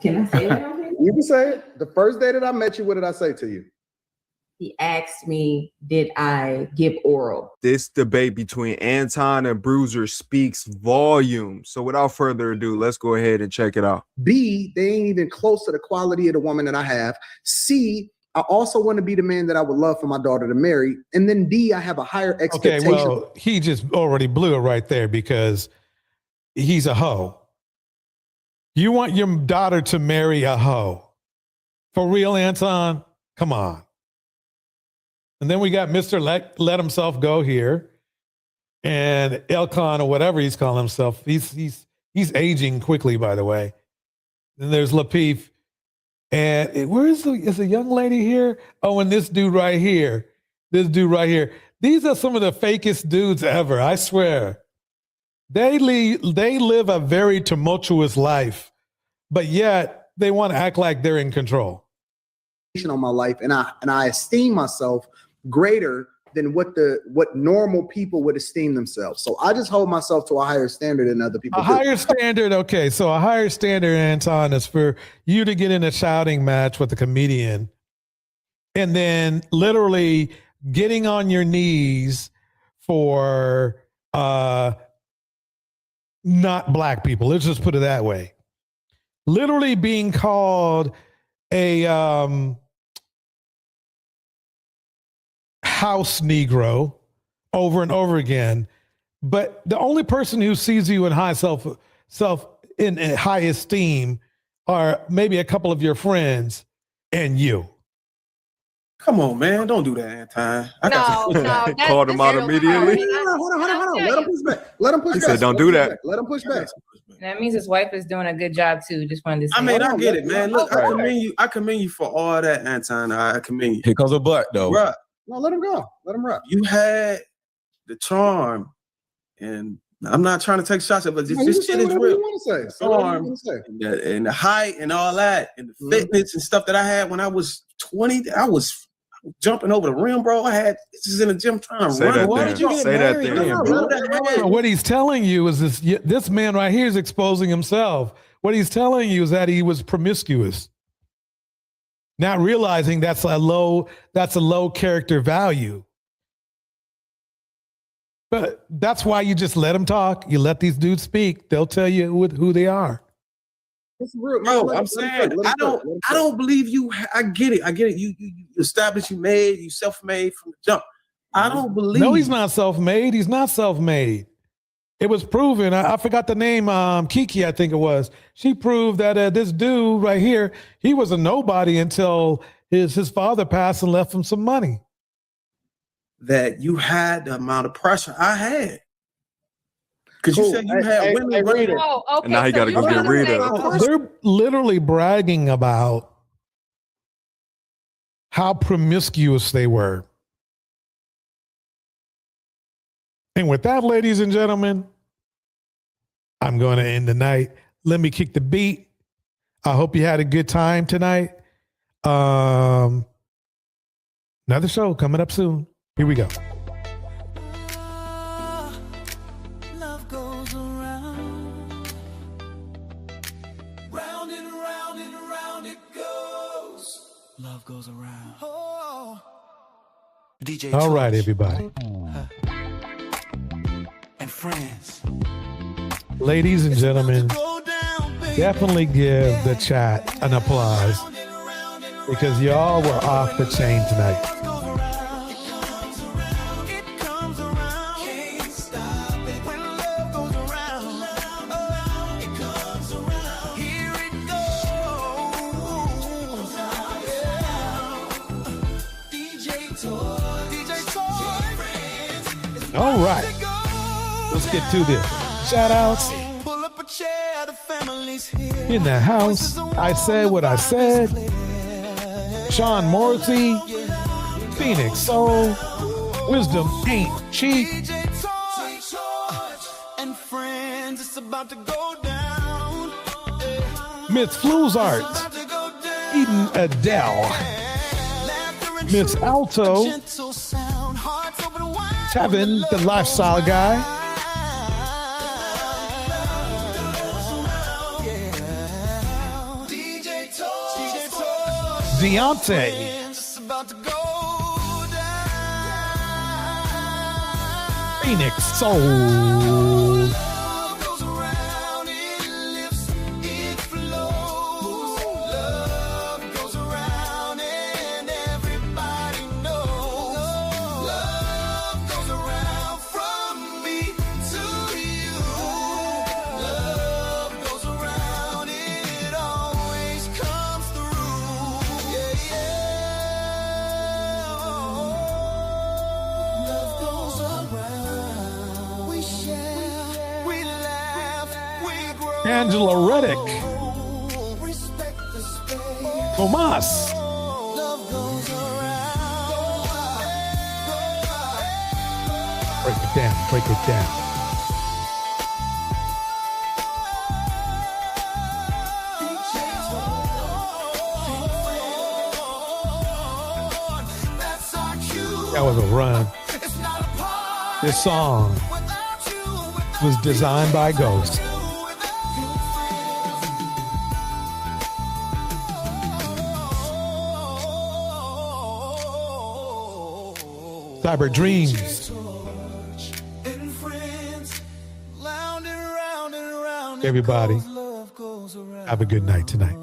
Can I say that? You can say it. The first day that I met you, what did I say to you? He asked me, did I give oral? This debate between Anton and Bruiser speaks volumes. So without further ado, let's go ahead and check it out. B, they ain't even close to the quality of the woman that I have. C, I also want to be the man that I would love for my daughter to marry. And then D, I have a higher expectation. Okay, well, he just already blew it right there because he's a hoe. You want your daughter to marry a hoe. For real, Anton? Come on. And then we got Mr. Let Himself Go here. And Elcon or whatever he's calling himself. He's aging quickly, by the way. Then there's Lapeef. And where is the young lady here? Oh, and this dude right here. This dude right here. These are some of the fakest dudes ever, I swear. They live a very tumultuous life, but yet they want to act like they're in control. On my life, and I esteem myself greater than what normal people would esteem themselves. So I just hold myself to a higher standard than other people. Higher standard, okay. So a higher standard, Anton, is for you to get in a shouting match with a comedian and then literally getting on your knees for not black people. Let's just put it that way. Literally being called a house Negro over and over again, but the only person who sees you in high in high esteem are maybe a couple of your friends and you. Come on, man, don't do that, Anton. No, called him out immediately. Hold on. Let him push back. He said, "Don't do that." Let him push back. That means his wife is doing a good job too. Just wanted to say. I mean, I get it, man. Look, I commend you for all that, Anton. I commend you. Here comes a butt, though. Right. No, let him go. Let him rock. You had the charm, and I'm not trying to take shots at it, but this shit is real. The charm, and the height, and all that, and the fitness and stuff that I had when I was 20. I was jumping over the rim, bro. I had this is in the gym trying to run. Why did you get married? So what he's telling you is this man right here is exposing himself. What he's telling you is that he was promiscuous. Not realizing that's a low character value. But that's why you just let them talk. You let these dudes speak. They'll tell you who they are. It's real. Bro, I'm saying I don't believe you. I get it. You established, you self-made from the jump. I don't believe. No, he's not self-made. He's not self-made. It was proven. I forgot the name. Kiki, I think it was. She proved that this dude right here, he was a nobody until his father passed and left him some money. That you had the amount of pressure I had. Because you said you had women running. Oh, okay. And now he got to go get Rita. They're literally bragging about how promiscuous they were. And with that, ladies and gentlemen, I'm going to end the night. Let me kick the beat. I hope you had a good time tonight. Another show coming up soon. Here we go. Love goes around. Round and round and round it goes. Love goes around. Oh. DJ All right, everybody. And friends. Ladies and gentlemen, definitely give the chat an applause because y'all were off the chain tonight. All right, let's get to this. Shout outs in the house. I said what I said. Sean Morrissey, Phoenix Soul, Wisdom Ain't Cheap, Miss Fluzart, Eden Adele, Miss Alto, Tevin, the lifestyle guy, Deontay, Phoenix Soul. Love goes around, it lifts, it flows. Love goes around and everybody knows. Love goes around from me to you. Love goes around, it always comes through. Yeah, yeah. Love goes around. We share, we laugh, we grow. Angela Reddick. Respect the space. Tomas. Love goes around. Break it down. Break it down. That's our cue. That was a run. It's not a party This song without you, without was designed by Ghost. Cyber Dreams. and friends. Round and round and round. Everybody, Love goes around. have a good night tonight.